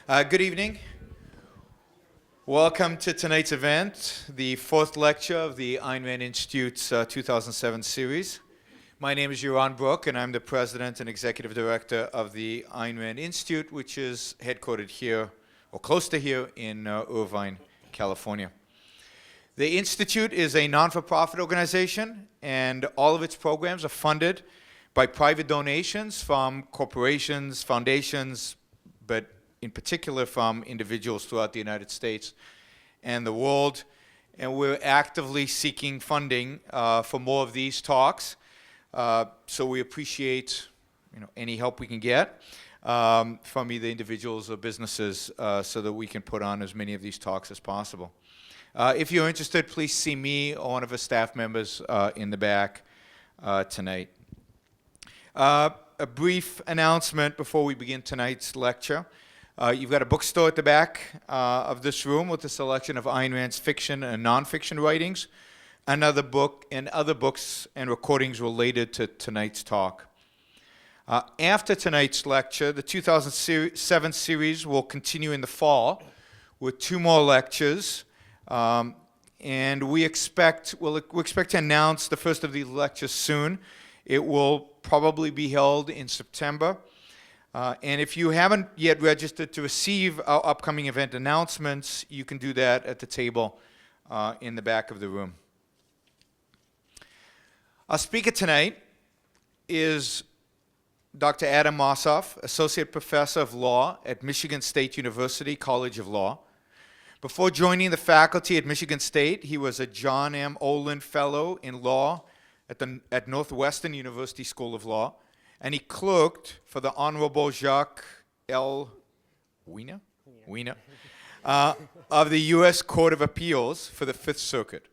Good evening. Welcome to tonight's event, the fourth lecture of the Ayn Rand Institute's 2007 series. My name is Yaron Brook, and I'm the president and executive director of the Ayn Rand Institute, which is headquartered here, or close to here, in Irvine, California. The Institute is a non-for-profit organization, and all of its programs are funded by private donations from corporations, foundations, but in particular from individuals throughout the United States and the world. And we're actively seeking funding for more of these talks. So we appreciate any help we can get from either individuals or businesses so that we can put on as many of these talks as possible. If you're interested, please see me or one of the staff members in the back tonight. A brief announcement before we begin tonight's lecture. You've got a bookstore at the back of this room with a selection of Ayn Rand's fiction and nonfiction writings, another book, and other books and recordings related to tonight's talk. After tonight's lecture, the 2007 series will continue in the fall with 2 more lectures, and we'll expect to announce the first of these lectures soon. It will probably be held in September. And if you haven't yet registered to receive our upcoming event announcements, you can do that at the table in the back of the room. Our speaker tonight is Dr. Adam Mossoff, Associate Professor of Law at Michigan State University College of Law. Before joining the faculty at Michigan State, he was a John M. Olin Fellow in Law at Northwestern University School of Law, and he clerked for the Honorable Jacques L. Wiener of the U.S. Court of Appeals for the Fifth Circuit.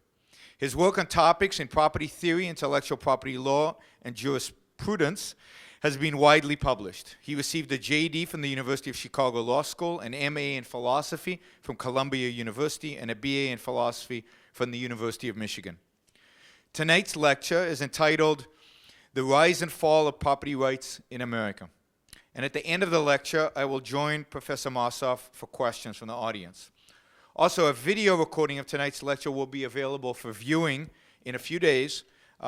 His work on topics in property theory, intellectual property law, and jurisprudence has been widely published. He received a J.D. from the University of Chicago Law School, an M.A. in philosophy from Columbia University, and a B.A. in philosophy from the University of Michigan. Tonight's lecture is entitled The Rise and Fall of Property Rights in America. And at the end of the lecture, I will join Professor Mossoff for questions from the audience. Also, a video recording of tonight's lecture will be available for viewing in a few days,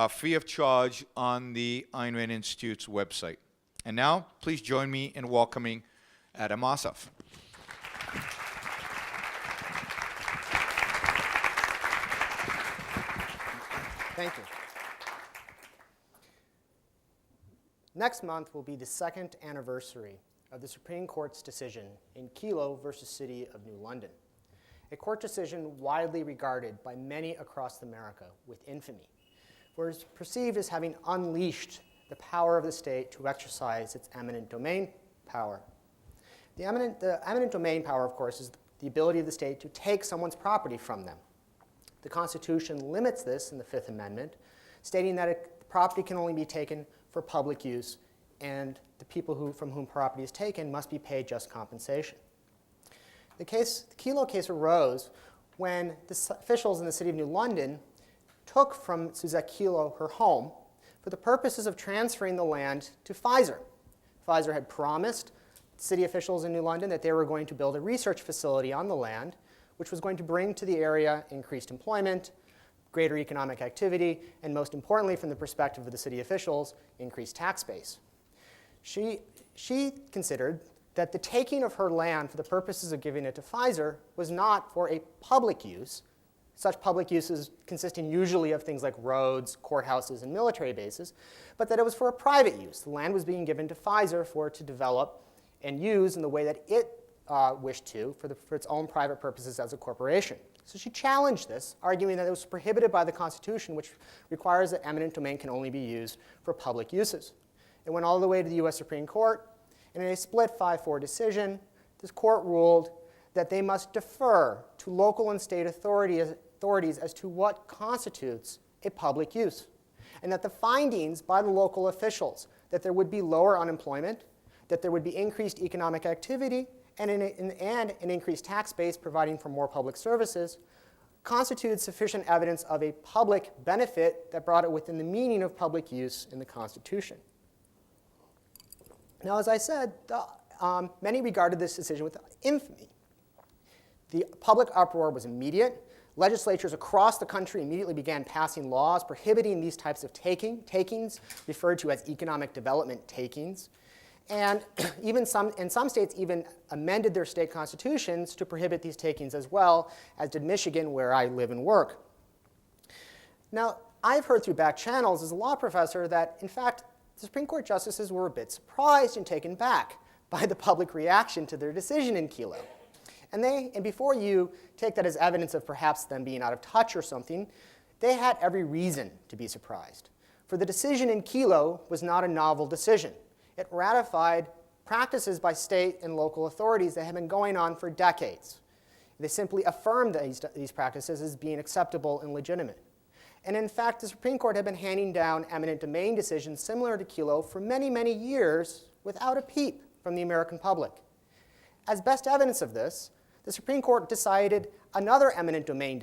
free of charge, on the Ayn Rand Institute's website. And now, please join me in welcoming Adam Mossoff. Thank you. Next month will be the 2nd anniversary of the Supreme Court's decision in Kelo versus City of New London, a court decision widely regarded by many across America with infamy, for it is perceived as having unleashed the power of the state to exercise its eminent domain power. The eminent domain power, of course, is the ability of the state to take someone's property from them. The Constitution limits this in the Fifth Amendment, stating that property can only be taken for public use, and the people from whom property is taken must be paid just compensation. The Kelo case arose when the officials in the City of New London took from Suzette Kelo her home for the purposes of transferring the land to Pfizer. Pfizer had promised city officials in New London that they were going to build a research facility on the land, which was going to bring to the area increased employment, greater economic activity, and most importantly, from the perspective of the city officials, increased tax base. She considered that the taking of her land for the purposes of giving it to Pfizer was not for a public use, such public uses consisting usually of things like roads, courthouses, and military bases, but that it was for a private use. The land was being given to Pfizer for it to develop and use in the way that it wished to for its own private purposes as a corporation. So she challenged this, arguing that it was prohibited by the Constitution, which requires that eminent domain can only be used for public uses. It went all the way to the U.S. Supreme Court, and in a split 5-4 decision, this court ruled that they must defer to local and state authorities as to what constitutes a public use, and that the findings by the local officials that there would be lower unemployment, that there would be increased economic activity, and an increased tax base providing for more public services, constituted sufficient evidence of a public benefit that brought it within the meaning of public use in the Constitution. Now, as I said, many regarded this decision with infamy. The public uproar was immediate. Legislatures across the country immediately began passing laws prohibiting these types of takings, referred to as economic development takings. And in some states even amended their state constitutions to prohibit these takings as well, as did Michigan, where I live and work. Now, I've heard through back channels as a law professor that, in fact, the Supreme Court justices were a bit surprised and taken back by the public reaction to their decision in Kelo. And before you take that as evidence of perhaps them being out of touch or something, they had every reason to be surprised. For the decision in Kelo was not a novel decision. It ratified practices by state and local authorities that had been going on for decades. They simply affirmed these practices as being acceptable and legitimate. And in fact, the Supreme Court had been handing down eminent domain decisions similar to Kelo for many, many years without a peep from the American public. As best evidence of this, the Supreme Court decided another eminent domain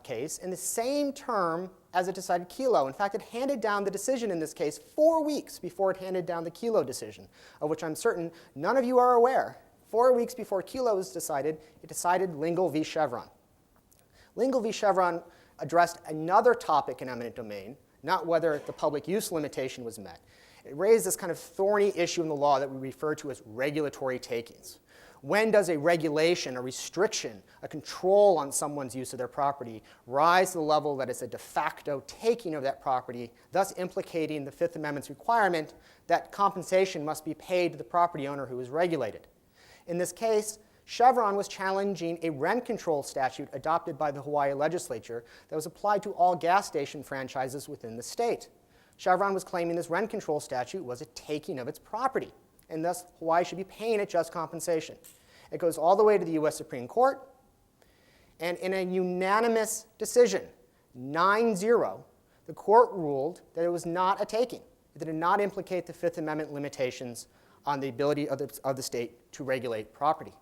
case in the same term as it decided Kelo. In fact, it handed down the decision in this case 4 weeks before it handed down the Kelo decision, of which I'm certain none of you are aware. 4 weeks before Kelo was decided, it decided Lingle v. Chevron. Lingle v. Chevron addressed another topic in eminent domain, not whether the public use limitation was met. It raised this kind of thorny issue in the law that we refer to as regulatory takings. When does a regulation, a restriction, a control on someone's use of their property rise to the level that it's a de facto taking of that property, thus implicating the Fifth Amendment's requirement that compensation must be paid to the property owner who is regulated? In this case, Chevron was challenging a rent control statute adopted by the Hawaii legislature that was applied to all gas station franchises within the state. Chevron was claiming this rent control statute was a taking of its property, and thus Hawaii should be paying it just compensation. It goes all the way to the US Supreme Court, and in a unanimous decision, 9-0, the court ruled that it was not a taking. It did not implicate the Fifth Amendment limitations on the ability of the state to regulate property.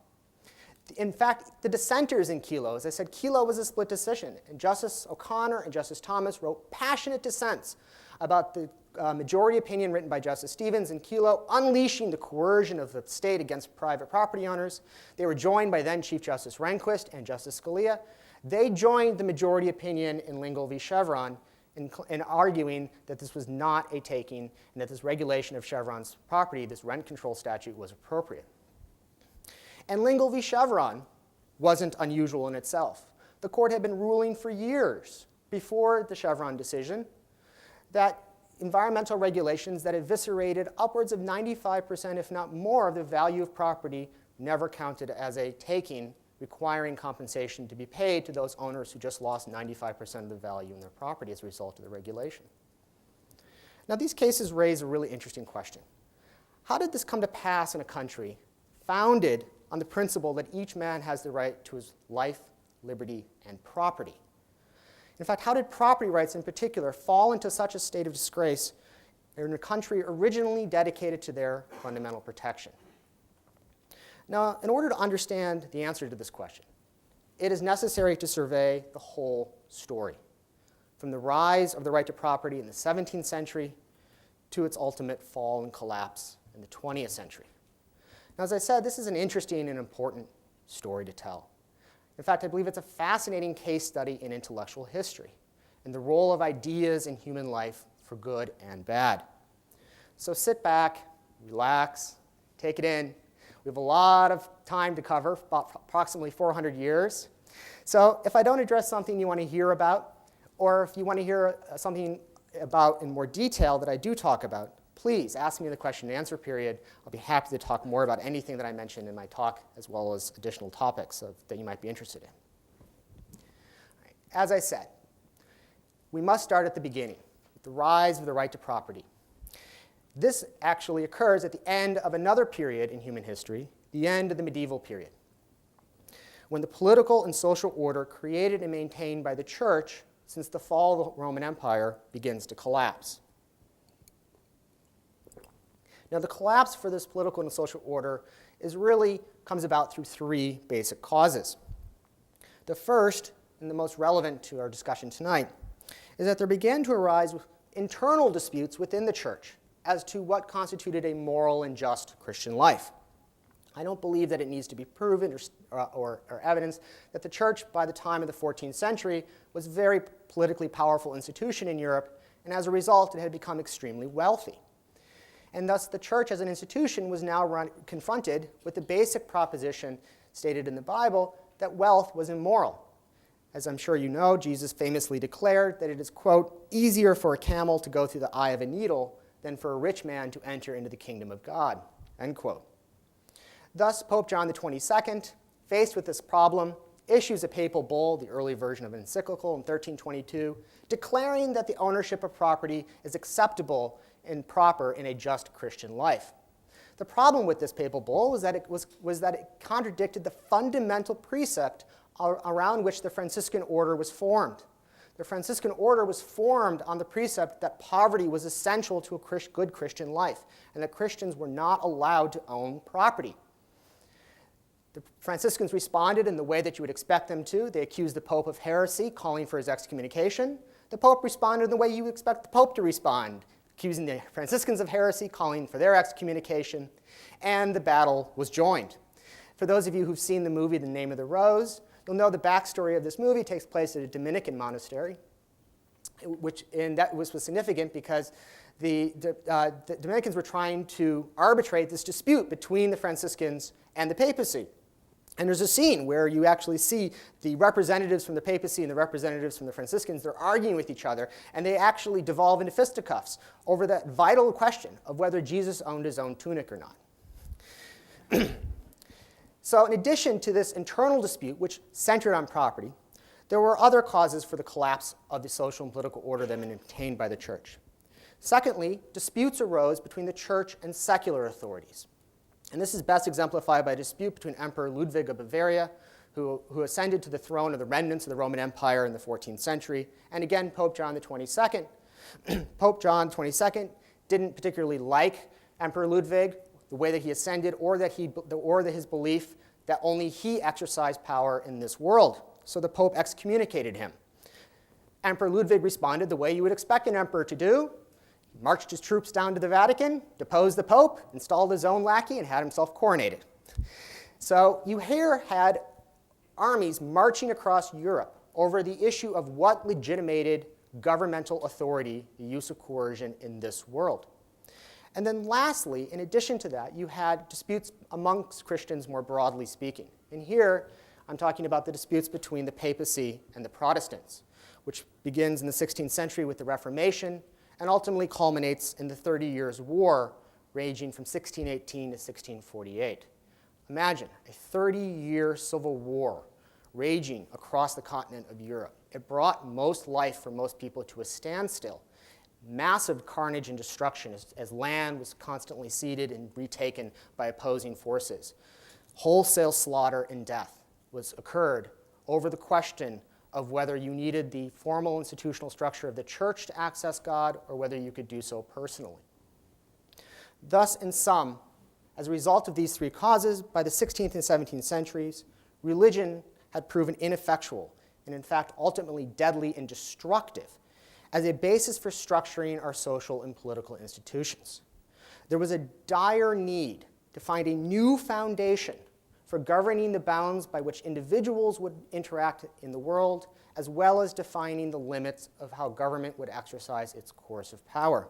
In fact, the dissenters in Kelo, as I said, Kelo was a split decision, and Justice O'Connor and Justice Thomas wrote passionate dissents about the majority opinion written by Justice Stevens in Kelo, unleashing the coercion of the state against private property owners. They were joined by then Chief Justice Rehnquist and Justice Scalia. They joined the majority opinion in Lingle v. Chevron in arguing that this was not a taking and that this regulation of Chevron's property, this rent control statute, was appropriate. And Lingle v. Chevron wasn't unusual in itself. The court had been ruling for years before the Chevron decision that environmental regulations that eviscerated upwards of 95%, if not more, of the value of property never counted as a taking, requiring compensation to be paid to those owners who just lost 95% of the value in their property as a result of the regulation. Now, these cases raise a really interesting question. How did this come to pass in a country founded on the principle that each man has the right to his life, liberty, and property? In fact, how did property rights in particular fall into such a state of disgrace in a country originally dedicated to their fundamental protection? Now, in order to understand the answer to this question, it is necessary to survey the whole story, from the rise of the right to property in the 17th century to its ultimate fall and collapse in the 20th century. Now, as I said, this is an interesting and important story to tell. In fact, I believe it's a fascinating case study in intellectual history and the role of ideas in human life for good and bad. So sit back, relax, take it in. We have a lot of time to cover, about approximately 400 years. So if I don't address something you want to hear about, or if you want to hear something about in more detail that I do talk about, please ask me in the question and answer period. I'll be happy to talk more about anything that I mentioned in my talk, as well as additional topics that you might be interested in. Right. As I said, we must start at the beginning, with the rise of the right to property. This actually occurs at the end of another period in human history, the end of the medieval period, when the political and social order created and maintained by the church since the fall of the Roman Empire begins to collapse. Now, the collapse for this political and social order comes about through three basic causes. The first, and the most relevant to our discussion tonight, is that there began to arise internal disputes within the church as to what constituted a moral and just Christian life. I don't believe that it needs to be proven or evidenced that the church, by the time of the 14th century, was a very politically powerful institution in Europe, and as a result, it had become extremely wealthy. And thus, the church as an institution was now confronted with the basic proposition stated in the Bible that wealth was immoral. As I'm sure you know, Jesus famously declared that it is, quote, easier for a camel to go through the eye of a needle than for a rich man to enter into the kingdom of God, end quote. Thus, Pope John XXII, faced with this problem, issues a papal bull, the early version of an encyclical in 1322, declaring that the ownership of property is acceptable and proper in a just Christian life. The problem with this papal bull was that it contradicted the fundamental precept around which the Franciscan order was formed. The Franciscan order was formed on the precept that poverty was essential to a good Christian life, and that Christians were not allowed to own property. The Franciscans responded in the way that you would expect them to. They accused the Pope of heresy, calling for his excommunication. The Pope responded in the way you would expect the Pope to respond, accusing the Franciscans of heresy, calling for their excommunication, and the battle was joined. For those of you who've seen the movie The Name of the Rose, you'll know the backstory of this movie takes place at a Dominican monastery, and that was significant because the Dominicans were trying to arbitrate this dispute between the Franciscans and the papacy. And there's a scene where you actually see the representatives from the papacy and the representatives from the Franciscans. They're arguing with each other, and they actually devolve into fisticuffs over that vital question of whether Jesus owned his own tunic or not. So in addition to this internal dispute, which centered on property, there were other causes for the collapse of the social and political order that had been obtained by the church. Secondly, disputes arose between the church and secular authorities. And this is best exemplified by a dispute between Emperor Ludwig of Bavaria, who ascended to the throne of the remnants of the Roman Empire in the 14th century, and again, Pope John XXII. Pope John XXII didn't particularly like Emperor Ludwig, the way that he ascended, or his belief that only he exercised power in this world. So the Pope excommunicated him. Emperor Ludwig responded the way you would expect an emperor to do. He marched his troops down to the Vatican, deposed the Pope, installed his own lackey, and had himself coronated. So you here had armies marching across Europe over the issue of what legitimated governmental authority, the use of coercion in this world. And then lastly, in addition to that, you had disputes amongst Christians more broadly speaking. And here, I'm talking about the disputes between the papacy and the Protestants, which begins in the 16th century with the Reformation and ultimately culminates in the 30 Years' War, raging from 1618 to 1648. Imagine a 30-year civil war raging across the continent of Europe. It brought most life for most people to a standstill. Massive carnage and destruction as land was constantly ceded and retaken by opposing forces. Wholesale slaughter and death occurred over the question of whether you needed the formal institutional structure of the church to access God or whether you could do so personally. Thus, in sum, as a result of these three causes, by the 16th and 17th centuries, religion had proven ineffectual and, in fact, ultimately deadly and destructive as a basis for structuring our social and political institutions. There was a dire need to find a new foundation for governing the bounds by which individuals would interact in the world, as well as defining the limits of how government would exercise its coercive power.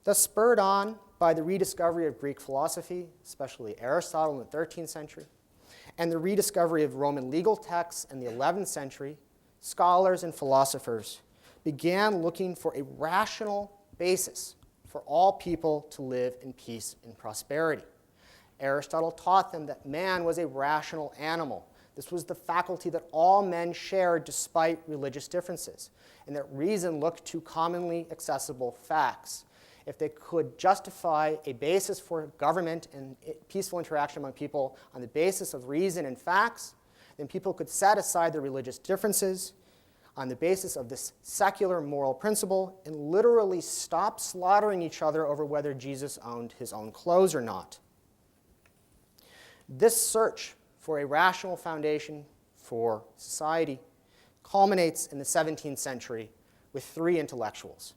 Thus, spurred on by the rediscovery of Greek philosophy, especially Aristotle in the 13th century, and the rediscovery of Roman legal texts in the 11th century, scholars and philosophers began looking for a rational basis for all people to live in peace and prosperity. Aristotle taught them that man was a rational animal. This was the faculty that all men shared despite religious differences, and that reason looked to commonly accessible facts. If they could justify a basis for government and peaceful interaction among people on the basis of reason and facts, then people could set aside their religious differences on the basis of this secular moral principle and literally stop slaughtering each other over whether Jesus owned his own clothes or not. This search for a rational foundation for society culminates in the 17th century with three intellectuals: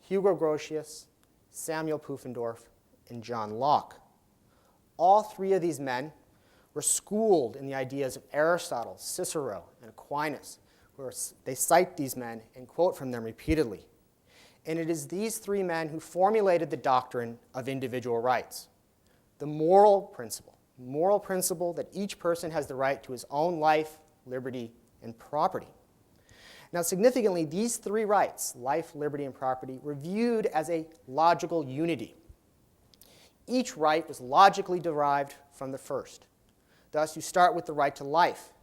Hugo Grotius, Samuel Pufendorf, and John Locke. All three of these men were schooled in the ideas of Aristotle, Cicero, and Aquinas, where they cite these men and quote from them repeatedly. And it is these three men who formulated the doctrine of individual rights, the moral principle that each person has the right to his own life, liberty, and property. Now, significantly, these three rights, life, liberty, and property, were viewed as a logical unity. Each right was logically derived from the first. Thus, you start with the right to life.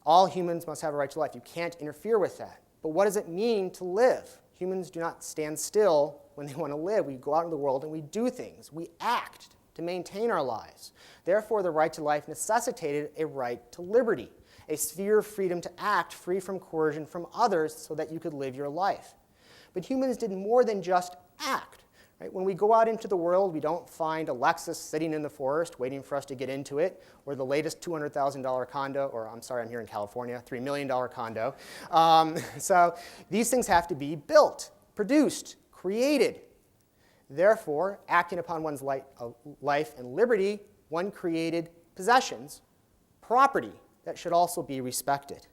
All humans must have a right to life. You can't interfere with that. But what does it mean to live? Humans do not stand still when they want to live. We go out in the world and we do things. We act to maintain our lives. Therefore, the right to life necessitated a right to liberty, a sphere of freedom to act free from coercion from others so that you could live your life. But humans did more than just act. Right? When we go out into the world, we don't find a Lexus sitting in the forest waiting for us to get into it, or the latest $200,000 condo, or I'm sorry, I'm here in California, $3 million condo. So these things have to be built, produced, created. Therefore, acting upon one's life and liberty, one created possessions, property that should also be respected.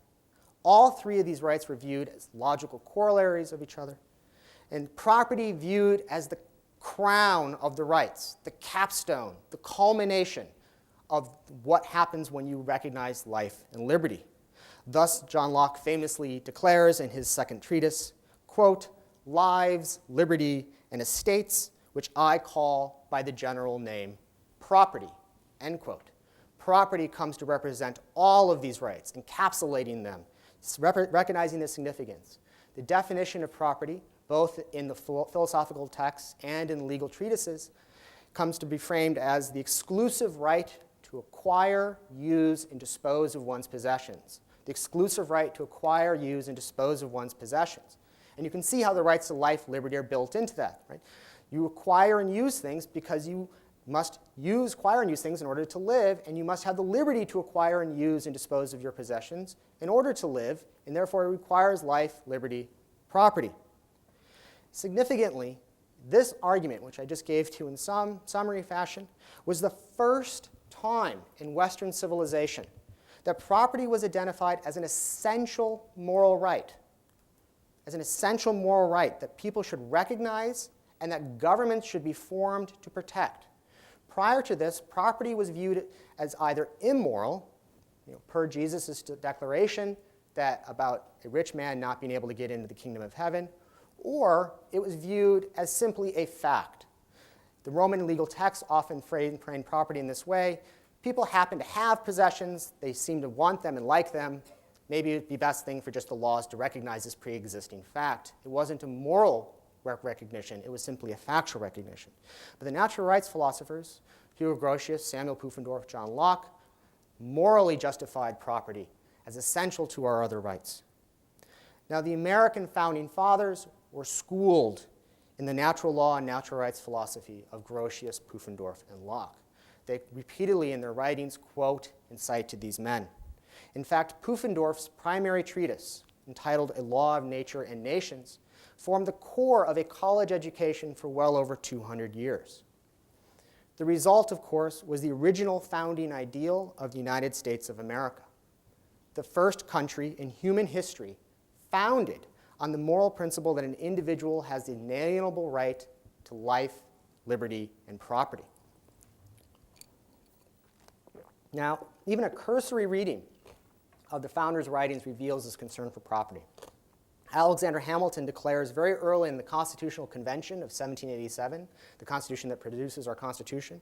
All three of these rights were viewed as logical corollaries of each other, and property viewed as the crown of the rights, the capstone, the culmination of what happens when you recognize life and liberty. Thus, John Locke famously declares in his second treatise, quote, "Lives, liberty, and estates, which I call by the general name property," end quote. Property comes to represent all of these rights, encapsulating them, recognizing the significance. The definition of property, both in the philosophical texts and in legal treatises, comes to be framed as the exclusive right to acquire, use, and dispose of one's possessions. The exclusive right to acquire, use, and dispose of one's possessions. And you can see how the rights to life, liberty are built into that. Right? You acquire and use things because you must acquire and use things in order to live, and you must have the liberty to acquire and use and dispose of your possessions in order to live, and therefore it requires life, liberty, property. Significantly, this argument, which I just gave to you in some summary fashion, was the first time in Western civilization that property was identified as an essential moral right, that people should recognize and that governments should be formed to protect. Prior to this, property was viewed as either immoral, per Jesus' declaration that about a rich man not being able to get into the kingdom of heaven, or it was viewed as simply a fact. The Roman legal texts often framed property in this way. People happen to have possessions. They seem to want them and like them. Maybe it would be the best thing for just the laws to recognize this pre-existing fact. It wasn't a moral recognition. It was simply a factual recognition. But the natural rights philosophers, Hugo Grotius, Samuel Pufendorf, John Locke, morally justified property as essential to our other rights. Now, the American founding fathers were schooled in the natural law and natural rights philosophy of Grotius, Pufendorf, and Locke. They repeatedly in their writings quote and cite to these men. In fact, Pufendorf's primary treatise, entitled A Law of Nature and Nations, formed the core of a college education for well over 200 years. The result, of course, was the original founding ideal of the United States of America, the first country in human history founded on the moral principle that an individual has the inalienable right to life, liberty, and property. Now, even a cursory reading of the founders' writings reveals this concern for property. Alexander Hamilton declares very early in the Constitutional Convention of 1787, the Constitution that produces our Constitution,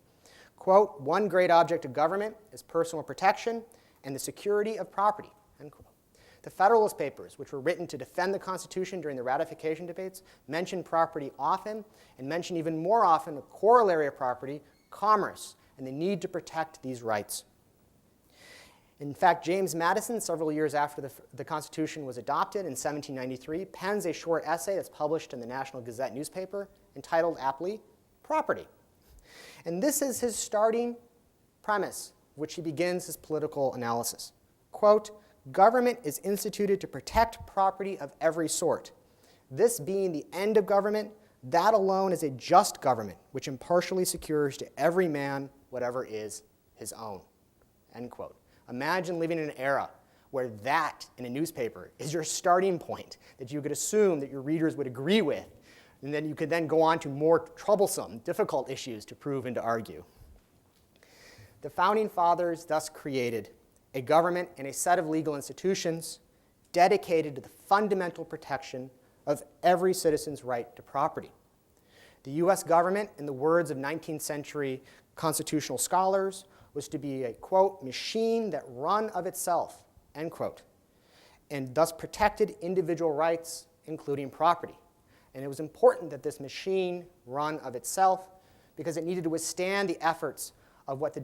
quote, "One great object of government is personal protection and the security of property," end quote. The Federalist Papers, which were written to defend the Constitution during the ratification debates, mention property often, and mention even more often a corollary of property, commerce, and the need to protect these rights. In fact, James Madison, several years after the Constitution was adopted in 1793, pens a short essay that's published in the National Gazette newspaper entitled aptly, "Property." And this is his starting premise, which he begins his political analysis. Quote, "Government is instituted to protect property of every sort. This being the end of government, That alone is a just government, which impartially secures to every man whatever is his own, end quote. Imagine living in an era where that in a newspaper is your starting point that you could assume that your readers would agree with, and then you could then go on to more troublesome, difficult issues to prove and to argue. The Founding Fathers thus created a government and a set of legal institutions dedicated to the fundamental protection of every citizen's right to property. The US government, in the words of 19th century constitutional scholars, was to be a, quote, machine that run of itself, end quote, and thus protected individual rights, including property. And it was important that this machine run of itself because it needed to withstand the efforts of what the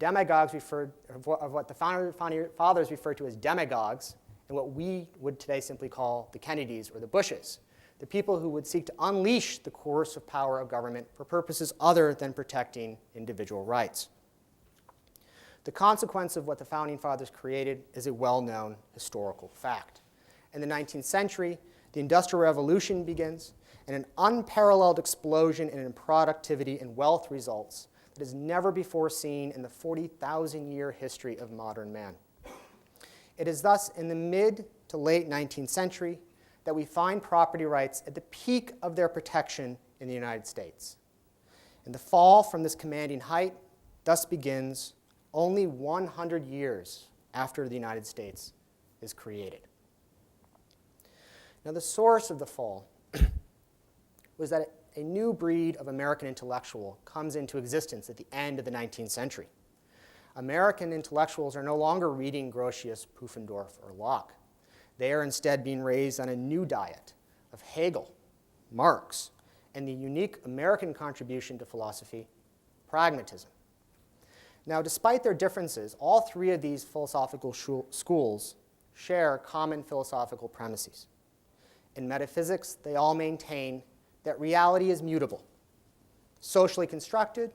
founding fathers referred to as demagogues, and what we would today simply call the Kennedys or the Bushes, the people who would seek to unleash the coercive power of government for purposes other than protecting individual rights. The consequence of what the Founding Fathers created is a well-known historical fact. In the 19th century, the Industrial Revolution begins, and an unparalleled explosion in productivity and wealth results that is never before seen in the 40,000-year history of modern man. It is thus in the mid to late 19th century that we find property rights at the peak of their protection in the United States. And the fall from this commanding height thus begins only 100 years after the United States is created. Now, the source of the fall was that a new breed of American intellectual comes into existence at the end of the 19th century. American intellectuals are no longer reading Grotius, Pufendorf, or Locke. They are instead being raised on a new diet of Hegel, Marx, and the unique American contribution to philosophy, pragmatism. Now, despite their differences, all three of these philosophical schools share common philosophical premises. In metaphysics, they all maintain that reality is mutable, socially constructed,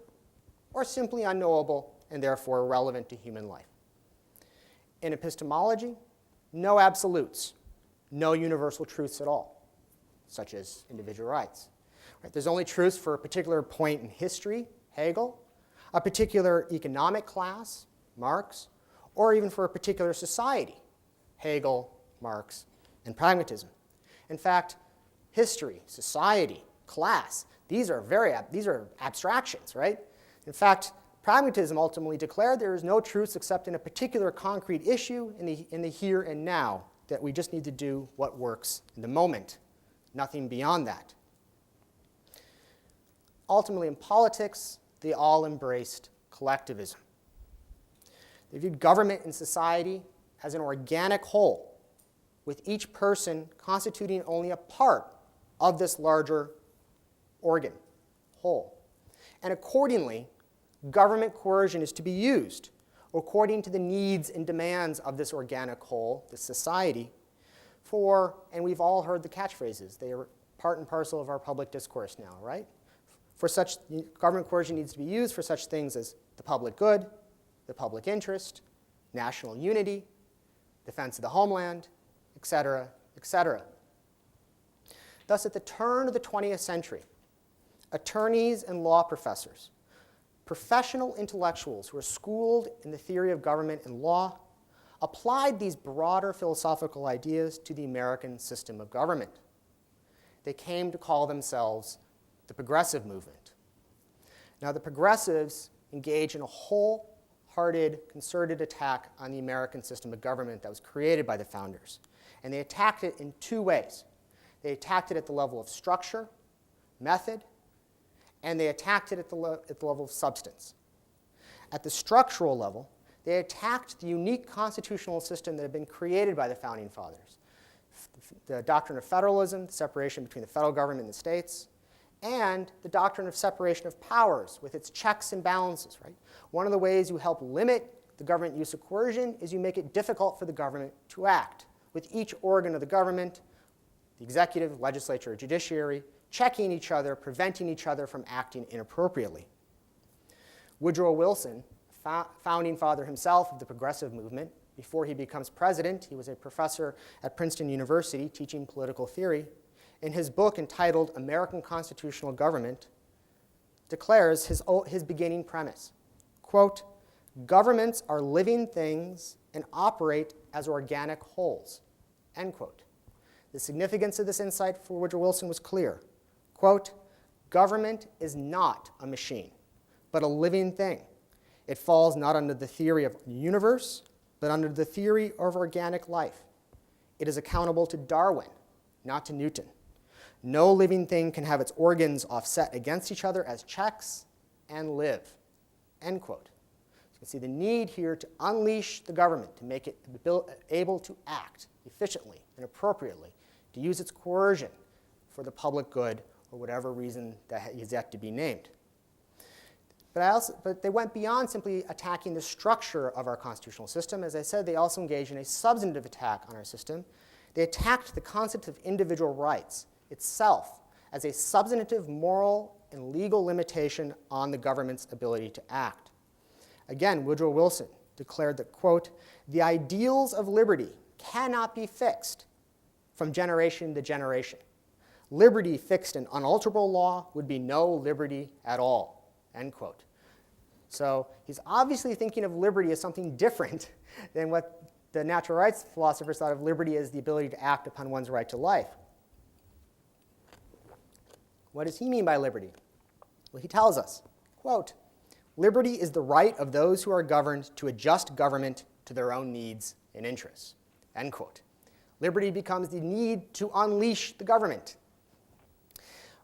or simply unknowable and therefore irrelevant to human life. In epistemology, no absolutes, no universal truths at all, such as individual rights. Right? There's only truths for a particular point in history, Hegel, a particular economic class, Marx, or even for a particular society, Hegel, Marx, and pragmatism. In fact, history, society, class, these are abstractions, right? In fact, pragmatism ultimately declared there is no truths except in a particular concrete issue in the here and now, that we just need to do what works in the moment, nothing beyond that. Ultimately, in politics, they all embraced collectivism. They viewed government and society as an organic whole, with each person constituting only a part of this larger organ, whole. And accordingly, government coercion is to be used according to the needs and demands of this organic whole, this society, and we've all heard the catchphrases. They are part and parcel of our public discourse now, right? Government coercion needs to be used for such things as the public good, the public interest, national unity, defense of the homeland, etc., etc. Thus, at the turn of the 20th century, attorneys and law professors, professional intellectuals who were schooled in the theory of government and law, applied these broader philosophical ideas to the American system of government. They came to call themselves the progressive movement. Now, the progressives engaged in a wholehearted, concerted attack on the American system of government that was created by the founders. And they attacked it in two ways. They attacked it at the level of structure, method, and they attacked it at the level of substance. At the structural level, they attacked the unique constitutional system that had been created by the Founding Fathers. The doctrine of federalism, the separation between the federal government and the states, and the doctrine of separation of powers with its checks and balances. Right? One of the ways you help limit the government use of coercion is you make it difficult for the government to act, with each organ of the government, the executive, legislature, or judiciary, checking each other, preventing each other from acting inappropriately. Woodrow Wilson, founding father himself of the progressive movement, before he becomes president, he was a professor at Princeton University teaching political theory, in his book entitled American Constitutional Government, declares his beginning premise. Quote, governments are living things and operate as organic wholes, end quote. The significance of this insight for Woodrow Wilson was clear. Quote, government is not a machine, but a living thing. It falls not under the theory of the universe, but under the theory of organic life. It is accountable to Darwin, not to Newton. No living thing can have its organs offset against each other as checks and live, end quote. So you can see the need here to unleash the government, to make it able to act efficiently and appropriately, to use its coercion for the public good or whatever reason that is yet to be named. But they went beyond simply attacking the structure of our constitutional system. As I said, they also engaged in a substantive attack on our system. They attacked the concept of individual rights itself as a substantive moral and legal limitation on the government's ability to act. Again, Woodrow Wilson declared that, quote, the ideals of liberty cannot be fixed from generation to generation. Liberty fixed in unalterable law would be no liberty at all, end quote. So he's obviously thinking of liberty as something different than what the natural rights philosophers thought of liberty as the ability to act upon one's right to life. What does he mean by liberty? Well, he tells us, quote, liberty is the right of those who are governed to adjust government to their own needs and interests, end quote. Liberty becomes the need to unleash the government.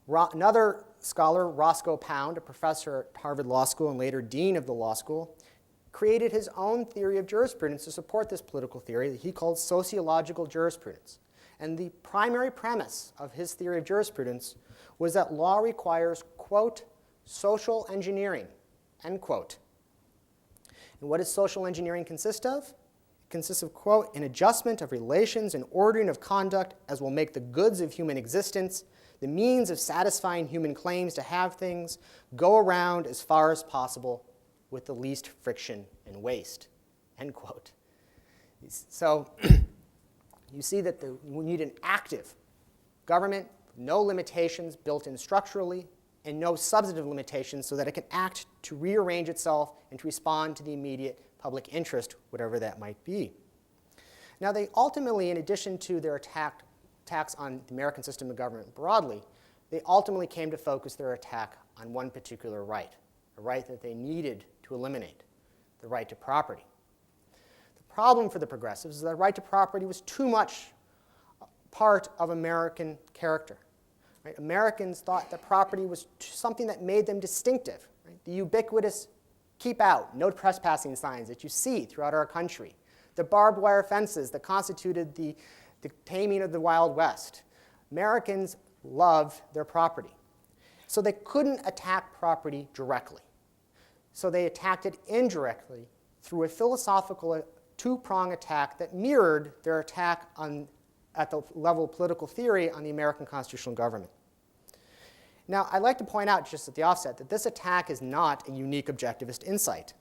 Another scholar, Roscoe Pound, a professor at Harvard Law School and later dean of the law school, created his own theory of jurisprudence to support this political theory that he called sociological jurisprudence. And the primary premise of his theory of jurisprudence was that law requires, quote, social engineering, end quote. And what does social engineering consist of? It consists of, quote, an adjustment of relations and ordering of conduct as will make the goods of human existence, the means of satisfying human claims to have things, go around as far as possible with the least friction and waste, end quote. So you see that we need an active government, no limitations built in structurally, and no substantive limitations so that it can act to rearrange itself and to respond to the immediate public interest, whatever that might be. Now, they ultimately, in addition to their attacks on the American system of government broadly, they ultimately came to focus their attack on one particular right, a right that they needed to eliminate, the right to property. The problem for the progressives is that the right to property was too much part of American character. Right? Americans thought that property was something that made them distinctive. Right? The ubiquitous keep out, no trespassing signs that you see throughout our country, the barbed wire fences that constituted the taming of the Wild West. Americans loved their property. So they couldn't attack property directly. So they attacked it indirectly through a philosophical two-prong attack that mirrored their attack at the level of political theory on the American constitutional government. Now, I'd like to point out just at the offset that this attack is not a unique objectivist insight.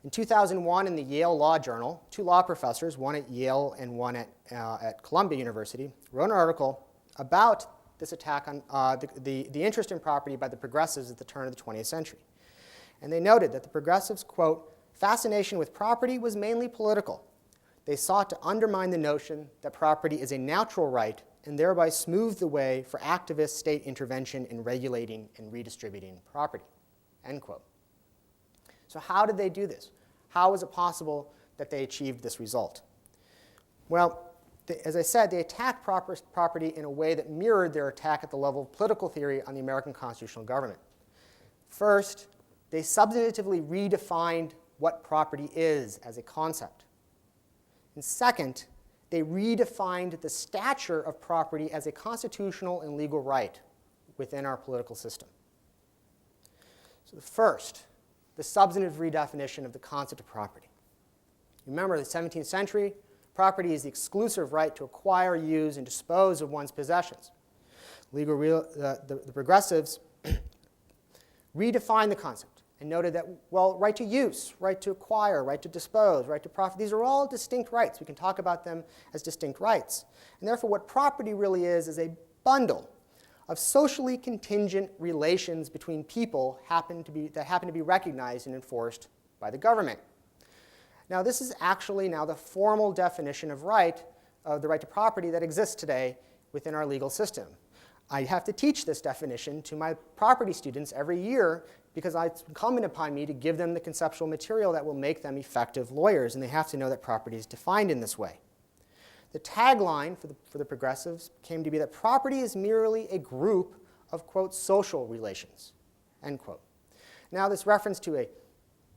In 2001, in the Yale Law Journal, two law professors, one at Yale and one at Columbia University, wrote an article about this attack on the interest in property by the progressives at the turn of the 20th century. And they noted that the progressives, quote, fascination with property was mainly political. They sought to undermine the notion that property is a natural right and thereby smooth the way for activist state intervention in regulating and redistributing property, end quote. So how did they do this? How was it possible that they achieved this result? Well, as I said, they attacked property in a way that mirrored their attack at the level of political theory on the American constitutional government. First, they substantively redefined what property is as a concept. And second, they redefined the stature of property as a constitutional and legal right within our political system. So the first, the substantive redefinition of the concept of property. Remember, the 17th century, property is the exclusive right to acquire, use, and dispose of one's possessions. The progressives redefined the concept and noted that, well, right to use, right to acquire, right to dispose, right to profit, these are all distinct rights. We can talk about them as distinct rights. And therefore, what property really is a bundle of socially contingent relations between people that happen to be recognized and enforced by the government. Now, this is actually now the formal definition of the right to property that exists today within our legal system. I have to teach this definition to my property students every year because it's incumbent upon me to give them the conceptual material that will make them effective lawyers, and they have to know that property is defined in this way. The tagline for the progressives came to be that property is merely a group of, quote, social relations, end quote. Now, this reference to a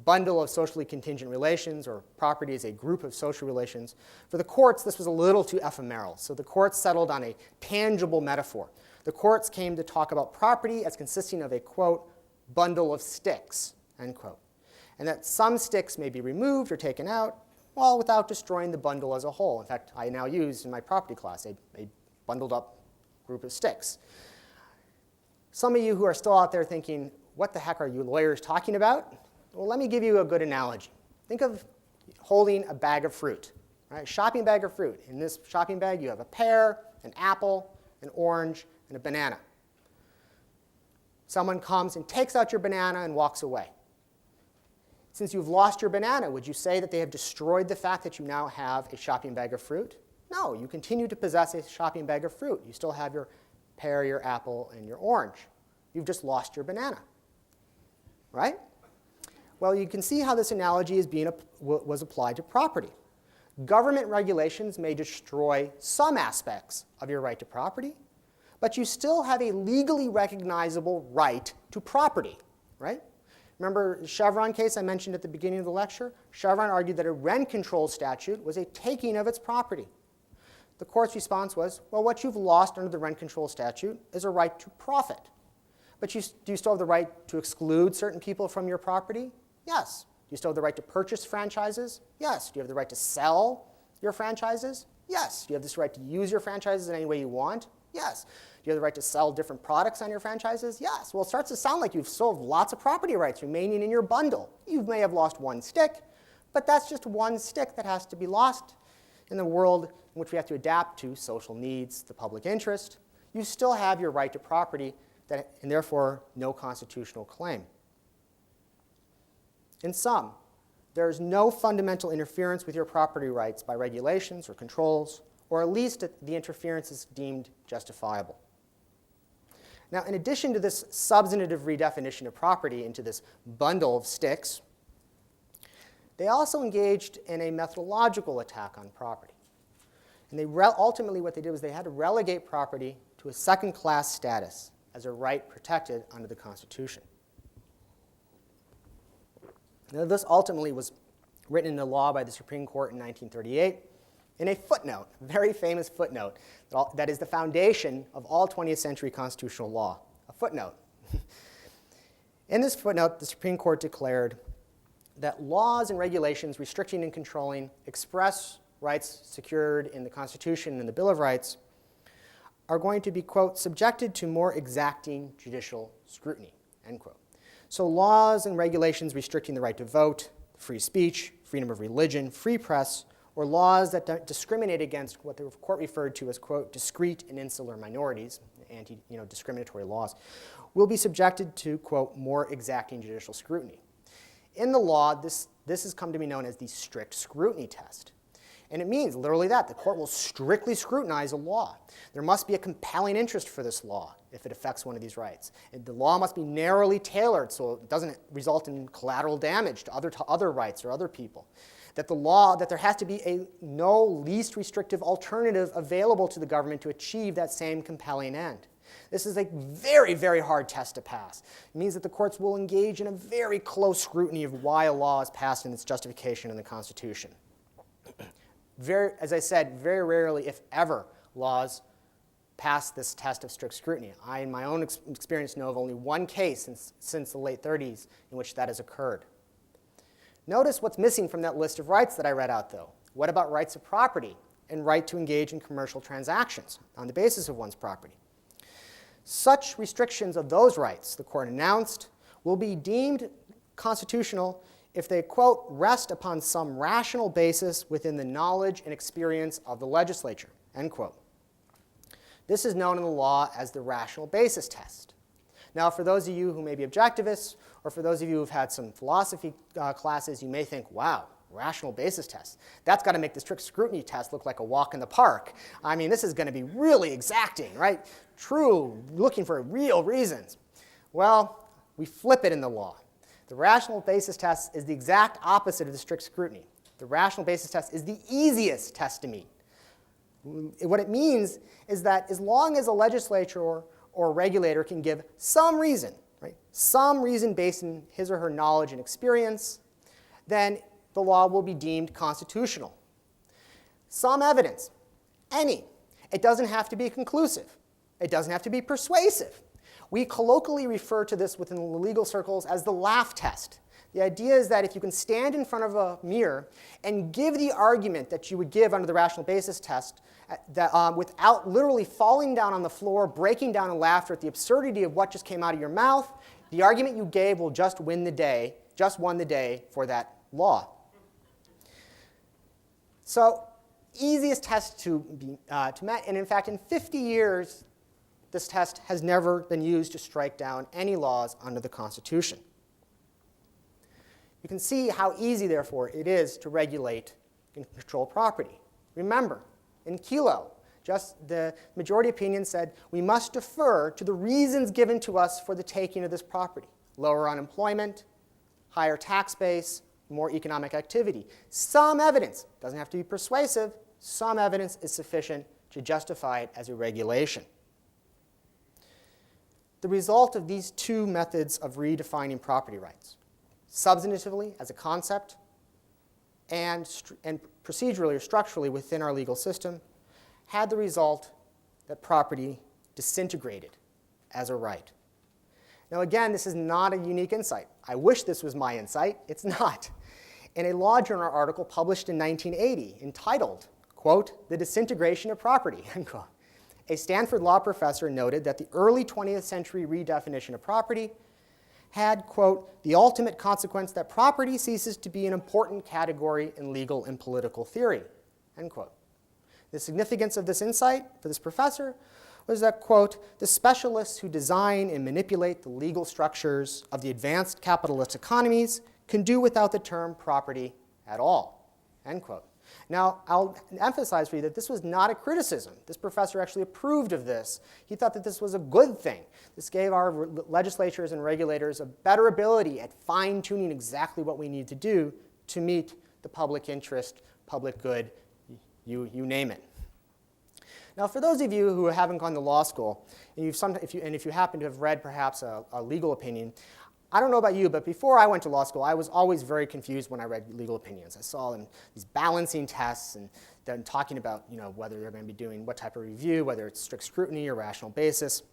bundle of socially contingent relations, or property is a group of social relations, for the courts, this was a little too ephemeral. So the courts settled on a tangible metaphor. The courts came to talk about property as consisting of a, quote, bundle of sticks, end quote. And that some sticks may be removed or taken out, well, without destroying the bundle as a whole. In fact, I now use in my property class a bundled up group of sticks. Some of you who are still out there thinking, what the heck are you lawyers talking about? Well, let me give you a good analogy. Think of holding a bag of fruit, right? A shopping bag of fruit. In this shopping bag, you have a pear, an apple, an orange, and a banana. Someone comes and takes out your banana and walks away. Since you've lost your banana, would you say that they have destroyed the fact that you now have a shopping bag of fruit? No, you continue to possess a shopping bag of fruit. You still have your pear, your apple, and your orange. You've just lost your banana, right? Well, you can see how this analogy was applied to property. Government regulations may destroy some aspects of your right to property, but you still have a legally recognizable right to property, right? Remember the Chevron case I mentioned at the beginning of the lecture? Chevron argued that a rent control statute was a taking of its property. The court's response was, well, what you've lost under the rent control statute is a right to profit. But do you still have the right to exclude certain people from your property? Yes. Do you still have the right to purchase franchises? Yes. Do you have the right to sell your franchises? Yes. Do you have this right to use your franchises in any way you want? Yes. Do you have the right to sell different products on your franchises? Yes. Well, it starts to sound like you've still have lots of property rights remaining in your bundle. You may have lost one stick, but that's just one stick that has to be lost in the world in which we have to adapt to social needs, the public interest. You still have your right to property and therefore no constitutional claim. In sum, there is no fundamental interference with your property rights by regulations or controls, or at least the interference is deemed justifiable. Now, in addition to this substantive redefinition of property into this bundle of sticks, they also engaged in a methodological attack on property. And ultimately what they did was they had to relegate property to a second-class status as a right protected under the Constitution. Now, this ultimately was written into law by the Supreme Court in 1938 in a footnote, a very famous footnote, that is the foundation of all 20th century constitutional law, a footnote. In this footnote, the Supreme Court declared that laws and regulations restricting and controlling express rights secured in the Constitution and the Bill of Rights are going to be, quote, subjected to more exacting judicial scrutiny, end quote. So laws and regulations restricting the right to vote, free speech, freedom of religion, free press, or laws that discriminate against what the court referred to as, quote, discrete and insular minorities, anti-discriminatory laws, will be subjected to, quote, more exacting judicial scrutiny. In the law, this has come to be known as the strict scrutiny test. And it means literally that. The court will strictly scrutinize a law. There must be a compelling interest for this law if it affects one of these rights. And the law must be narrowly tailored so it doesn't result in collateral damage to other rights or other people. That there has to be no least restrictive alternative available to the government to achieve that same compelling end. This is a very, very hard test to pass. It means that the courts will engage in a very close scrutiny of why a law is passed and its justification in the Constitution. As I said, very rarely, if ever, laws pass this test of strict scrutiny. I, in my own experience, know of only one case since the late 30s in which that has occurred. Notice what's missing from that list of rights that I read out, though. What about rights of property and right to engage in commercial transactions on the basis of one's property? Such restrictions of those rights, the court announced, will be deemed constitutional if they, quote, rest upon some rational basis within the knowledge and experience of the legislature, end quote. This is known in the law as the rational basis test. Now, for those of you who may be objectivists, or for those of you who've had some philosophy classes, you may think, wow, rational basis test. That's got to make the strict scrutiny test look like a walk in the park. I mean, this is going to be really exacting, right? True, looking for real reasons. Well, we flip it in the law. The rational basis test is the exact opposite of the strict scrutiny. The rational basis test is the easiest test to meet. What it means is that as long as a legislature or a regulator can give some reason, right, some reason based on his or her knowledge and experience, then the law will be deemed constitutional. Some evidence, any. It doesn't have to be conclusive. It doesn't have to be persuasive. We colloquially refer to this within the legal circles as the laugh test. The idea is that if you can stand in front of a mirror and give the argument that you would give under the rational basis test without literally falling down on the floor, breaking down in laughter at the absurdity of what just came out of your mouth, the argument you gave will just won the day for that law. So, easiest test to met, and in fact, in 50 years, this test has never been used to strike down any laws under the Constitution. You can see how easy, therefore, it is to regulate and control property. Remember, in Kelo, just the majority opinion said we must defer to the reasons given to us for the taking of this property. Lower unemployment, higher tax base, more economic activity. Some evidence, doesn't have to be persuasive, some evidence is sufficient to justify it as a regulation. The result of these two methods of redefining property rights, substantively as a concept and procedurally or structurally within our legal system, had the result that property disintegrated as a right. Now again, this is not a unique insight. I wish this was my insight. It's not. In a law journal article published in 1980 entitled, quote, "The Disintegration of Property," unquote, a Stanford law professor noted that the early 20th century redefinition of property had, quote, "the ultimate consequence that property ceases to be an important category in legal and political theory," end quote. The significance of this insight for this professor was that, quote, "the specialists who design and manipulate the legal structures of the advanced capitalist economies can do without the term property at all," end quote. Now, I'll emphasize for you that this was not a criticism. This professor actually approved of this. He thought that this was a good thing. This gave our legislatures and regulators a better ability at fine-tuning exactly what we need to do to meet the public interest, public good, you name it. Now, for those of you who haven't gone to law school, and if you happen to have read perhaps a legal opinion, I don't know about you, but before I went to law school, I was always very confused when I read legal opinions. I saw them, these balancing tests, and then talking about whether they're going to be doing what type of review, whether it's strict scrutiny or rational basis.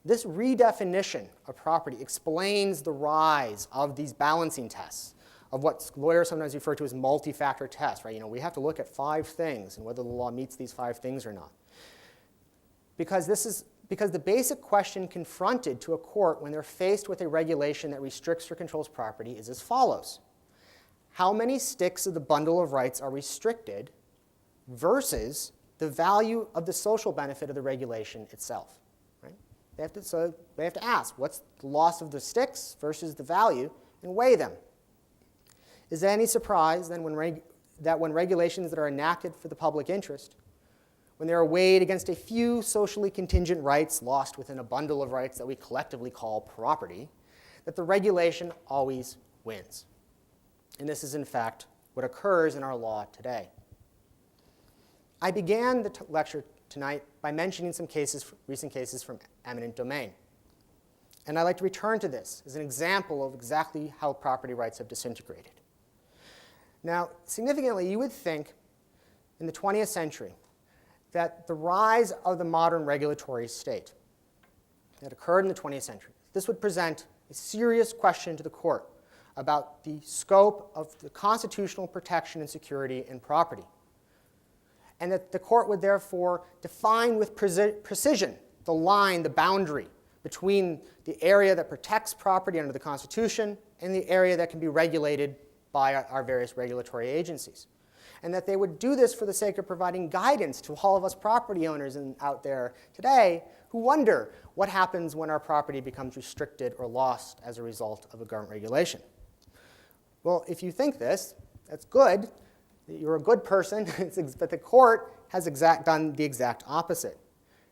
This redefinition of property explains the rise of these balancing tests, of what lawyers sometimes refer to as multi-factor tests. Right? We have to look at 5 things and whether the law meets these 5 things or not. Because the basic question confronted to a court when they're faced with a regulation that restricts or controls property is as follows. How many sticks of the bundle of rights are restricted versus the value of the social benefit of the regulation itself? Right? So they have to ask, what's the loss of the sticks versus the value, and weigh them. Is there any surprise then that when regulations that are enacted for the public interest, when they are weighed against a few socially contingent rights lost within a bundle of rights that we collectively call property, that the regulation always wins? And this is, in fact, what occurs in our law today. I began the lecture tonight by mentioning some recent cases from eminent domain. And I'd like to return to this as an example of exactly how property rights have disintegrated. Now, significantly, you would think in the 20th century that the rise of the modern regulatory state that occurred in the 20th century, this would present a serious question to the court about the scope of the constitutional protection and security in property. And that the court would therefore define with precision the line, the boundary between the area that protects property under the Constitution in the area that can be regulated by our various regulatory agencies. And that they would do this for the sake of providing guidance to all of us property owners out there today who wonder what happens when our property becomes restricted or lost as a result of a government regulation. Well, if you think this, that's good. You're a good person, but the court has done the exact opposite.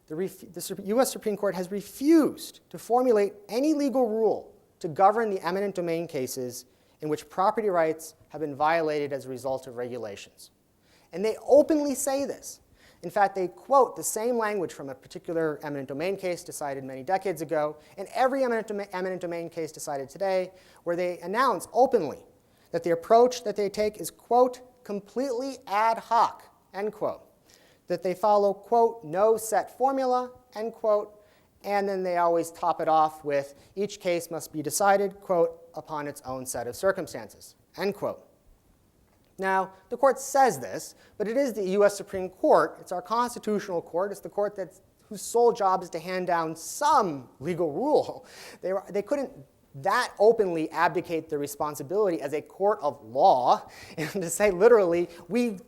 The U.S. Supreme Court has refused to formulate any legal rule to govern the eminent domain cases in which property rights have been violated as a result of regulations. And they openly say this. In fact, they quote the same language from a particular eminent domain case decided many decades ago, and every eminent domain case decided today, where they announce openly that the approach that they take is, quote, completely ad hoc, end quote. That they follow, quote, no set formula, end quote, and then they always top it off with each case must be decided, quote, upon its own set of circumstances, end quote. Now, the court says this, but it is the U.S. Supreme Court. It's our constitutional court. It's the court whose sole job is to hand down some legal rule. They couldn't that openly abdicate their responsibility as a court of law and to say literally, we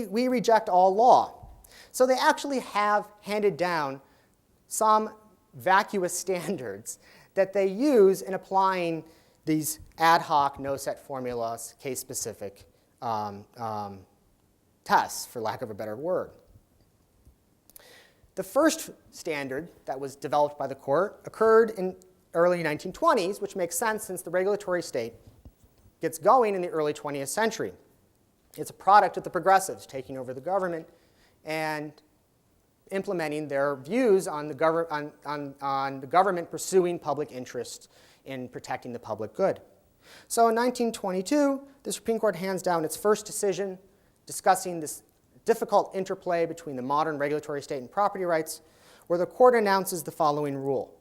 reject all law. So they actually have handed down some vacuous standards that they use in applying these ad hoc, no-set formulas, case-specific tests, for lack of a better word. The first standard that was developed by the court occurred in early 1920s, which makes sense since the regulatory state gets going in the early 20th century. It's a product of the progressives taking over the government and implementing their views on the government pursuing public interest in protecting the public good. So in 1922, the Supreme Court hands down its first decision discussing this difficult interplay between the modern regulatory state and property rights, where the court announces the following rule.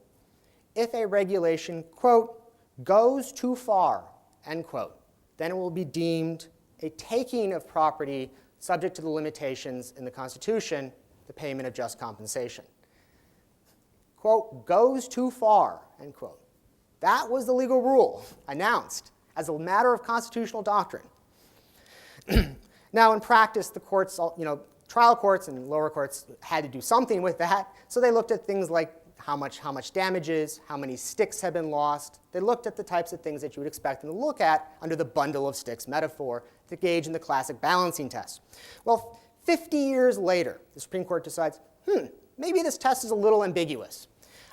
If a regulation, quote, goes too far, end quote, then it will be deemed a taking of property subject to the limitations in the Constitution, the payment of just compensation. Quote, goes too far, end quote. That was the legal rule announced as a matter of constitutional doctrine. Now, in practice, the courts, trial courts and lower courts had to do something with that. So they looked at things like how much damage is, how many sticks have been lost. They looked at the types of things that you would expect them to look at under the bundle of sticks metaphor to gauge in the classic balancing test. Well, 50 years later, the Supreme Court decides, maybe this test is a little ambiguous.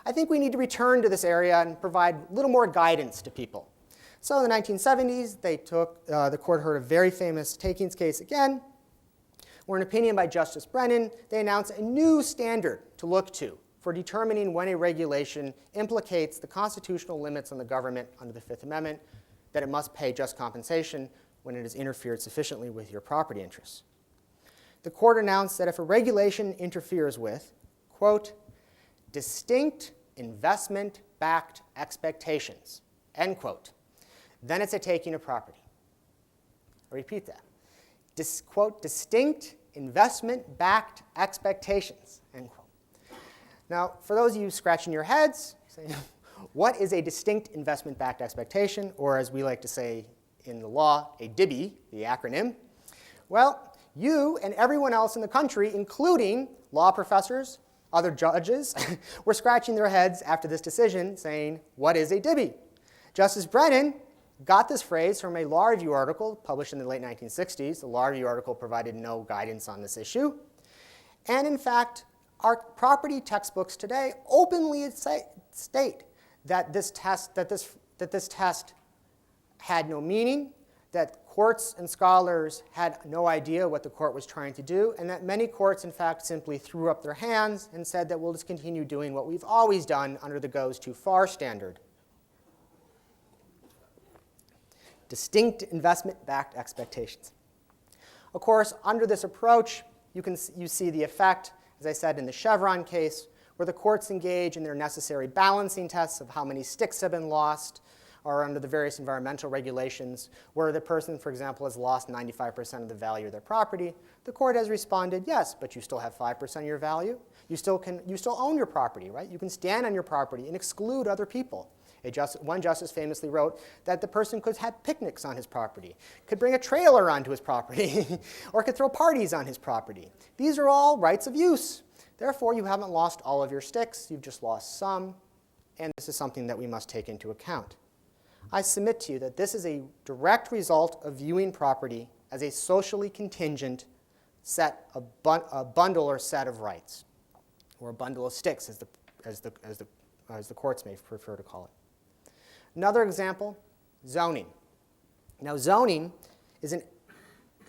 I think we need to return to this area and provide a little more guidance to people. So in the 1970s, the court heard a very famous takings case again, where an opinion by Justice Brennan, they announced a new standard to look to for determining when a regulation implicates the constitutional limits on the government under the Fifth Amendment, that it must pay just compensation when it has interfered sufficiently with your property interests. The court announced that if a regulation interferes with, quote, distinct investment-backed expectations, end quote, then it's a taking of property. I repeat that. Quote, distinct investment-backed expectations, end quote. Now, for those of you scratching your heads, saying, what is a distinct investment-backed expectation, or as we like to say in the law, a DIBE, the acronym? Well, you and everyone else in the country, including law professors, other judges, were scratching their heads after this decision saying, what is a DIBE? Justice Brennan got this phrase from a law review article published in the late 1960s. The law review article provided no guidance on this issue. And in fact, our property textbooks today openly state that this test had no meaning, that courts and scholars had no idea what the court was trying to do, and that many courts, in fact, simply threw up their hands and said that we'll just continue doing what we've always done under the goes too far standard. Distinct investment-backed expectations. Of course, under this approach, you see the effect, as I said, in the Chevron case, where the courts engage in their necessary balancing tests of how many sticks have been lost, or under the various environmental regulations, where the person, for example, has lost 95% of the value of their property. The court has responded, yes, but you still have 5% of your value. You still own your property, right? You can stand on your property and exclude other people. One justice famously wrote that the person could have picnics on his property, could bring a trailer onto his property, or could throw parties on his property. These are all rights of use. Therefore, you haven't lost all of your sticks, you've just lost some, and this is something that we must take into account. I submit to you that this is a direct result of viewing property as a socially contingent a bundle or set of rights, or a bundle of sticks, as the courts may prefer to call it. Another example, zoning. Now, zoning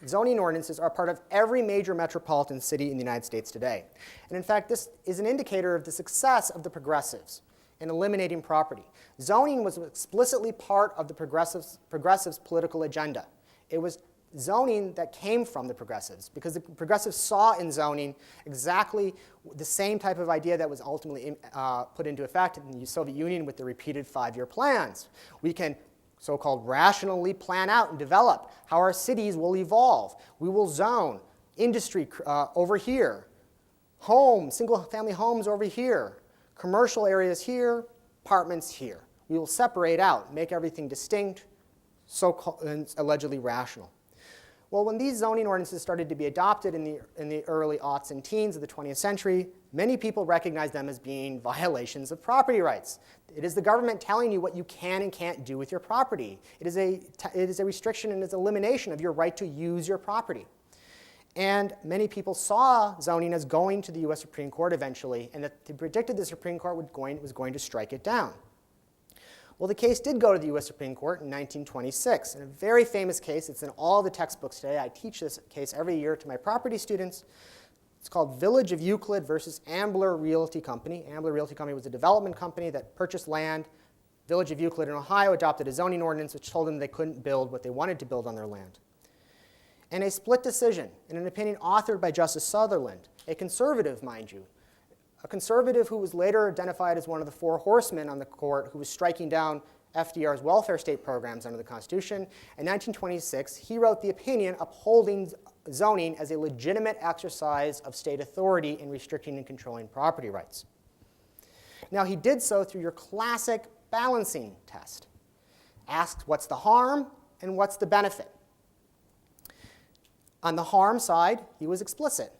ordinances are part of every major metropolitan city in the United States today. And in fact, this is an indicator of the success of the progressives in eliminating property. Zoning was explicitly part of the progressives' political agenda. It was zoning that came from the progressives, because the progressives saw in zoning exactly the same type of idea that was ultimately put into effect in the Soviet Union with the repeated 5-year plans. We can so-called rationally plan out and develop how our cities will evolve. We will zone industry over here, single-family homes over here, commercial areas here, apartments here. We will separate out, make everything distinct, and allegedly rational. Well, when these zoning ordinances started to be adopted in the early aughts and teens of the 20th century, many people recognized them as being violations of property rights. It is the government telling you what you can and can't do with your property. It is a restriction and it's elimination of your right to use your property. And many people saw zoning as going to the US Supreme Court eventually, and that they predicted the Supreme Court was going to strike it down. Well, the case did go to the US Supreme Court in 1926. In a very famous case, it's in all the textbooks today. I teach this case every year to my property students. It's called Village of Euclid versus Ambler Realty Company. Ambler Realty Company was a development company that purchased land. Village of Euclid in Ohio adopted a zoning ordinance which told them they couldn't build what they wanted to build on their land. And a split decision in an opinion authored by Justice Sutherland, a conservative, mind you, a conservative who was later identified as one of the 4 horsemen on the court who was striking down FDR's welfare state programs under the Constitution. In 1926, he wrote the opinion upholding zoning as a legitimate exercise of state authority in restricting and controlling property rights. Now, he did so through your classic balancing test. Asked what's the harm and what's the benefit. On the harm side, he was explicit.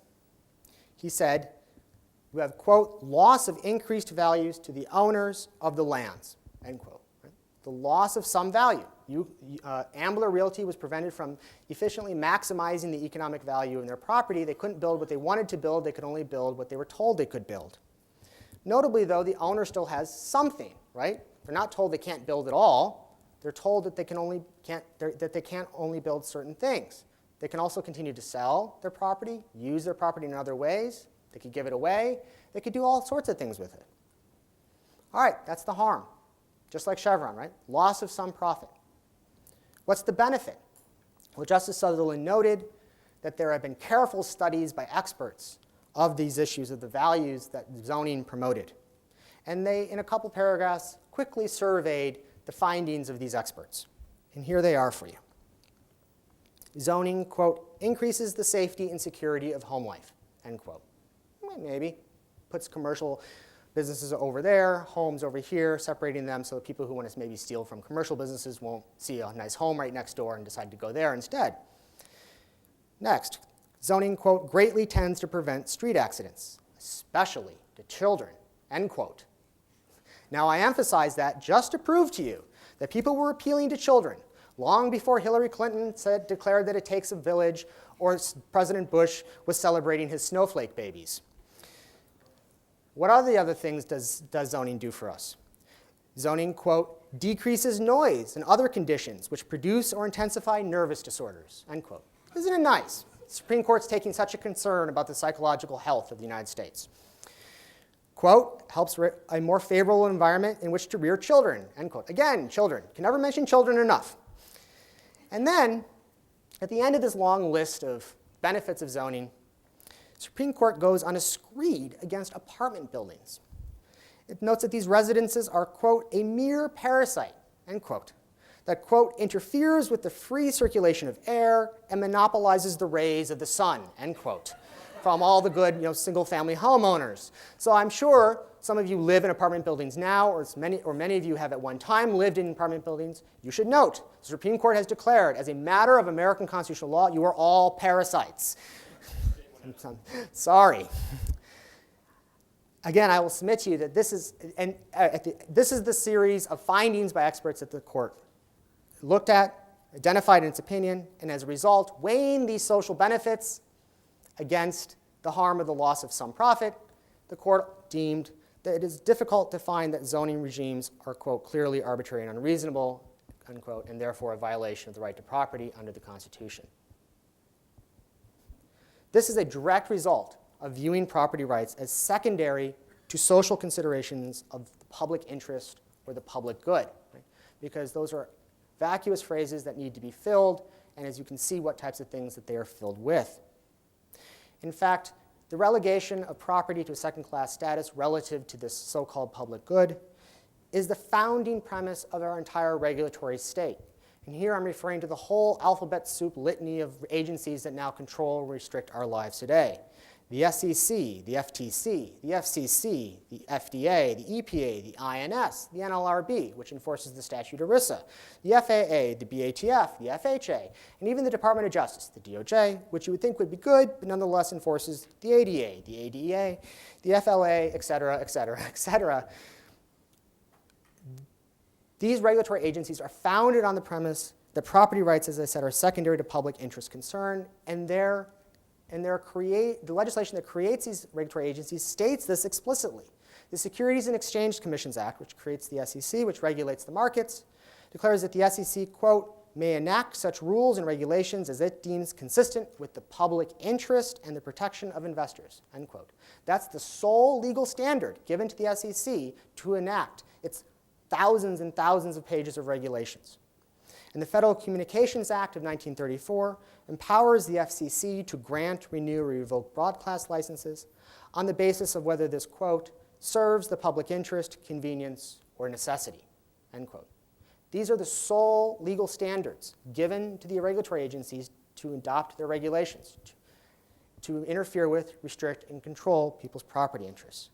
He said, you have, quote, loss of increased values to the owners of the lands, end quote. Right? The loss of some value. Ambler Realty was prevented from efficiently maximizing the economic value in their property. They couldn't build what they wanted to build. They could only build what they were told they could build. Notably, though, the owner still has something, right? They're not told they can't build at all. They're told that they can't only build certain things. They can also continue to sell their property, use their property in other ways. They could give it away. They could do all sorts of things with it. All right, that's the harm. Just like Chevron, right? Loss of some profit. What's the benefit? Well, Justice Sutherland noted that there have been careful studies by experts of these issues of the values that zoning promoted. And they, in a couple paragraphs, quickly surveyed the findings of these experts. And here they are for you. Zoning, quote, increases the safety and security of home life, end quote. Maybe. Puts commercial businesses over there, homes over here, separating them so that people who want to maybe steal from commercial businesses won't see a nice home right next door and decide to go there instead. Next, zoning, quote, greatly tends to prevent street accidents, especially to children, end quote. Now, I emphasize that just to prove to you that people were appealing to children long before Hillary Clinton declared that it takes a village or President Bush was celebrating his snowflake babies. What are the other things does zoning do for us? Zoning, quote, decreases noise and other conditions which produce or intensify nervous disorders, end quote. Isn't it nice? The Supreme Court's taking such a concern about the psychological health of the United States. Quote, helps a more favorable environment in which to rear children, end quote. Again, children. Can never mention children enough. And then, at the end of this long list of benefits of zoning, the Supreme Court goes on a screed against apartment buildings. It notes that these residences are, quote, a mere parasite, end quote, that, quote, interferes with the free circulation of air and monopolizes the rays of the sun, end quote. from all the good single-family homeowners. So I'm sure some of you live in apartment buildings now, or many of you have at one time lived in apartment buildings. You should note, the Supreme Court has declared, as a matter of American constitutional law, you are all parasites. Sorry. Again, I will submit to you that this is the series of findings by experts that the court looked at, identified in its opinion, and as a result, weighing these social benefits against the harm of the loss of some profit, the court deemed that it is difficult to find that zoning regimes are, quote, clearly arbitrary and unreasonable, unquote, and therefore a violation of the right to property under the Constitution. This is a direct result of viewing property rights as secondary to social considerations of the public interest or the public good, right? Because those are vacuous phrases that need to be filled, and as you can see, what types of things that they are filled with. In fact, the relegation of property to a second-class status relative to this so-called public good is the founding premise of our entire regulatory state. And here I'm referring to the whole alphabet soup litany of agencies that now control or restrict our lives today. The SEC, the FTC, the FCC, the FDA, the EPA, the INS, the NLRB, which enforces the statute ERISA, the FAA, the BATF, the FHA, and even the Department of Justice, the DOJ, which you would think would be good, but nonetheless enforces the ADA, the ADEA, the FLA, et cetera, et cetera, et cetera. These regulatory agencies are founded on the premise that property rights, as I said, are secondary to public interest concern, and the legislation that creates these regulatory agencies states this explicitly. The Securities and Exchange Commissions Act, which creates the SEC, which regulates the markets, declares that the SEC, quote, may enact such rules and regulations as it deems consistent with the public interest and the protection of investors, end quote. That's the sole legal standard given to the SEC to enact its thousands and thousands of pages of regulations. And the Federal Communications Act of 1934 empowers the FCC to grant, renew, or revoke broadcast licenses on the basis of whether this, quote, serves the public interest, convenience, or necessity, end quote. These are the sole legal standards given to the regulatory agencies to adopt their regulations, to interfere with, restrict, and control people's property interests.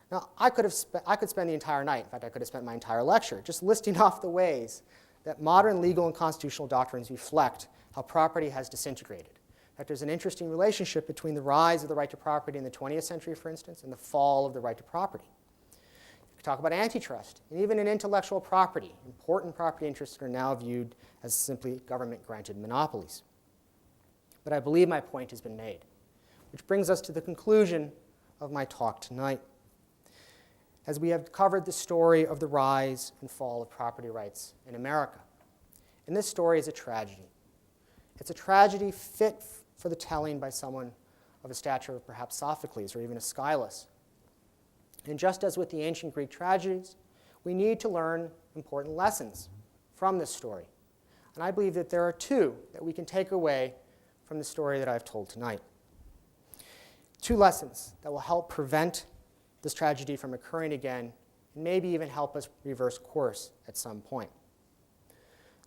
Now, I could spend the entire night, in fact, I could have spent my entire lecture just listing off the ways that modern legal and constitutional doctrines reflect how property has disintegrated. In fact, there's an interesting relationship between the rise of the right to property in the 20th century, for instance, and the fall of the right to property. You could talk about antitrust, and even in intellectual property. Important property interests are now viewed as simply government-granted monopolies. But I believe my point has been made, which brings us to the conclusion of my talk tonight. As we have covered the story of the rise and fall of property rights in America. And this story is a tragedy. It's a tragedy fit for the telling by someone of a stature of perhaps Sophocles or even Aeschylus. And just as with the ancient Greek tragedies, we need to learn important lessons from this story. And I believe that there are two that we can take away from the story that I've told tonight. Two lessons that will help prevent this tragedy from occurring again, and maybe even help us reverse course at some point.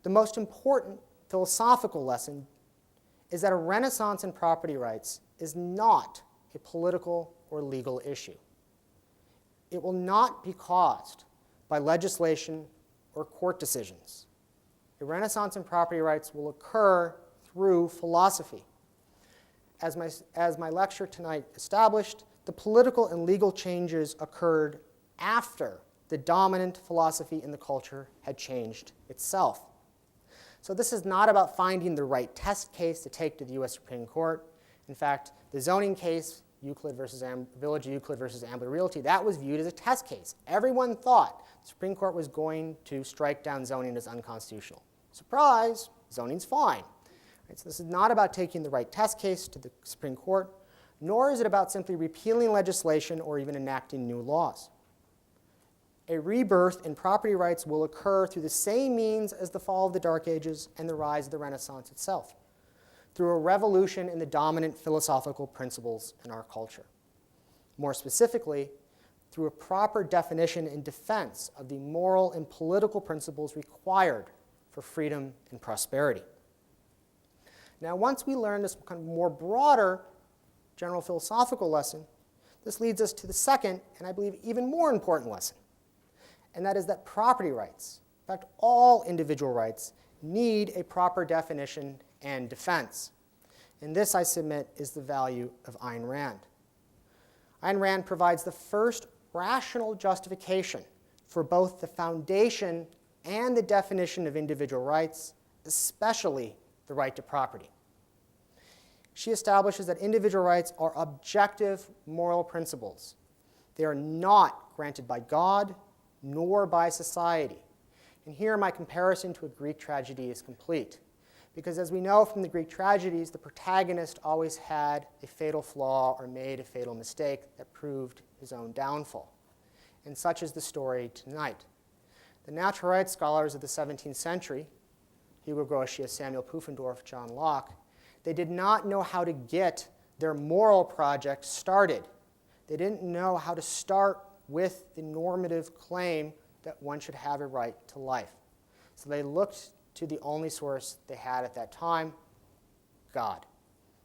The most important philosophical lesson is that a renaissance in property rights is not a political or legal issue. It will not be caused by legislation or court decisions. A renaissance in property rights will occur through philosophy. As my lecture tonight established, the political and legal changes occurred after the dominant philosophy in the culture had changed itself. So this is not about finding the right test case to take to the U.S. Supreme Court. In fact, the zoning case, Village of Euclid versus Ambler Realty, that was viewed as a test case. Everyone thought the Supreme Court was going to strike down zoning as unconstitutional. Surprise, zoning's fine. Right, so this is not about taking the right test case to the Supreme Court, nor is it about simply repealing legislation or even enacting new laws. A rebirth in property rights will occur through the same means as the fall of the Dark Ages and the rise of the Renaissance itself, through a revolution in the dominant philosophical principles in our culture. More specifically, through a proper definition and defense of the moral and political principles required for freedom and prosperity. Now, once we learn this kind of more broader general philosophical lesson, this leads us to the second, and I believe even more important lesson, and that is that property rights, in fact, all individual rights, need a proper definition and defense. And this, I submit, is the value of Ayn Rand. Ayn Rand provides the first rational justification for both the foundation and the definition of individual rights, especially the right to property. She establishes that individual rights are objective moral principles. They are not granted by God nor by society. And here my comparison to a Greek tragedy is complete. Because as we know from the Greek tragedies, the protagonist always had a fatal flaw or made a fatal mistake that proved his own downfall. And such is the story tonight. The natural rights scholars of the 17th century, Hugo Grotius, Samuel Pufendorf, John Locke, they did not know how to get their moral project started. They didn't know how to start with the normative claim that one should have a right to life. So they looked to the only source they had at that time, God.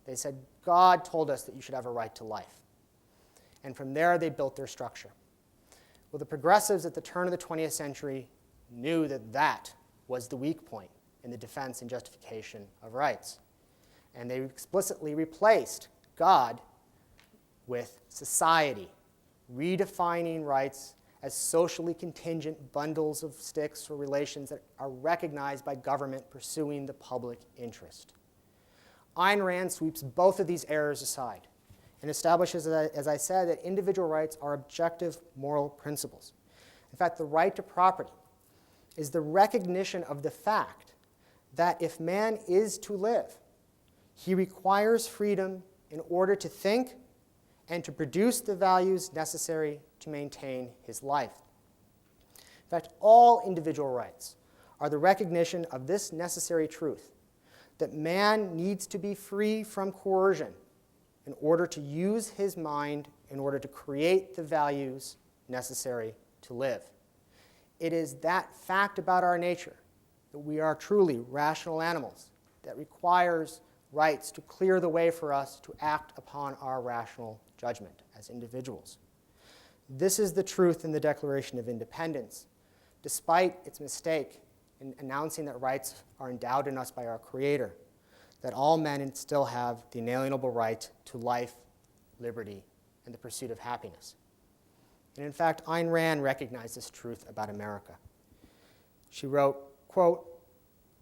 They said, God told us that you should have a right to life. And from there, they built their structure. Well, the progressives at the turn of the 20th century knew that that was the weak point in the defense and justification of rights. And they explicitly replaced God with society, redefining rights as socially contingent bundles of sticks or relations that are recognized by government pursuing the public interest. Ayn Rand sweeps both of these errors aside and establishes, as I said, that individual rights are objective moral principles. In fact, the right to property is the recognition of the fact that if man is to live, he requires freedom in order to think and to produce the values necessary to maintain his life. In fact, all individual rights are the recognition of this necessary truth, that man needs to be free from coercion in order to use his mind in order to create the values necessary to live. It is that fact about our nature, that we are truly rational animals, that requires rights to clear the way for us to act upon our rational judgment as individuals. This is the truth in the Declaration of Independence, despite its mistake in announcing that rights are endowed in us by our Creator, that all men still have the inalienable right to life, liberty, and the pursuit of happiness. And in fact, Ayn Rand recognized this truth about America. She wrote, quote,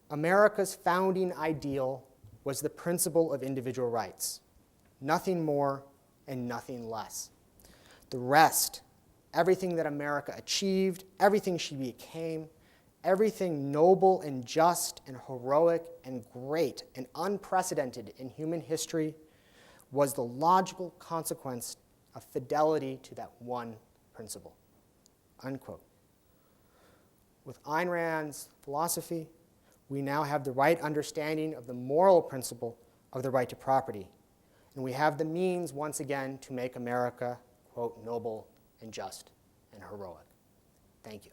"America's founding ideal was the principle of individual rights, nothing more and nothing less. The rest, everything that America achieved, everything she became, everything noble and just and heroic and great and unprecedented in human history was the logical consequence of fidelity to that one principle." Unquote. With Ayn Rand's philosophy, we now have the right understanding of the moral principle of the right to property. And we have the means, once again, to make America, quote, noble and just and heroic. Thank you.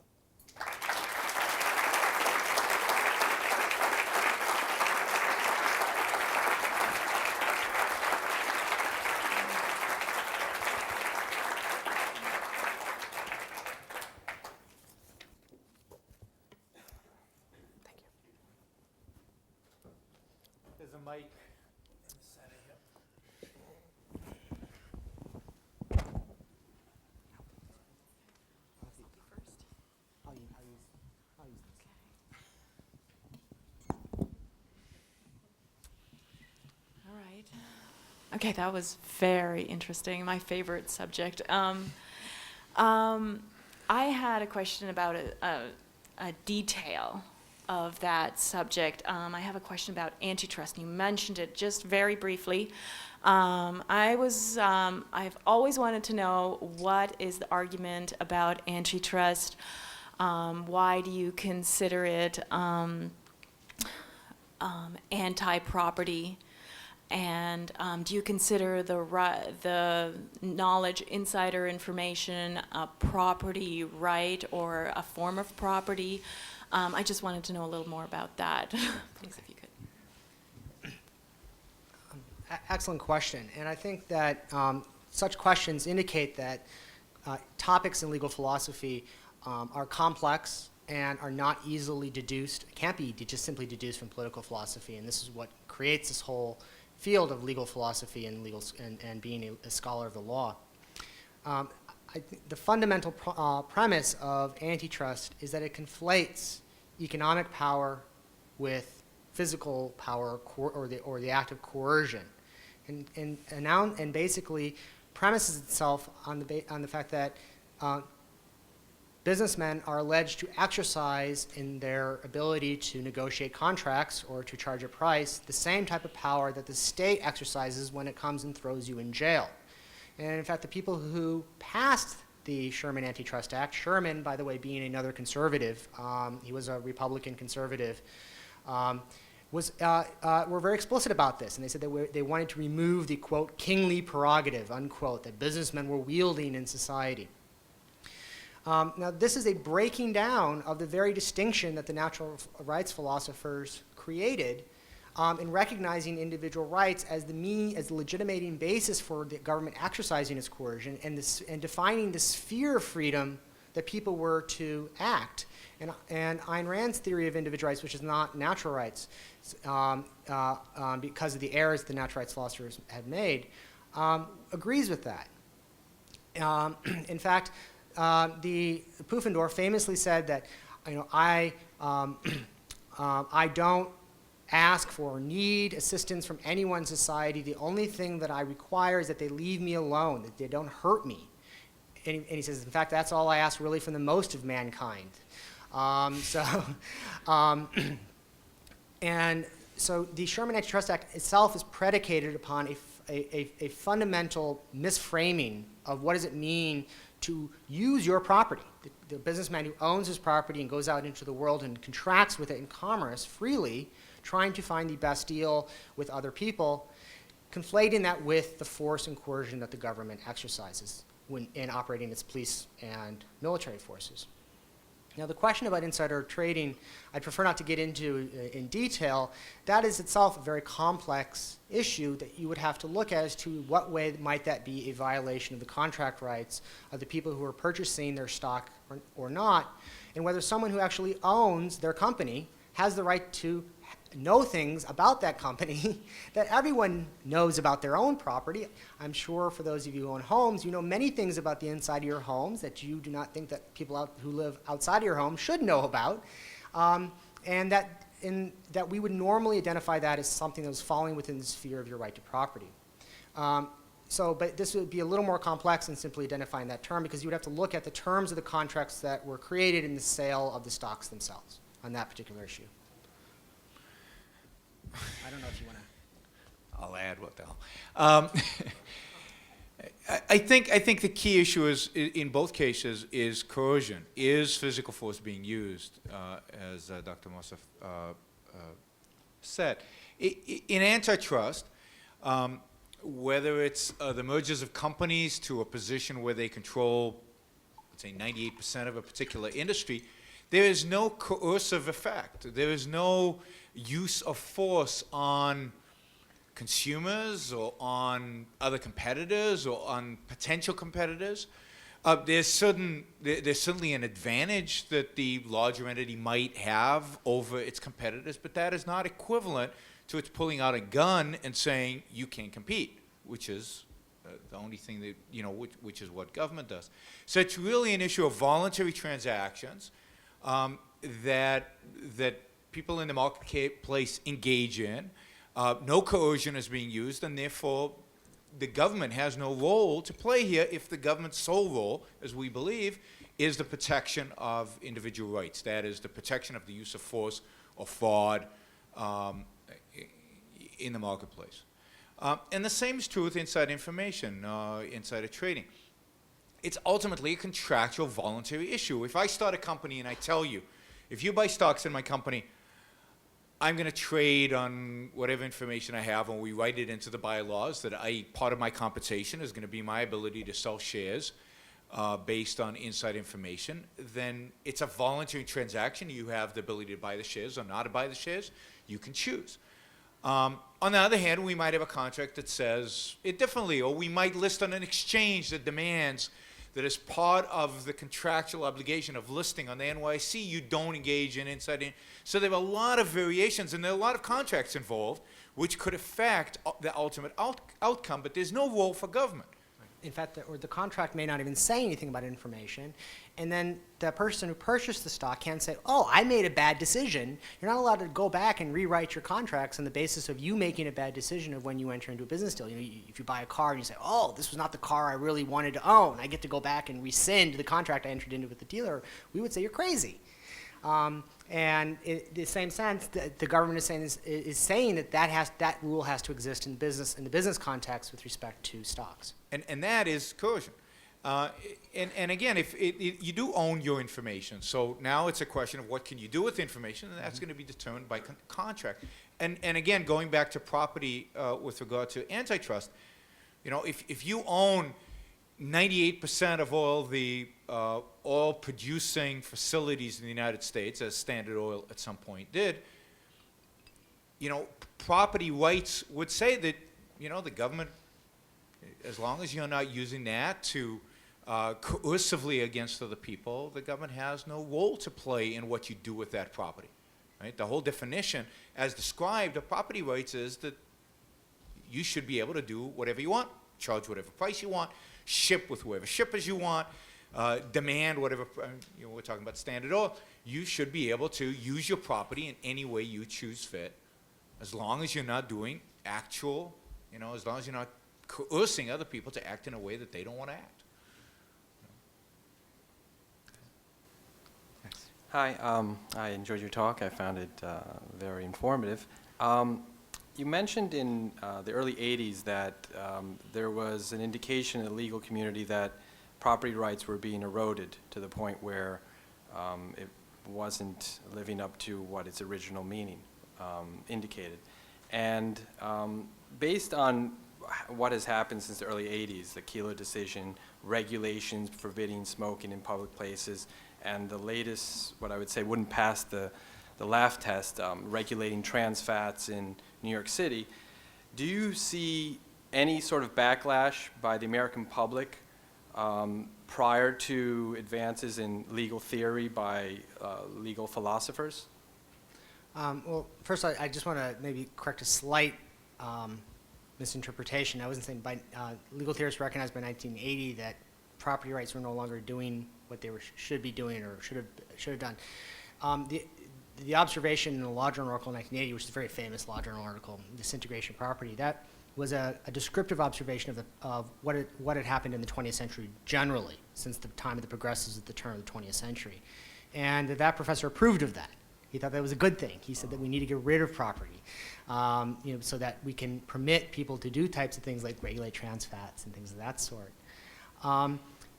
There's a mic in the center here. I'll use this. All right. Okay, that was very interesting. My favorite subject. I had a question about a detail of that subject. I have a question about antitrust. You mentioned it just very briefly. I've always wanted to know, what is the argument about antitrust? Why do you consider it anti-property? And do you consider the knowledge, insider information, a property right or a form of property? I just wanted to know a little more about that, please, if you could. excellent question. And I think that such questions indicate that topics in legal philosophy are complex and are not easily deduced, can't be just simply deduced from political philosophy. And this is what creates this whole field of legal philosophy and and being a scholar of the law. I think the fundamental premise of antitrust is that it conflates economic power with physical power or the act of coercion, and basically premises itself on the fact that businessmen are alleged to exercise in their ability to negotiate contracts or to charge a price the same type of power that the state exercises when it comes and throws you in jail. And in fact, the people who passed the Sherman Antitrust Act, Sherman, by the way, being another conservative, he was a Republican conservative, were very explicit about this. And they said they wanted to remove the, quote, kingly prerogative, unquote, that businessmen were wielding in society. Now, this is a breaking down of the very distinction that the natural rights philosophers created in recognizing individual rights as the legitimating basis for the government exercising its coercion and defining the sphere of freedom that people were to act. And Ayn Rand's theory of individual rights, which is not natural rights, because of the errors the natural rights philosophers have made, agrees with that. In fact, the Pufendorf famously said that, I don't ask for or need assistance from anyone in society. The only thing that I require is that they leave me alone, that they don't hurt me. And he says, in fact, that's all I ask really from the most of mankind. And so the Sherman Antitrust Act itself is predicated upon a fundamental misframing of what does it mean to use your property. The businessman who owns his property and goes out into the world and contracts with it in commerce freely, trying to find the best deal with other people, conflating that with the force and coercion that the government exercises in operating its police and military forces. Now, the question about insider trading, I'd prefer not to get into in detail. That is itself a very complex issue that you would have to look at as to what way might that be a violation of the contract rights of the people who are purchasing their stock or not, and whether someone who actually owns their company has the right to know things about that company that everyone knows about their own property. I'm sure for those of you who own homes, you know many things about the inside of your homes that you do not think that people who live outside of your home should know about, and that we would normally identify that as something that was falling within the sphere of your right to property. But this would be a little more complex than simply identifying that term, because you would have to look at the terms of the contracts that were created in the sale of the stocks themselves on that particular issue. I don't know if you want to. I'll add what the hell. I think the key issue is in both cases is coercion. Is physical force being used, as Dr. Mossoff said? In antitrust, whether it's the mergers of companies to a position where they control, let's say, 98% of a particular industry, there is no coercive effect. There is no use of force on consumers or on other competitors or on potential competitors. There's certainly an advantage that the larger entity might have over its competitors, but that is not equivalent to its pulling out a gun and saying you can't compete, which is the only thing that, which is what government does. So it's really an issue of voluntary transactions that people in the marketplace engage in. No coercion is being used, and therefore the government has no role to play here if the government's sole role, as we believe, is the protection of individual rights. That is the protection of the use of force or fraud in the marketplace. And the same is true with inside information, insider trading. It's ultimately a contractual voluntary issue. If I start a company and I tell you, if you buy stocks in my company, I'm going to trade on whatever information I have, and we write it into the bylaws that part of my compensation is going to be my ability to sell shares based on inside information, then it's a voluntary transaction. You have the ability to buy the shares or not to buy the shares. You can choose. On the other hand, we might have a contract that says it differently, or we might list on an exchange that demands that as part of the contractual obligation of listing on the NYSE, you don't engage in inside. So there are a lot of variations, and there are a lot of contracts involved, which could affect the ultimate outcome, but there's no role for government. In fact, the contract may not even say anything about information, and then the person who purchased the stock can't say, oh, I made a bad decision. You're not allowed to go back and rewrite your contracts on the basis of you making a bad decision of when you enter into a business deal. You know, if you buy a car and you say, oh, this was not the car I really wanted to own, I get to go back and rescind the contract I entered into with the dealer, we would say you're crazy. And in the same sense, the government is saying that rule has to exist in the business context with respect to stocks. And that is coercion. And again, if you do own your information, so now it's a question of what can you do with information, and that's going to be determined by contract. And again, going back to property with regard to antitrust, you know, if you own 98% of all the oil-producing facilities in the United States, as Standard Oil at some point did, you know, property rights would say that, you know, the government, as long as you're not using that to coercively against other people, the government has no role to play in what you do with that property. Right? The whole definition, as described, of property rights is that you should be able to do whatever you want, charge whatever price you want, ship with whoever shippers you want, demand whatever, you know, we're talking about Standard Oil. You should be able to use your property in any way you choose fit, as long as you're not doing actual, you know, as long as you're not coercing other people to act in a way that they don't want to act. Hi, I enjoyed your talk. I found it very informative. You mentioned in the early 80s that there was an indication in the legal community that property rights were being eroded to the point where it wasn't living up to what its original meaning indicated. And based on what has happened since the early 80s, the Kelo decision, regulations forbidding smoking in public places, and the latest, what I would say wouldn't pass the laugh test, regulating trans fats in New York City, do you see any sort of backlash by the American public prior to advances in legal theory by legal philosophers? Well, first, I just want to maybe correct a slight misinterpretation. I wasn't saying legal theorists recognized by 1980 that property rights were no longer doing what they should be doing or should have done. The observation in the Law Journal article in 1980, which is a very famous Law Journal article, Disintegration of Property, that was a descriptive observation of what had happened in the 20th century generally, since the time of the progressives at the turn of the 20th century. And that professor approved of that. He thought that was a good thing. He said that we need to get rid of property, you know, so that we can permit people to do types of things like regulate trans fats and things of that sort.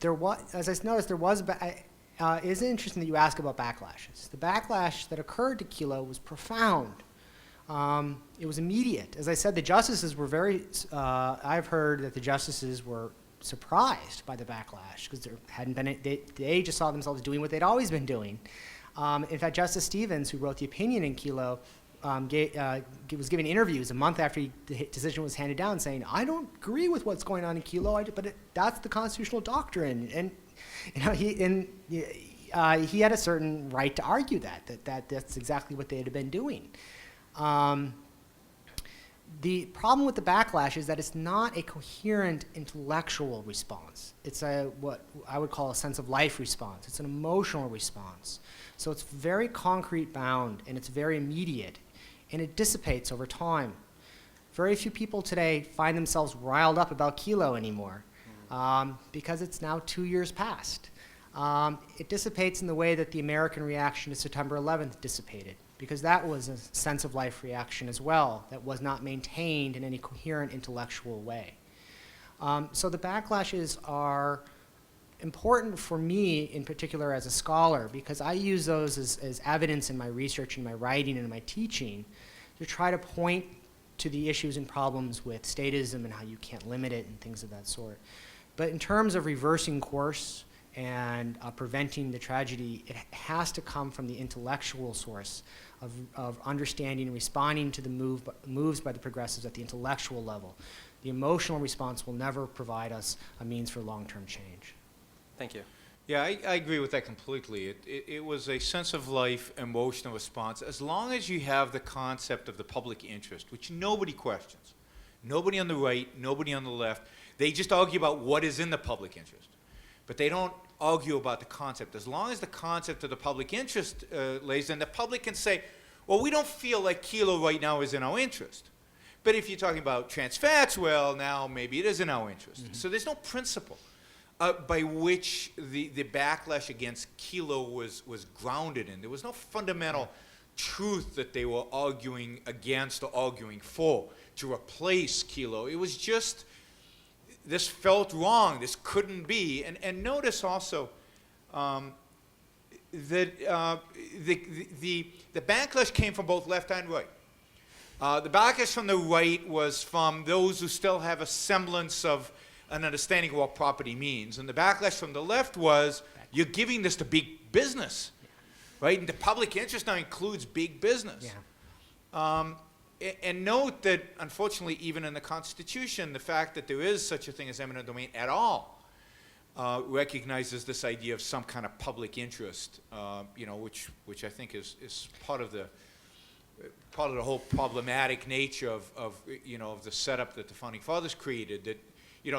There was, as I noticed, it is interesting that you ask about backlashes. The backlash that occurred to Kelo was profound. It was immediate. As I said, the justices were I've heard that the justices were surprised by the backlash because there hadn't been, they just saw themselves doing what they'd always been doing. In fact, Justice Stevens, who wrote the opinion in Kelo, was giving interviews a month after the decision was handed down saying, I don't agree with what's going on in Kelo, but that's the constitutional doctrine. And you know, he had a certain right to argue that's exactly what they had been doing. The problem with the backlash is that it's not a coherent intellectual response. It's what I would call a sense of life response. It's an emotional response. So it's very concrete bound, and it's very immediate, and it dissipates over time. Very few people today find themselves riled up about Kelo anymore because it's now 2 years past. It dissipates in the way that the American reaction to September 11th dissipated, because that was a sense of life reaction as well that was not maintained in any coherent intellectual way. So the backlashes are important for me in particular as a scholar, because I use those as evidence in my research, in my writing, and in my teaching to try to point to the issues and problems with statism and how you can't limit it and things of that sort. But in terms of reversing course and preventing the tragedy, it has to come from the intellectual source of understanding and responding to the moves by the progressives at the intellectual level. The emotional response will never provide us a means for long-term change. Thank you. Yeah, I agree with that completely. It was a sense of life, emotional response. As long as you have the concept of the public interest, which nobody questions, nobody on the right, nobody on the left, they just argue about what is in the public interest. But they don't argue about the concept. As long as the concept of the public interest lays in, the public can say, well, we don't feel like Kilo right now is in our interest. But if you're talking about trans fats, well, now maybe it is in our interest. Mm-hmm. So there's no principle by which the backlash against Kilo was grounded in. There was no fundamental truth that they were arguing against or arguing for to replace Kilo. It was just, this felt wrong, this couldn't be. And notice also that the backlash came from both left and right. The backlash from the right was from those who still have a semblance of an understanding of what property means. And the backlash from the left was, you're giving this to big business, right? And the public interest now includes big business. Yeah. And note that, unfortunately, even in the Constitution, the fact that there is such a thing as eminent domain at all recognizes this idea of some kind of public interest, which I think is part of the whole problematic nature of the setup that the Founding Fathers created. That,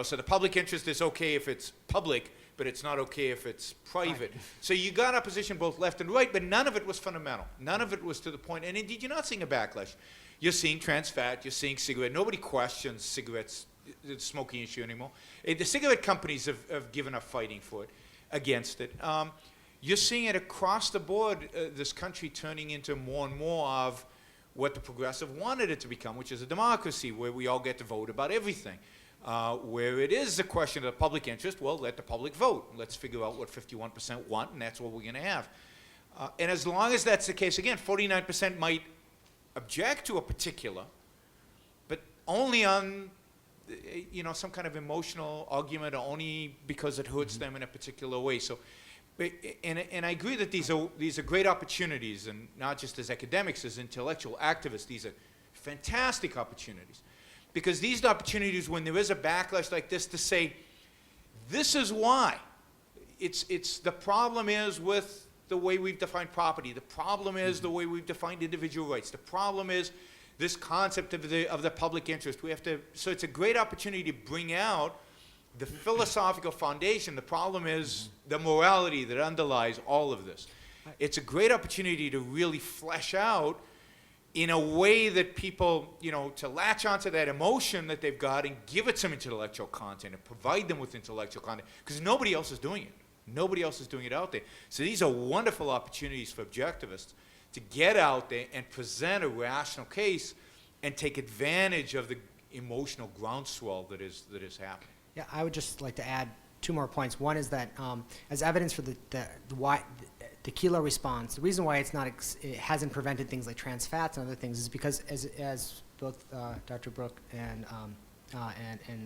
so the public interest is okay if it's public, but it's not okay if it's private. Right. So you got opposition both left and right, but none of it was fundamental. None of it was to the point. And indeed, you're not seeing a backlash. You're seeing trans fat. You're seeing cigarette. Nobody questions cigarettes, the smoking issue anymore. The cigarette companies have given up fighting for it, against it. You're seeing it across the board, this country turning into more and more of what the progressive wanted it to become, which is a democracy where we all get to vote about everything. Where it is a question of the public interest, well, let the public vote. Let's figure out what 51% want, and that's what we're going to have. And as long as that's the case, again, 49% might object to a particular, but only on some kind of emotional argument, or only because it hurts them in a particular way. So, and I agree that these are great opportunities, and not just as academics, as intellectual activists, these are fantastic opportunities. Because these are opportunities when there is a backlash like this to say, this is why. It's the problem is with the way we've defined property. The problem is the way we've defined individual rights. The problem is this concept of the public interest. So it's a great opportunity to bring out the philosophical foundation. The problem is the morality that underlies all of this. It's a great opportunity to really flesh out in a way that people, to latch onto that emotion that they've got and give it some intellectual content and provide them with intellectual content, because nobody else is doing it. Nobody else is doing it out there. So these are wonderful opportunities for objectivists to get out there and present a rational case and take advantage of the emotional groundswell that is happening. Yeah, I would just like to add 2 more points. One is that as evidence for the Kilo response, the reason why it hasn't prevented things like trans fats and other things is because, as both Dr. Brooke and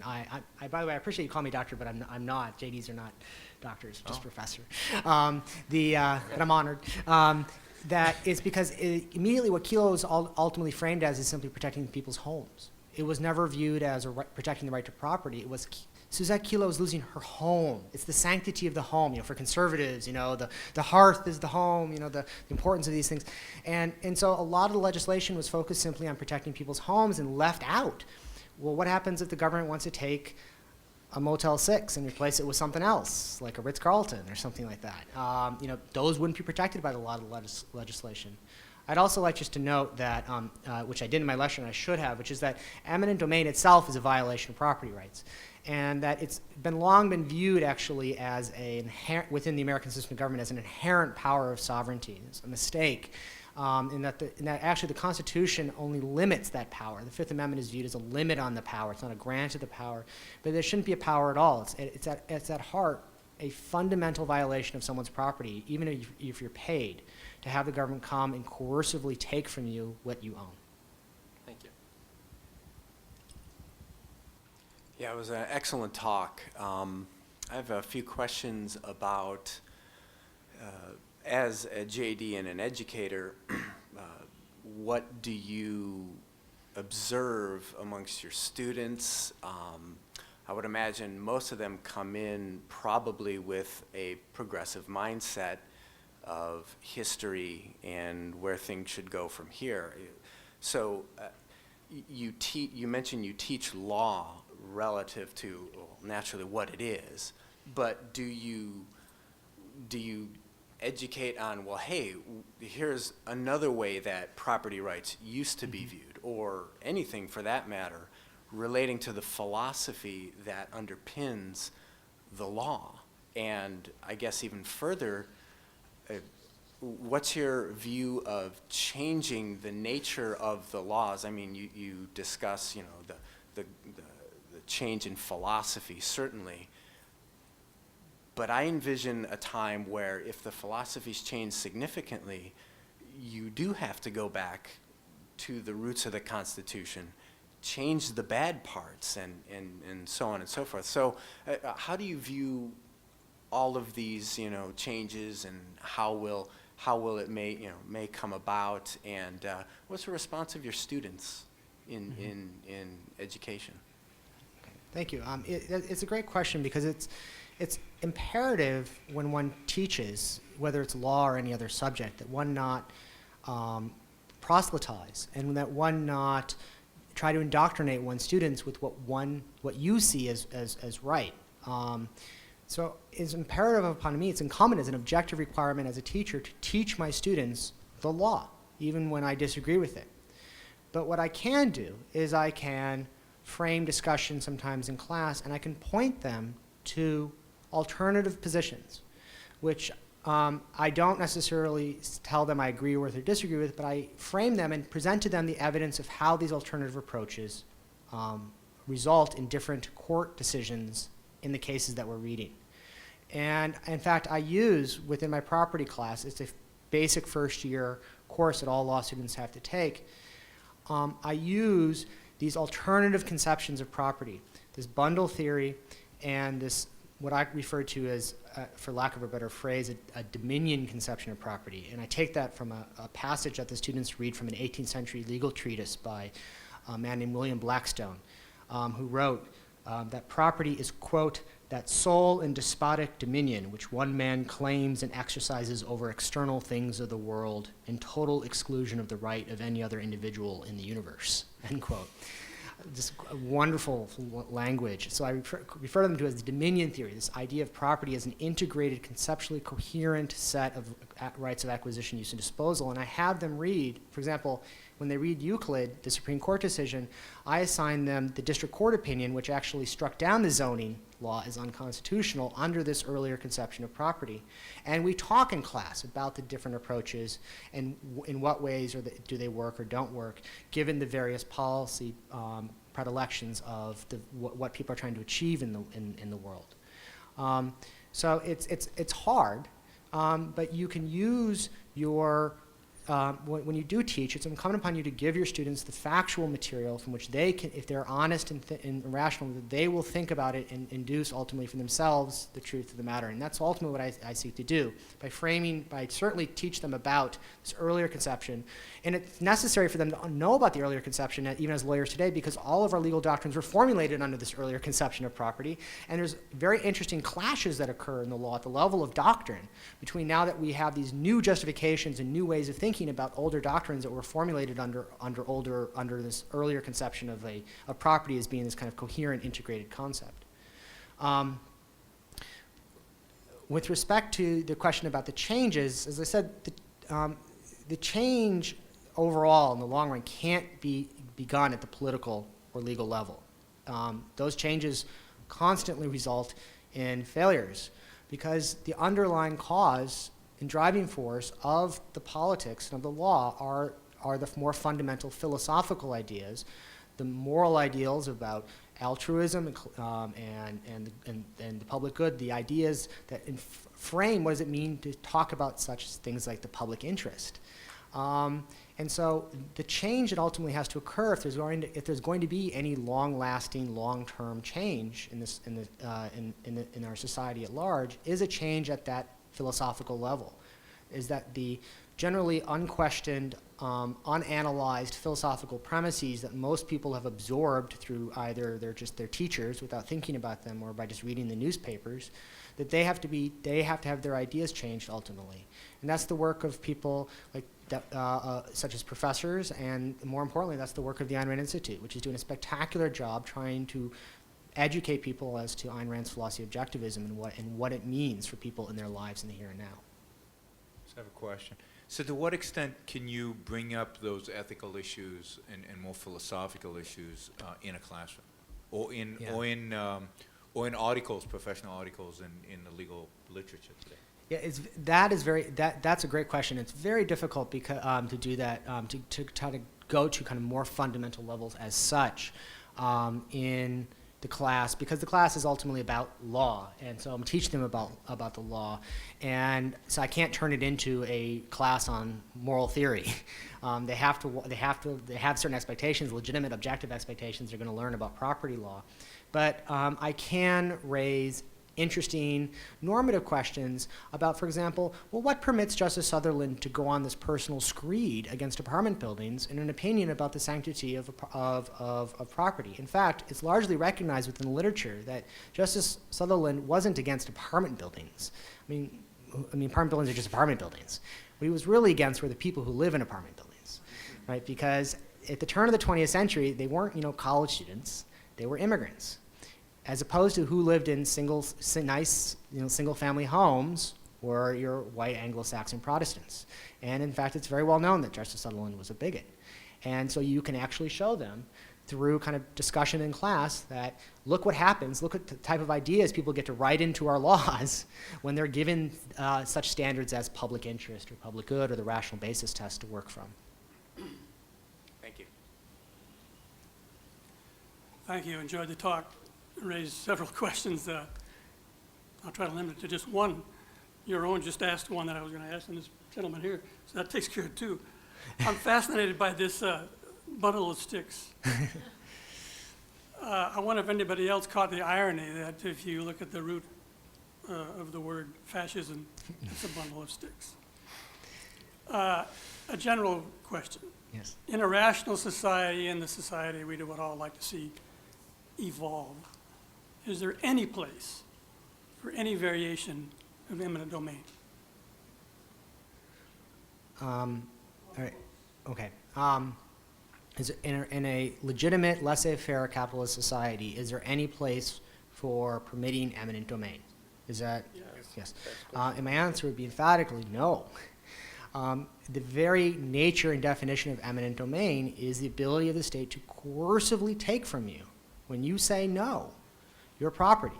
I, by the way, I appreciate you calling me doctor, but I'm not. JDs are not doctors, just professor. And I'm honored. That is because immediately what Kilo is ultimately framed as is simply protecting people's homes. It was never viewed as protecting the right to property. It was Suzette Kilo is losing her home. It's the sanctity of the home. For conservatives, the hearth is the home. The importance of these things, and so a lot of the legislation was focused simply on protecting people's homes and left out. Well, what happens if the government wants to take a Motel 6 and replace it with something else, like a Ritz-Carlton or something like that? Those wouldn't be protected by a lot of legislation. I'd also like just to note that, which I did in my lecture and I should have, which is that eminent domain itself is a violation of property rights. And that it's long been viewed actually as within the American system of government as an inherent power of sovereignty. It's a mistake. In that actually the Constitution only limits that power. The Fifth Amendment is viewed as a limit on the power. It's not a grant of the power. But there shouldn't be a power at all. It's at heart a fundamental violation of someone's property, even if you're paid, to have the government come and coercively take from you what you own. Thank you. Yeah, it was an excellent talk. I have a few questions about, as a JD and an educator, what do you observe amongst your students? I would imagine most of them come in probably with a progressive mindset of history and where things should go from here. So you mentioned you teach law relative to, well, naturally what it is, but do you educate on, well, hey, here's another way that property rights used to be viewed, or anything for that matter, relating to the philosophy that underpins the law? And I guess even further, what's your view of changing the nature of the laws? I mean, you discuss, you know, the change in philosophy, certainly. But I envision a time where if the philosophies change significantly, you do have to go back to the roots of the Constitution, change the bad parts, and so on and so forth. So how do you view all of these, you know, changes, and how will it may come about, and what's the response of your students in education? Thank you. It's a great question, because it's imperative when one teaches, whether it's law or any other subject, that one not proselytize, and that one not try to indoctrinate one's students with what you see as right. So it's imperative upon me, it's incumbent as an objective requirement as a teacher to teach my students the law, even when I disagree with it. But what I can do is I can frame discussion sometimes in class, and I can point them to alternative positions, which I don't necessarily tell them I agree with or disagree with, but I frame them and present to them the evidence of how these alternative approaches result in different court decisions in the cases that we're reading. And in fact, I use within my property class, it's a basic first year course that all law students have to take, I use these alternative conceptions of property, this bundle theory and this, what I refer to as, for lack of a better phrase, a dominion conception of property. And I take that from a passage that the students read from an 18th century legal treatise by a man named William Blackstone, who wrote that property is, quote, that sole and despotic dominion which one man claims and exercises over external things of the world in total exclusion of the right of any other individual in the universe, end quote. Just wonderful language. So I refer to them to as the dominion theory, this idea of property as an integrated, conceptually coherent set of rights of acquisition, use, and disposal. And I have them read, for example, when they read Euclid, the Supreme Court decision, I assign them the district court opinion, which actually struck down the zoning law as unconstitutional under this earlier conception of property. And we talk in class about the different approaches and in what ways do they work or don't work, given the various policy predilections of what people are trying to achieve in the world. So it's hard, but you can use your when you do teach, it's incumbent upon you to give your students the factual material from which they can, if they're honest and rational, that they will think about it and induce ultimately for themselves the truth of the matter. And that's ultimately what I seek to do by certainly teach them about this earlier conception. And it's necessary for them to know about the earlier conception, even as lawyers today, because all of our legal doctrines were formulated under this earlier conception of property. And there's very interesting clashes that occur in the law at the level of doctrine between now that we have these new justifications and new ways of thinking about older doctrines that were formulated under this earlier conception of property as being this kind of coherent, integrated concept. With respect to the question about the changes, as I said, the change overall in the long run can't be begun at the political or legal level. Those changes constantly result in failures because the underlying cause and driving force of the politics and of the law are the more fundamental philosophical ideas, the moral ideals about altruism and the public good, the ideas that frame what does it mean to talk about such things like the public interest. And so the change that ultimately has to occur, if there's going to be any long-lasting, long-term change in our society at large, is a change at that philosophical level. Is that the generally unquestioned, unanalyzed philosophical premises that most people have absorbed through either their teachers without thinking about them or by just reading the newspapers, that they have to have their ideas changed ultimately. And that's the work of people like such as professors, and more importantly, that's the work of the Ayn Rand Institute, which is doing a spectacular job trying to educate people as to Ayn Rand's philosophy of objectivism and what it means for people in their lives in the here and now. I have a question. So to what extent can you bring up those ethical issues and more philosophical issues in a classroom, or in articles, professional articles in the legal literature today? Yeah, that's a great question. It's very difficult to do that, to try to go to kind of more fundamental levels as such in the class, because the class is ultimately about law, and so I'm teaching them about the law, and so I can't turn it into a class on moral theory. They have certain expectations, legitimate, objective expectations. They're going to learn about property law, but I can raise interesting normative questions about, for example, well, what permits Justice Sutherland to go on this personal screed against apartment buildings in an opinion about the sanctity of property? In fact, it's largely recognized within the literature that Justice Sutherland wasn't against apartment buildings. I mean, apartment buildings are just apartment buildings. What he was really against were the people who live in apartment buildings, right? Because at the turn of the 20th century, they weren't, college students; they were immigrants. As opposed to who lived in nice, single-family homes were your white Anglo-Saxon Protestants. And in fact, it's very well known that Justice Sutherland was a bigot. And so you can actually show them through kind of discussion in class that look what happens, look at the type of ideas people get to write into our laws when they're given such standards as public interest or public good or the rational basis test to work from. Thank you. Thank you. Enjoyed the talk. Raised several questions. I'll try to limit it to just one. Your own just asked one that I was going to ask, and this gentleman here, so that takes care of two. I'm fascinated by this bundle of sticks. I wonder if anybody else caught the irony that if you look at the root of the word fascism, it's a bundle of sticks. A general question. Yes. In a rational society, in the society we would all like to see evolve, is there any place for any variation of eminent domain? All right. Okay. In a legitimate, laissez-faire capitalist society, is there any place for permitting eminent domain? Is that? Yes. And my answer would be emphatically no. The very nature and definition of eminent domain is the ability of the state to coercively take from you, when you say no, your property,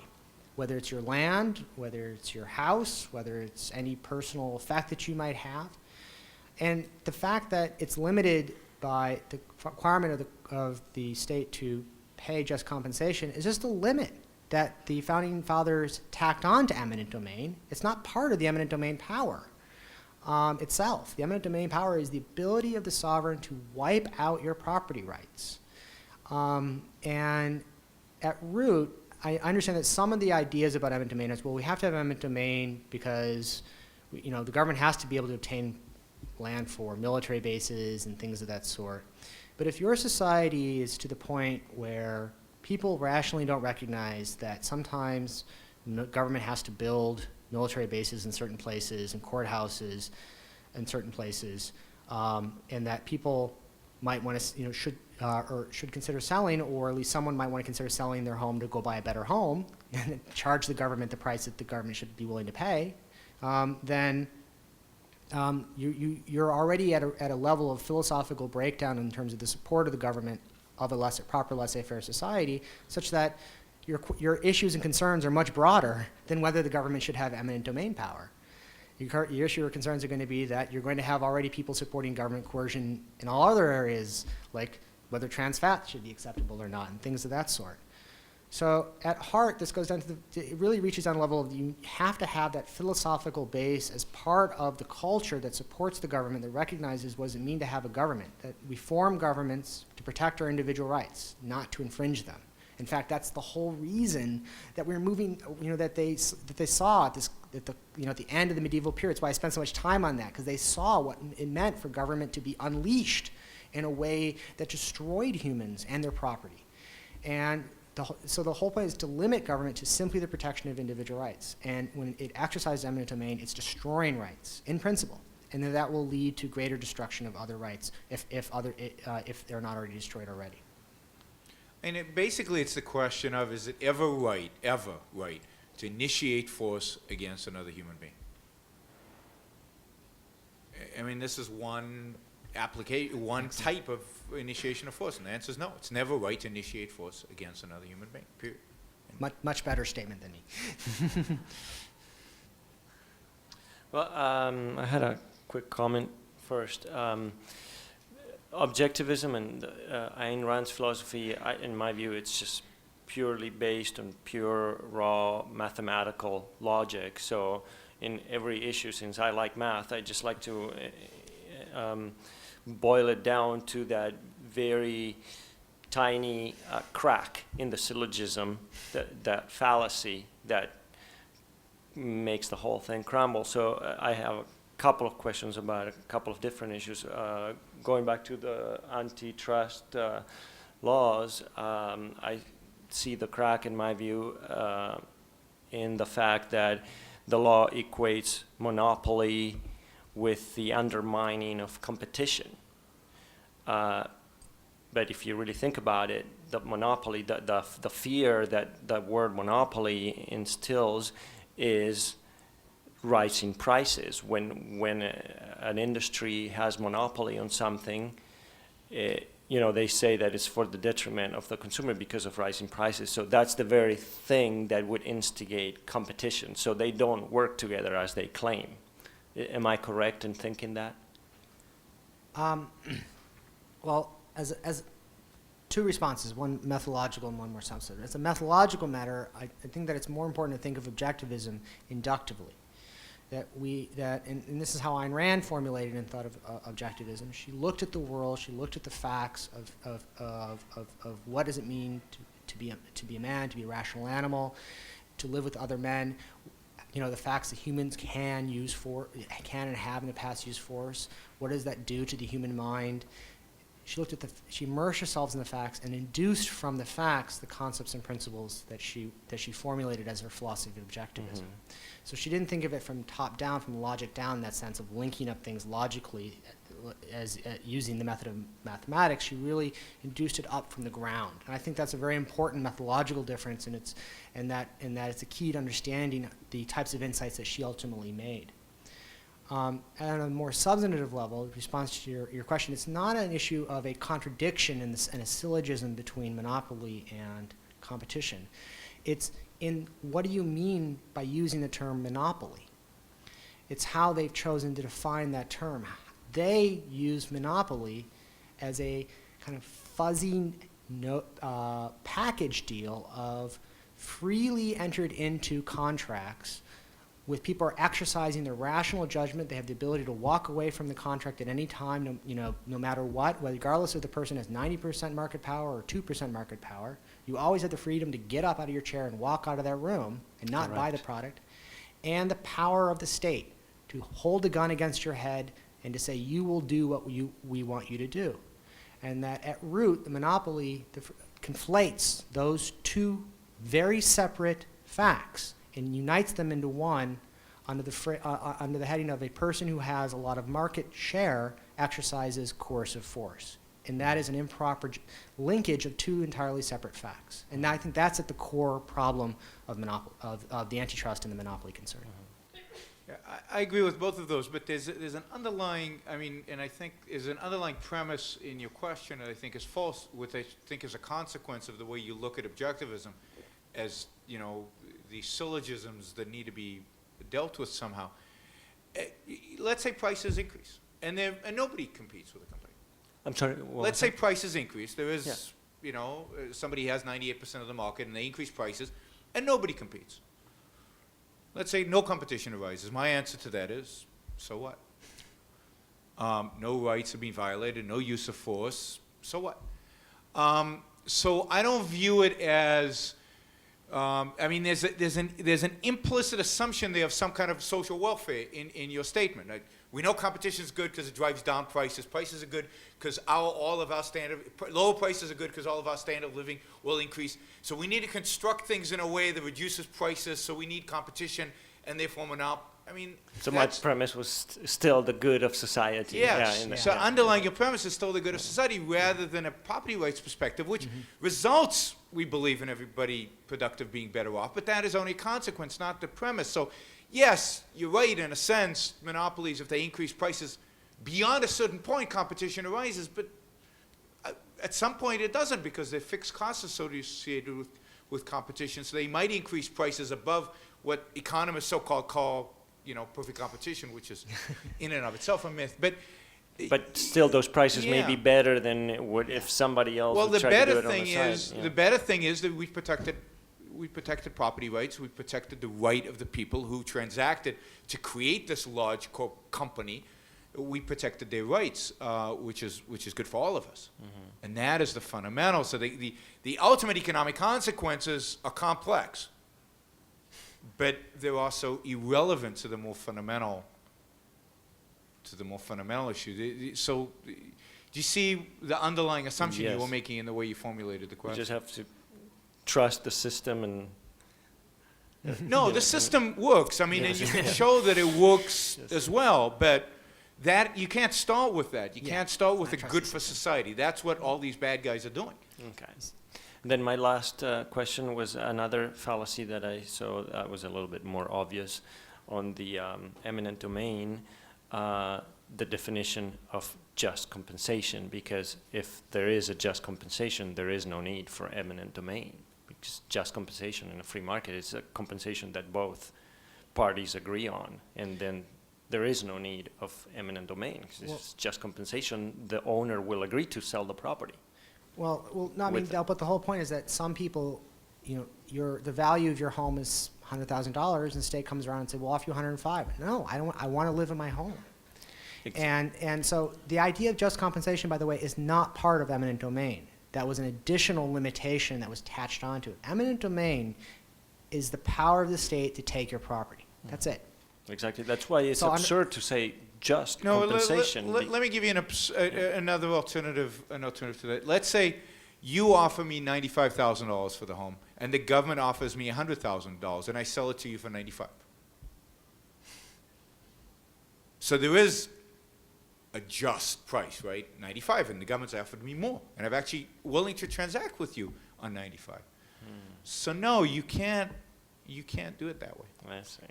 whether it's your land, whether it's your house, whether it's any personal effect that you might have. And the fact that it's limited by the requirement of the state to pay just compensation is just a limit that the founding fathers tacked on to eminent domain. It's not part of the eminent domain power itself. The eminent domain power is the ability of the sovereign to wipe out your property rights. And at root, I understand that some of the ideas about eminent domain is, well, we have to have eminent domain because the government has to be able to obtain land for military bases and things of that sort. But if your society is to the point where people rationally don't recognize that sometimes government has to build military bases in certain places and courthouses in certain places, and that people might want to, should consider selling, or at least someone might want to consider selling their home to go buy a better home and charge the government the price that the government should be willing to pay, then you're already at a level of philosophical breakdown in terms of the support of the government of a proper laissez-faire society, such that your issues and concerns are much broader than whether the government should have eminent domain power. Your issue or concerns are going to be that you're going to have already people supporting government coercion in all other areas, like whether trans fat should be acceptable or not, and things of that sort. So at heart, this goes down to it really reaches down to the level of you have to have that philosophical base as part of the culture that supports the government, that recognizes what does it mean to have a government, that we form governments to protect our individual rights, not to infringe them. In fact, that's the whole reason that we're moving, that they saw at the end of the medieval period. It's why I spent so much time on that, because they saw what it meant for government to be unleashed in a way that destroyed humans and their property. And so the whole point is to limit government to simply the protection of individual rights. And when it exercises eminent domain, it's destroying rights in principle. And then that will lead to greater destruction of other rights if they're not already destroyed already. And basically it's the question of, is it ever right to initiate force against another human being? I mean, this is one type of initiation of force, and the answer is no. It's never right to initiate force against another human being, period. Much better statement than me. Well, I had a quick comment first. Objectivism and Ayn Rand's philosophy, in my view, it's just purely based on pure, raw, mathematical logic. So in every issue, since I like math, I just like to boil it down to that very tiny crack in the syllogism, that fallacy that makes the whole thing crumble. So I have a couple of questions about a couple of different issues. Going back to the antitrust laws, I see the crack, in my view, in the fact that the law equates monopoly with the undermining of competition. But if you really think about it, the monopoly, the fear that the word monopoly instills is rising prices. When an industry has monopoly on something, they say that it's for the detriment of the consumer because of rising prices. So that's the very thing that would instigate competition. So they don't work together as they claim. Am I correct in thinking that? Well, as two responses, one methodological and one more substantive. As a methodological matter, I think that it's more important to think of objectivism inductively. And this is how Ayn Rand formulated and thought of objectivism. She looked at the world, she looked at the facts of what does it mean to be a man, to be a rational animal, to live with other men. The facts that humans can and have in the past used force. What does that do to the human mind? She immersed herself in the facts and induced from the facts the concepts and principles that she formulated as her philosophy of objectivism. Mm-hmm. So she didn't think of it from top down, from logic down, in that sense of linking up things logically as using the method of mathematics. She really induced it up from the ground. And I think that's a very important methodological difference, and that it's a key to understanding the types of insights that she ultimately made. On a more substantive level, in response to your question, it's not an issue of a contradiction and a syllogism between monopoly and competition. It's in what do you mean by using the term monopoly? It's how they've chosen to define that term. They use monopoly as a kind of fuzzy package deal of freely entered into contracts with people are exercising their rational judgment. They have the ability to walk away from the contract at any time, no matter what, regardless if the person has 90% market power or 2% market power. You always have the freedom to get up out of your chair and walk out of that room and not buy the product. And the power of the state to hold a gun against your head and to say, you will do what we want you to do. And that at root, the monopoly conflates those two very separate facts and unites them into one under the heading of a person who has a lot of market share exercises coercive force. And that is an improper linkage of two entirely separate facts. And I think that's at the core problem of the antitrust and the monopoly concern. Yeah, I agree with both of those, but there's an underlying, and I think there's an underlying premise in your question that I think is false, which I think is a consequence of the way you look at objectivism as, these syllogisms that need to be dealt with somehow. Let's say prices increase, and nobody competes with a company. I'm sorry. Let's say prices increase. There is somebody has 98% of the market and they increase prices and nobody competes. Let's say no competition arises. My answer to that is, so what? No rights are being violated, no use of force, so what? So I don't view it as, there's an implicit assumption there of some kind of social welfare in your statement. Right? We know competition is good because it drives down prices. Prices are good because lower prices are good because all of our standard of living will increase. So we need to construct things in a way that reduces prices, so we need competition, and therefore So my premise was still the good of society. Yes. Yeah, So underlying your premise is still the good of society rather than a property rights perspective, which results, we believe, in everybody productive being better off. But that is only a consequence, not the premise. So yes, you're right in a sense, monopolies, if they increase prices beyond a certain point, competition arises. But at some point it doesn't because there are fixed costs associated with competition. So they might increase prices above what economists so-called call perfect competition, which is in and of itself a myth. But still, those prices may Yeah. be better than it would if somebody else Well, would the try to do better it on thing the side. is Yeah. the better thing is that we protected property rights. We protected the right of the people who transacted to create this large company. We protected their rights, which is good for all of us, and that is the fundamental. So the ultimate economic consequences are complex, but they're also irrelevant to the more fundamental issue. So, do you see the underlying assumption you Yes. were making in the way you formulated the You question? just have to trust the system and No, the system works. And you can show that it works as well, but that you can't start with that. You can't start with not a trust good the for society. That's what all these bad guys are doing. Okay. Then my last question was another fallacy that I saw that was a little bit more obvious on the eminent domain, the definition of just compensation, because if there is a just compensation, there is no need for eminent domain, because just compensation in a free market is a compensation that both parties agree on, and then there is no need of eminent domain, because it's just compensation, the owner will agree to sell the property. Well, no, With but the whole point is that some people, the value of your home is $100,000, and the state comes around and says, well, I'll offer you 105. No, I don't. I want to live in my home. And so the idea of just compensation, by the way, is not part of eminent domain. That was an additional limitation that was attached onto it. Eminent domain is the power of the state to take your property. That's it. Exactly. That's why it's So absurd to say just No, compensation. let me give you another alternative to that. Let's say you offer me $95,000 for the home, and the government offers me $100,000, and I sell it to you for $95,000. So there is a just price, right? $95,000, and the government's offered me more, and I'm actually willing to transact with you on $95,000. So no, you can't do it that way, I see.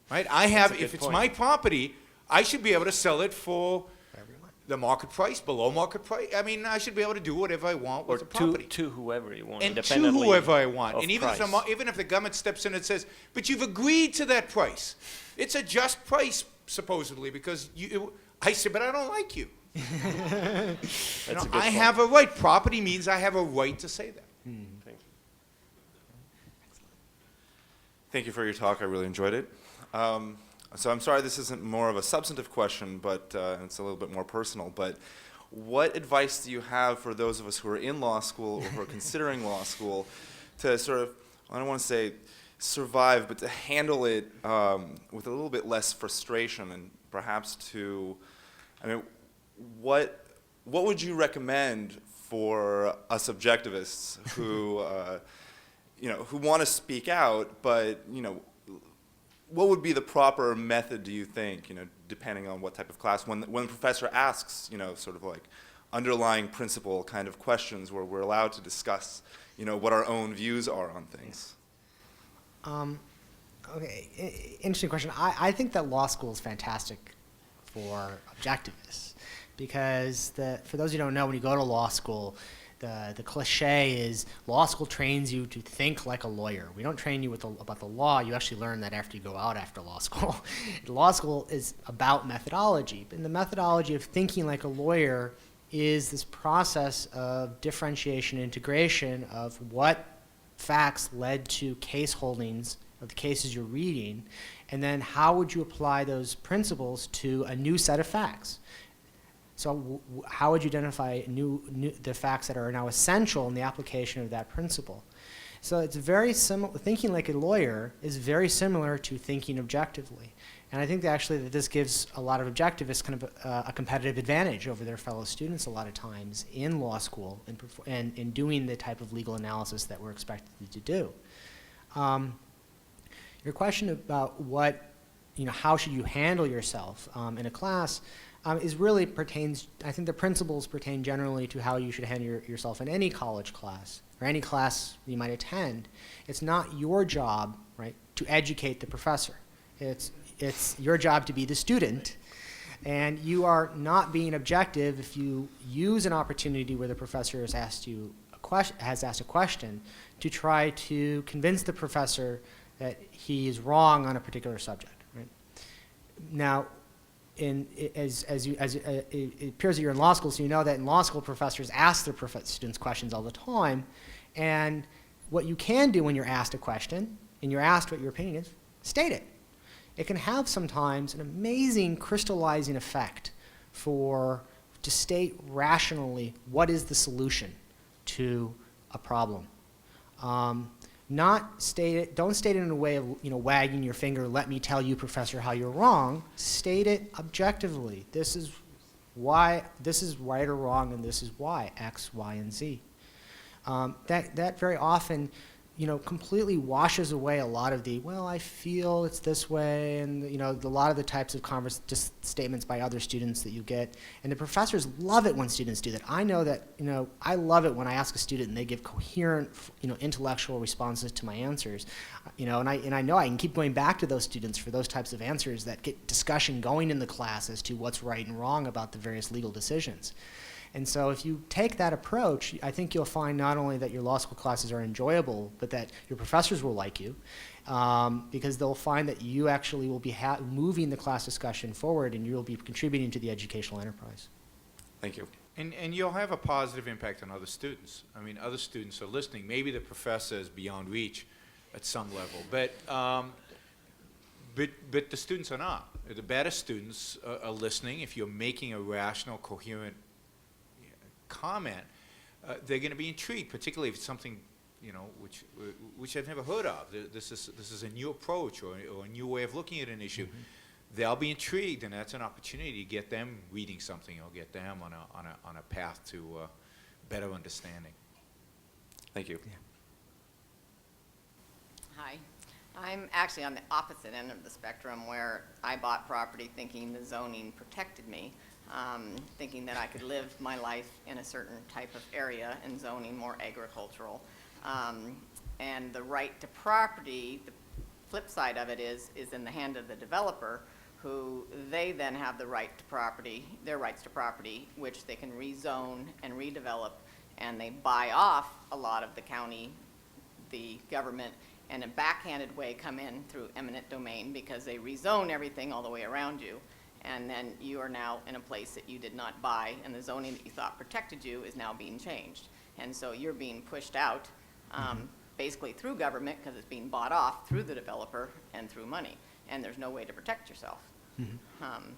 right? a good If it's point. my property, I should be able to sell it for the market price, below market price. I should be able to do whatever I want Or with the property. to whoever you want, And to independently whoever I want. of And even price. if the government steps in and says, but you've agreed to that price. It's a just price, supposedly, because I say, but I don't like you. That's a good I point. have a right. Property means I have a right to say that. Thank you. Thank you for your talk. I really enjoyed it. So I'm sorry this isn't more of a substantive question, but it's a little bit more personal. But what advice do you have for those of us who are in law school or who are considering law school to sort of, I don't want to say survive, but to handle it with a little bit less frustration and perhaps what would you recommend for us objectivists who, who want to speak out, but, what would be the proper method, do you think, depending on what type of class, when the professor asks, sort of like underlying principle kind of questions where we're allowed to discuss, what our own views are on things? Okay, interesting question. I think that law school is fantastic for objectivists because for those who don't know, when you go to law school, the cliche is law school trains you to think like a lawyer. We don't train you about the law. You actually learn that after you go out after law school. Law school is about methodology, and the methodology of thinking like a lawyer is this process of differentiation and integration of what facts led to case holdings of the cases you're reading, and then how would you apply those principles to a new set of facts. So how would you identify the facts that are now essential in the application of that principle? So it's very similar. Thinking like a lawyer is very similar to thinking objectively. And I think that actually that this gives a lot of objectivists kind of a competitive advantage over their fellow students a lot of times in law school and in doing the type of legal analysis that we're expected to do. Your question about how should you handle yourself in a class is really pertains, I think the principles pertain generally to how you should handle yourself in any college class or any class you might attend. It's not your job, right, to educate the professor. It's your job to be the student, and you are not being objective if you use an opportunity where the professor has asked a question to try to convince the professor that he is wrong on a particular subject. Right? Now, it appears that you're in law school, so you know that in law school professors ask their students questions all the time, and what you can do when you're asked a question and you're asked what your opinion is, state it. It can have sometimes an amazing crystallizing effect to state rationally what is the solution to a problem. Don't state it in a way of wagging your finger, let me tell you, professor, how you're wrong. State it objectively. This is right or wrong, and this is why, X, Y, and Z. That very often completely washes away a lot of the, well, I feel it's this way, and a lot of the types of just statements by other students that you get. And the professors love it when students do that. I know that, I love it when I ask a student and they give coherent, intellectual responses to my answers. And I know I can keep going back to those students for those types of answers that get discussion going in the class as to what's right and wrong about the various legal decisions. And so if you take that approach, I think you'll find not only that your law school classes are enjoyable, but that your professors will like you, because they'll find that you actually will be moving the class discussion forward, and you'll be contributing to the educational enterprise. Thank you. And you'll have a positive impact on other students. I mean, other students are listening. Maybe the professor is beyond reach at some level, but the students are not. The better students are listening. If you're making a rational, coherent comment, they're going to be intrigued, particularly if it's something, which I've never heard of. This is a new approach or a new way of looking at an issue. Mm-hmm. They'll be intrigued, and that's an opportunity to get them reading something or get them on a path to better understanding. Thank you. Yeah. Hi. I'm actually on the opposite end of the spectrum, where I bought property thinking the zoning protected me. Thinking that I could live my life in a certain type of area and zoning more agricultural. And the right to property, the flip side of it is in the hand of the developer, who they then have the right to property, their rights to property, which they can rezone and redevelop, and they buy off a lot of the county, the government, in a backhanded way come in through eminent domain because they rezone everything all the way around you. And then you are now in a place that you did not buy, and the zoning that you thought protected you is now being changed. And so you're being pushed out basically through government, because it's being bought off through the developer and through money. And there's no way to protect yourself. Mm-hmm.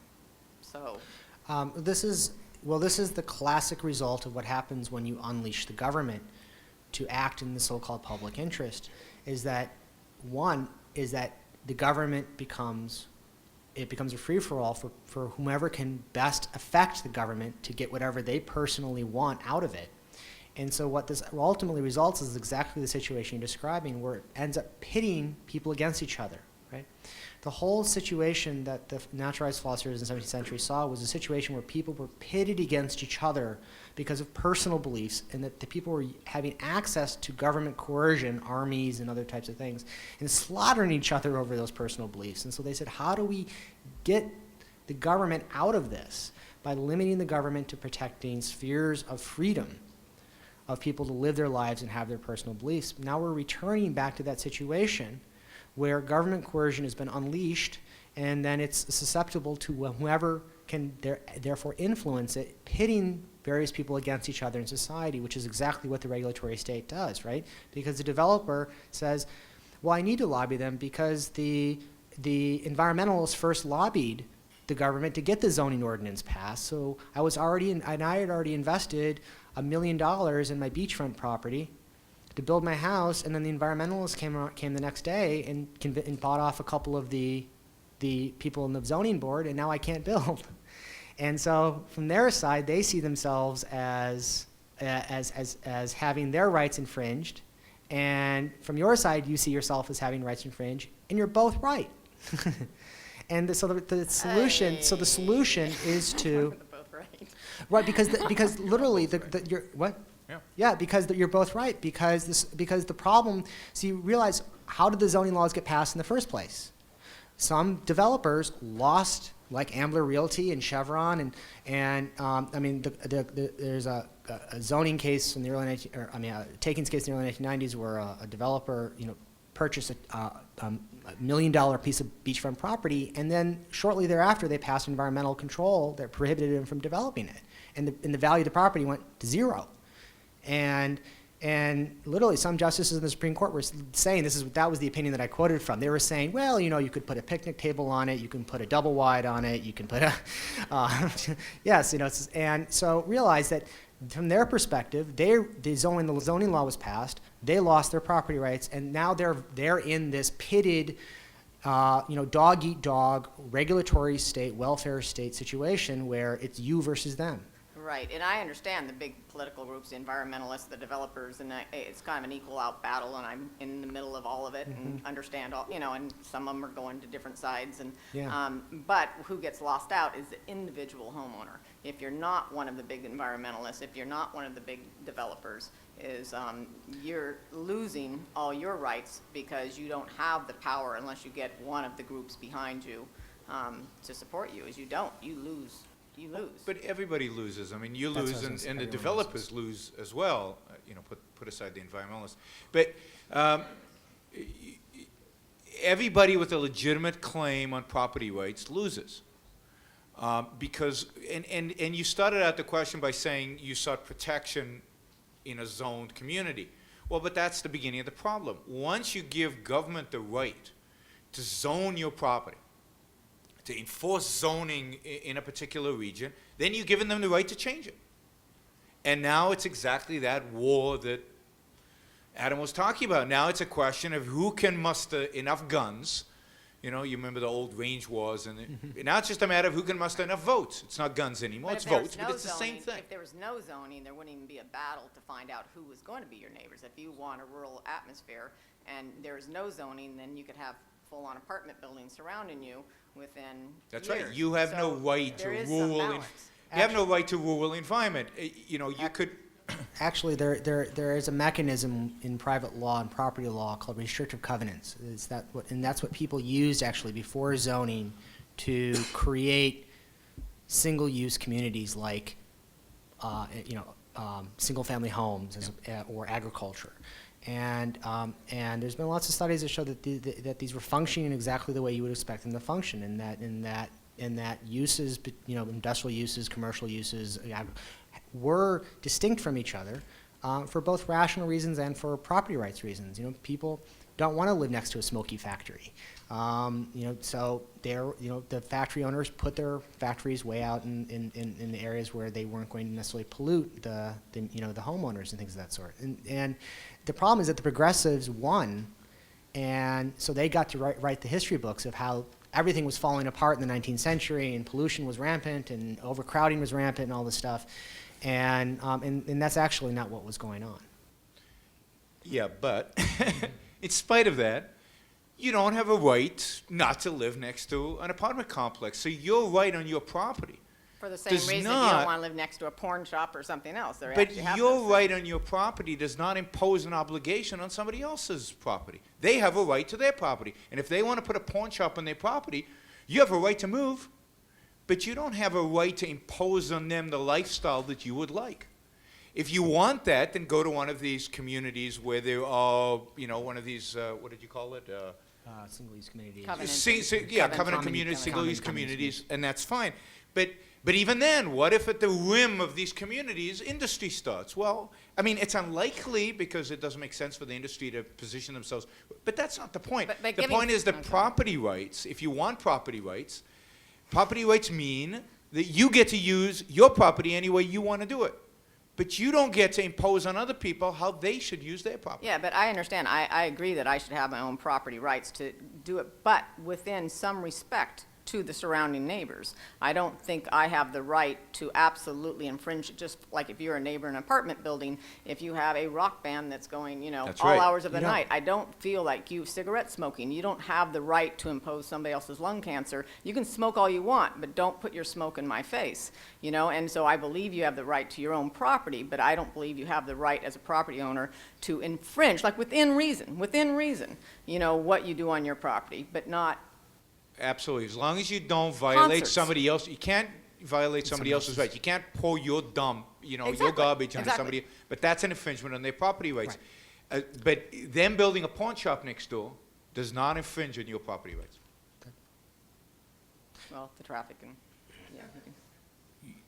This is the classic result of what happens when you unleash the government to act in the so-called public interest, is that the government becomes a free-for-all for whomever can best affect the government to get whatever they personally want out of it. And so what this ultimately results is exactly the situation you're describing, where it ends up pitting people against each other, right? The whole situation that the naturalized philosophers in the 17th century saw was a situation where people were pitted against each other because of personal beliefs, and that the people were having access to government coercion, armies and other types of things, and slaughtering each other over those personal beliefs. And so they said, how do we get the government out of this? By limiting the government to protecting spheres of freedom of people to live their lives and have their personal beliefs. Now we're returning back to that situation where government coercion has been unleashed, and then it's susceptible to whoever can therefore influence it, pitting various people against each other in society, which is exactly what the regulatory state does, right? Because the developer says, well, I need to lobby them because the environmentalists first lobbied the government to get the zoning ordinance passed. So I was already, and I had already invested $1 million in my beachfront property to build my house, and then the environmentalists came the next day and bought off a couple of the people in the zoning board, and now I can't build. And so from their side, they see themselves as having their rights infringed, and from your side, you see yourself as having rights infringed, and you're both right. And so the solution, is to They're both right. right, because literally you're what? Yeah. Yeah, because you're both right. Because the problem. So you realize, how did the zoning laws get passed in the first place? Some developers lost, like Ambler Realty and Chevron, and I mean, there's a zoning case in the early a takings case in the early 1990s where a developer, purchased a $1 million piece of beachfront property, and then shortly thereafter they passed environmental control that prohibited him from developing it, and the value of the property went to zero. And literally some justices in the Supreme Court were saying, that was the opinion that I quoted from. They were saying, well, you could put a picnic table on it, you can put a double wide on it, you can put a, yes, and so realize that from their perspective, the zoning law was passed, they lost their property rights, and now they're in this pitted, dog eat dog, regulatory state, welfare state situation where it's you versus them. Right, and I understand the big political groups, the environmentalists, the developers, and it's kind of an equal out battle, and I'm in the middle of all of it and understand all, and some of them are going to different sides, and Yeah. But who gets lost out is the individual homeowner. If you're not one of the big environmentalists, if you're not one of the big developers, you're losing all your rights because you don't have the power unless you get one of the groups behind you to support you. As you don't, you lose. You lose. But everybody loses. I mean, you That's what I lose, was gonna and say. the Everyone developers lose as well. Put aside the environmentalists. But everybody with a legitimate claim on property rights loses, because and you started out the question by saying you sought protection in a zoned community. Well, but that's the beginning of the problem. Once you give government the right to zone your property, to enforce zoning in a particular region, then you've given them the right to change it. And now it's exactly that war that Adam was talking about. Now it's a question of who can muster enough guns. You remember the old range wars, and now it's just a matter of who can muster enough votes. It's not guns anymore, it's votes, but it's the same thing. If there was no zoning, there wouldn't even be a battle to find out who was going to be your neighbors. If you want a rural atmosphere and there's no zoning, then you could have full-on apartment buildings surrounding you within That's years. right. You have no So right to there is some rural. balance. You have no right to rural environment. You could. Actually, there is a mechanism in private law and property law called restrictive covenants. And that's what people used actually before zoning to create single-use communities like, single-family homes or agriculture. And there's been lots of studies that show that these were functioning exactly the way you would expect them to function, in that uses, industrial uses, commercial uses, were distinct from each other for both rational reasons and for property rights reasons. People don't want to live next to a smoky factory. So the factory owners put their factories way out in the areas where they weren't going to necessarily pollute the homeowners and things of that sort. And the problem is that the progressives won, and so they got to write the history books of how everything was falling apart in the 19th century, and pollution was rampant, and overcrowding was rampant, and all this stuff. And that's actually not what was going on. Yeah, but in spite of that, you don't have a right not to live next to an apartment complex. So your right on your property. For the same does reason you not- don't want to live next to a porn shop or something else. They But actually have your those right things. on your property does not impose an obligation on somebody else's property. They have a right to their property. And if they want to put a pawn shop on their property, you have a right to move, but you don't have a right to impose on them the lifestyle that you would like. If you want that, then go to one of these communities where there are, one of these, what did you call it? Single-use communities. Covenant. Covenant Common communities, single-use common communities, and that's fine. But But even then, what if at the rim of these communities, industry starts? Well, I mean, it's unlikely because it doesn't make sense for the industry to position themselves. But that's not the point. But The giving- point is that okay. property rights, if you want property rights mean that you get to use your property any way you want to do it. But you don't get to impose on other people how they should use their property. Yeah, but I understand. I agree that I should have my own property rights to do it, but within some respect to the surrounding neighbors. I don't think I have the right to absolutely infringe, just like if you're a neighbor in an apartment building, if you have a rock band that's going, That's all right. hours of the You don't- night. I don't feel like cigarette smoking. You don't have the right to impose somebody else's lung cancer. You can smoke all you want, but don't put your smoke in my face, and so I believe you have the right to your own property, but I don't believe you have the right as a property owner to infringe, like within reason, what you do on your property, but not. Absolutely. As long as you don't violate Concerts. somebody else, you can't violate somebody else's rights. You can't pour your dump, your Exactly. garbage onto Exactly. somebody. But that's an infringement on their property rights. But them building a pawn shop next door does not infringe on your property rights. Well, the traffic and,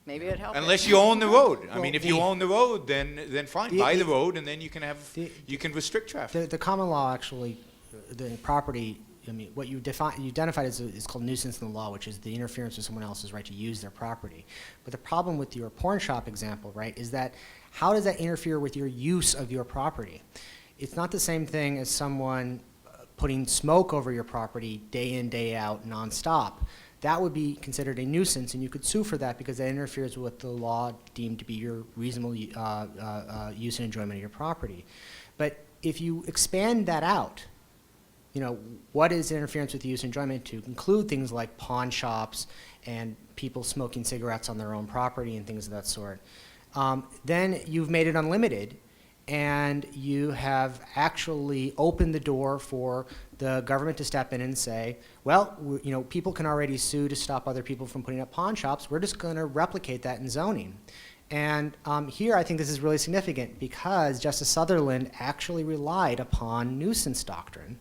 maybe it'd help. it. Unless you own the road. I Well, mean, if you own the road, then fine, The- buy the the- road, and then you can restrict traffic. The common law actually, the property, I mean, what you identified as is called nuisance in the law, which is the interference with someone else's right to use their property. But the problem with your pawn shop example, right, is that how does that interfere with your use of your property? It's not the same thing as someone putting smoke over your property day in, day out, nonstop. That would be considered a nuisance, and you could sue for that because that interferes with what the law deemed to be your reasonable use and enjoyment of your property. But if you expand that out, what is interference with use and enjoyment to include things like pawn shops and people smoking cigarettes on their own property and things of that sort, then you've made it unlimited, and you have actually opened the door for the government to step in and say, well, people can already sue to stop other people from putting up pawn shops. We're just going to replicate that in zoning. And here I think this is really significant because Justice Sutherland actually relied upon nuisance doctrine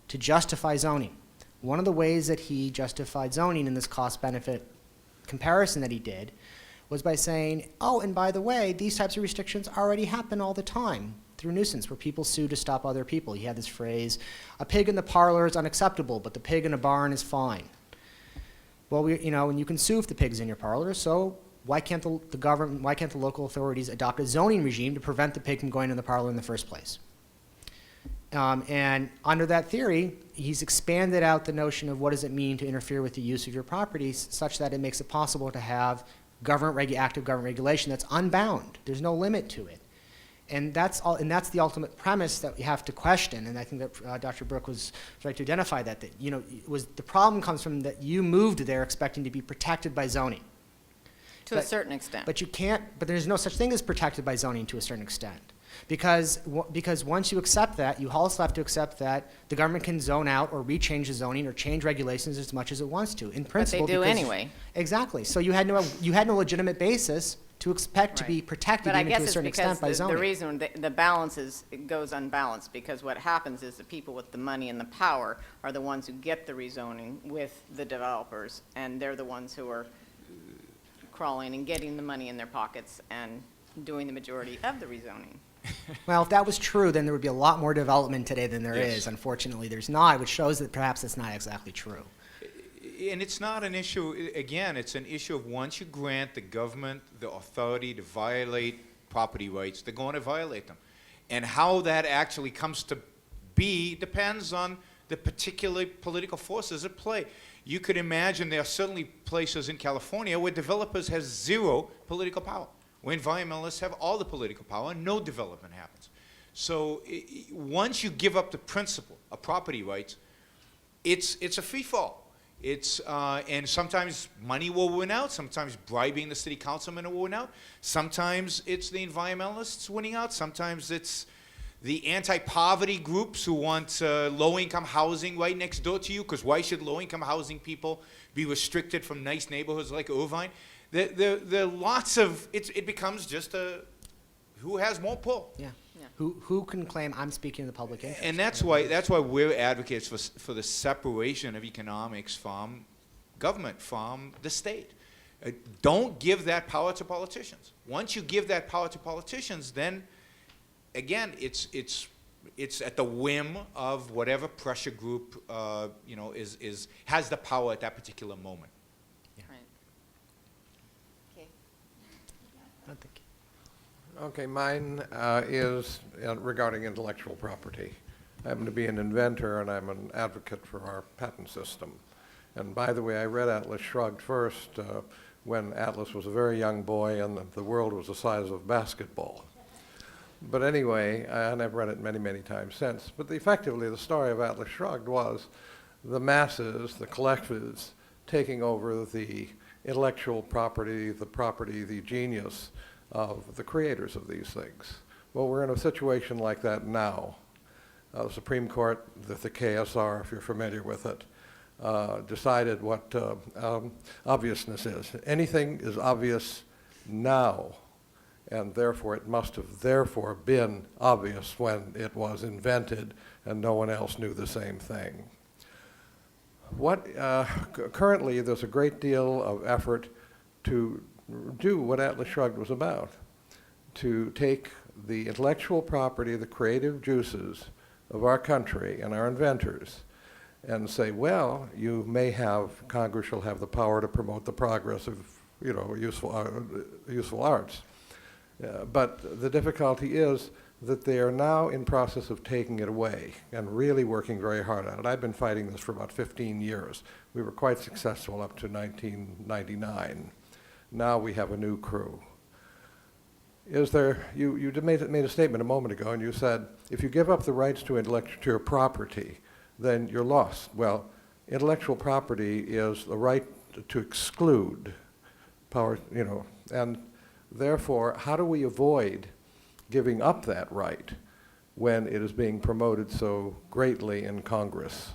to justify zoning. One of the ways that he justified zoning in this cost-benefit comparison that he did was by saying, oh, and by the way, these types of restrictions already happen all the time through nuisance, where people sue to stop other people. He had this phrase, a pig in the parlor is unacceptable, but the pig in a barn is fine. Well, and you can sue if the pig's in your parlor, so why can't the government, why can't the local authorities adopt a zoning regime to prevent the pig from going in the parlor in the first place? And under that theory, he's expanded out the notion of what does it mean to interfere with the use of your properties such that it makes it possible to have active government regulation that's unbound. There's no limit to it. And that's the ultimate premise that we have to question. And I think that Dr. Brooke was right to identify that the problem comes from that you moved there expecting to be protected by zoning. To a certain extent. But you can't, but there's no such thing as protected by zoning to a certain extent. Because once you accept that, you also have to accept that the government can zone out or rechange the zoning or change regulations as much as it wants to. In principle, do because- anyway. Exactly. So you had no legitimate basis to expect to be Right. protected But I even guess to a it's certain because extent by the zoning. reason the balance it goes unbalanced, because what happens is the people with the money and the power are the ones who get the rezoning with the developers, and they're the ones who are crawling and getting the money in their pockets and doing the majority of the rezoning. Well, if that was true, then there would be a lot more development today than there Yes. is. Unfortunately, there's not, which shows that perhaps it's not exactly true. And it's not an issue, again, it's an issue of once you grant the government the authority to violate property rights, they're going to violate them. And how that actually comes to be depends on the particular political forces at play. You could imagine there are certainly places in California where developers have zero political power, where environmentalists have all the political power and no development happens. So once you give up the principle of property rights, it's a free fall. And sometimes money will win out. Sometimes bribing the city councilman will win out. Sometimes it's the environmentalists winning out. Sometimes it's the anti-poverty groups who want low-income housing right next door to you, because why should low-income housing people be restricted from nice neighborhoods like Irvine? There are lots of, it becomes just who has more pull. Yeah. Yeah. Who can claim I'm speaking in the public interest? And that's why we're advocates for the separation of economics from government, from the state. Don't give that power to politicians. Once you give that power to politicians, then again, it's at the whim of whatever pressure group has the power at that particular moment. Right. Okay. Okay, mine is regarding intellectual property. I happen to be an inventor, and I'm an advocate for our patent system. And by the way, I read Atlas Shrugged first when Atlas was a very young boy and the world was the size of basketball. But anyway, and I've read it many, many times since. But effectively, the story of Atlas Shrugged was the masses, the collectives, taking over the intellectual property, the genius of the creators of these things. Well, we're in a situation like that now. The Supreme Court, the KSR, if you're familiar with it, decided what obviousness is. Anything is obvious now, and therefore it must have therefore been obvious when it was invented and no one else knew the same thing. Currently, there's a great deal of effort to do what Atlas Shrugged was about, to take the intellectual property, the creative juices of our country and our inventors, and say, well, Congress will have the power to promote the progress of, useful arts. But the difficulty is that they are now in process of taking it away and really working very hard at it. I've been fighting this for about 15 years. We were quite successful up to 1999. Now we have a new crew. You made a statement a moment ago, and you said, if you give up the rights to intellectual property, then you're lost. Well, intellectual property is the right to exclude power, and therefore, how do we avoid giving up that right when it is being promoted so greatly in Congress?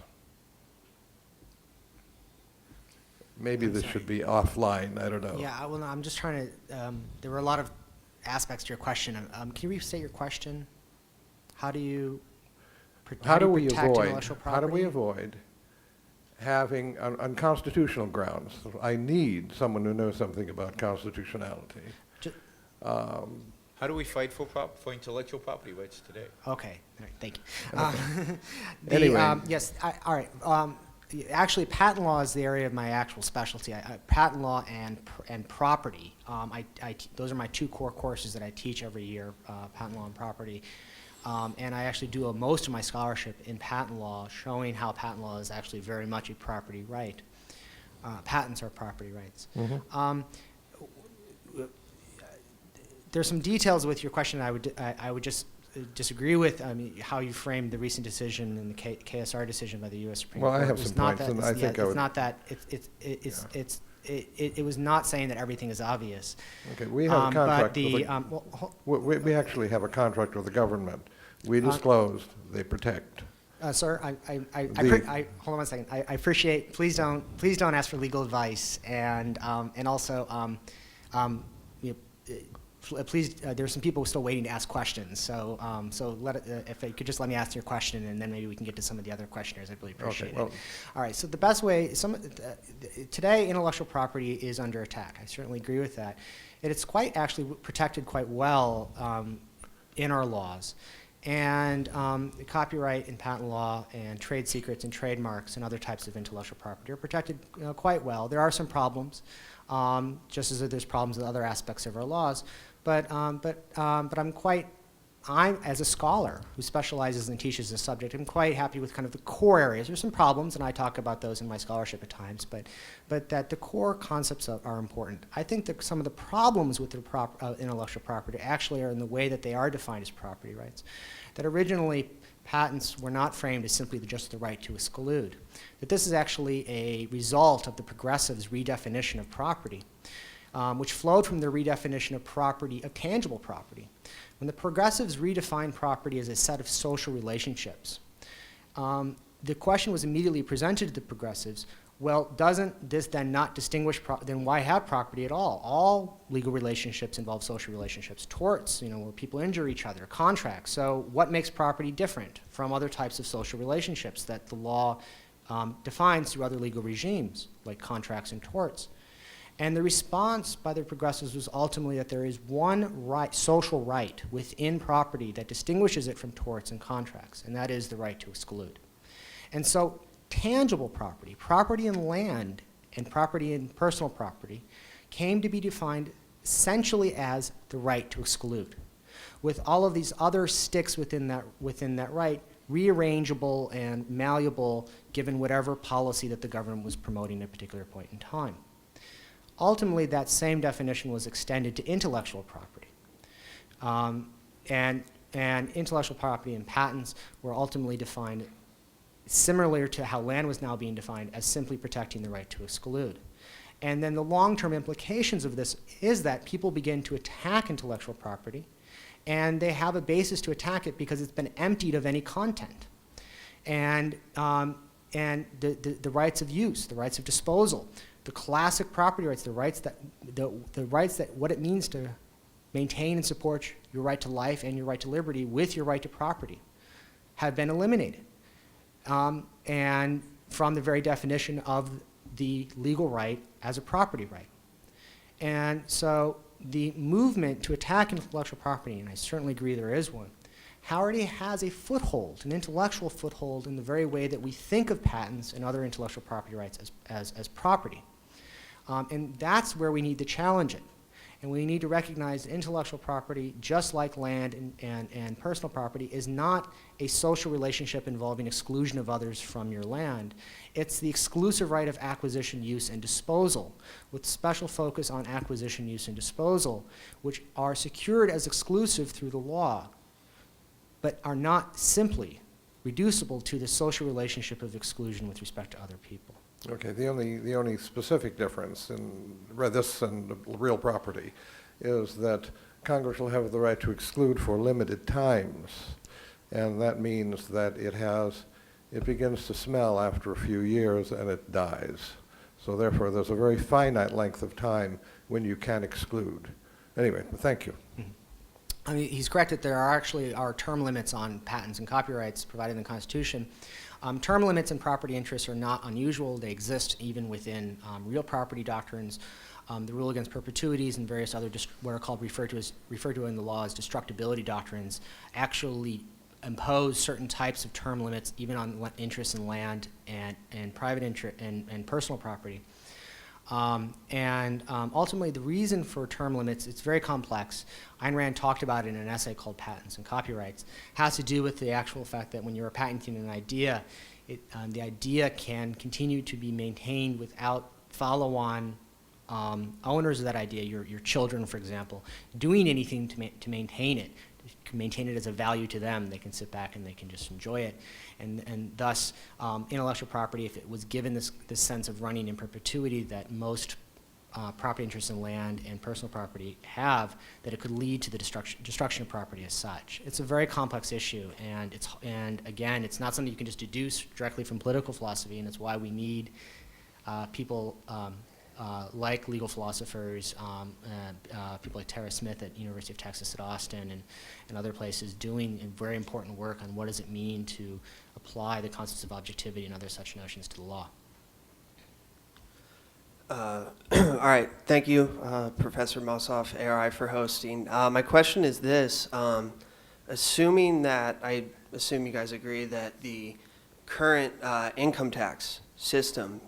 Maybe this should be offline, I don't know. Yeah, well, no, I'm just trying to, there were a lot of aspects to your question. Can you restate your question? How do you protect intellectual property? How do we avoid having, on constitutional grounds, I need someone who knows something about constitutionality. How do we fight for intellectual property rights today? Okay, all right, thank you. Anyway. Yes, all right. Actually, patent law is the area of my actual specialty. Patent law and property. Those are my two core courses that I teach every year, patent law and property. And I actually do most of my scholarship in patent law, showing how patent law is actually very much a property right. Patents are property rights. Mm-hmm. There's some details with your question I would just disagree with. I mean, how you framed the recent decision and the KSR decision by the U.S. Supreme Court. Well, I have some points, and I think I would... It's not that. It was not saying that everything is obvious. Okay, we have a contract we actually have a contract with the government. We disclosed, they protect. Sir, hold on one second. I appreciate. Please don't ask for legal advice, and also, please. There's some people still waiting to ask questions. So, if you could just let me ask your question, and then maybe we can get to some of the other questioners. I'd really appreciate it. All right. So the best way. Today, intellectual property is under attack. I certainly agree with that. It's quite actually protected quite well in our laws. And copyright and patent law and trade secrets and trademarks and other types of intellectual property are protected quite well. There are some problems, just as there's problems with other aspects of our laws. But I'm, as a scholar who specializes and teaches this subject, I'm quite happy with kind of the core areas. There's some problems, and I talk about those in my scholarship at times, but that the core concepts are important. I think that some of the problems with the intellectual property actually are in the way that they are defined as property rights. That originally patents were not framed as simply just the right to exclude. That this is actually a result of the progressives' redefinition of property, which flowed from the redefinition of property, of tangible property. When the progressives redefined property as a set of social relationships, the question was immediately presented to the progressives, well, doesn't this then not distinguish, then why have property at all? All legal relationships involve social relationships. Torts, where people injure each other, contracts. So what makes property different from other types of social relationships that the law defines through other legal regimes, like contracts and torts? And the response by the progressives was ultimately that there is one right, social right within property that distinguishes it from torts and contracts, and that is the right to exclude. And so tangible property, property in land and property in personal property, came to be defined essentially as the right to exclude, with all of these other sticks within that right rearrangeable and malleable given whatever policy that the government was promoting at a particular point in time. Ultimately, that same definition was extended to intellectual property. And intellectual property and patents were ultimately defined similar to how land was now being defined as simply protecting the right to exclude. And then the long-term implications of this is that people begin to attack intellectual property, and they have a basis to attack it because it's been emptied of any content. And the rights of use, the rights of disposal, the classic property rights, the rights that what it means to maintain and support your right to life and your right to liberty with your right to property have been eliminated. And from the very definition of the legal right as a property right. And so the movement to attack intellectual property, and I certainly agree there is one, already has a foothold, an intellectual foothold in the very way that we think of patents and other intellectual property rights as property. And that's where we need to challenge it. And we need to recognize that intellectual property, just like land and personal property, is not a social relationship involving exclusion of others from your land. It's the exclusive right of acquisition, use, and disposal, with special focus on acquisition, use, and disposal, which are secured as exclusive through the law, but are not simply reducible to the social relationship of exclusion with respect to other people. Okay, the only specific difference in this and real property is that Congress will have the right to exclude for limited times, and that means that it begins to smell after a few years and it dies. So therefore, there's a very finite length of time when you can exclude. Anyway, thank you. Mm-hmm. I mean, he's correct that there are term limits on patents and copyrights provided in the Constitution. Term limits and property interests are not unusual. They exist even within real property doctrines. The rule against perpetuities and various other what are referred to in the law as destructibility doctrines actually impose certain types of term limits even on interests in land and private interest and personal property. Ultimately, the reason for term limits, it's very complex. Ayn Rand talked about it in an essay called Patents and Copyrights. It has to do with the actual fact that when you're patenting an idea, the idea can continue to be maintained without follow-on owners of that idea, your children, for example, doing anything to maintain it. Can maintain it as a value to them. They can sit back and they can just enjoy it. And thus, intellectual property, if it was given this sense of running in perpetuity that most property interests in land and personal property have, that it could lead to the destruction of property as such. It's a very complex issue, and again, it's not something you can just deduce directly from political philosophy, and it's why we need people like legal philosophers, people like Tara Smith at University of Texas at Austin and other places doing very important work on what does it mean to apply the concepts of objectivity and other such notions to the law. All right, thank you, Professor Mossoff, ARI, for hosting. My question is this, assuming that, I assume you guys agree that the current income tax system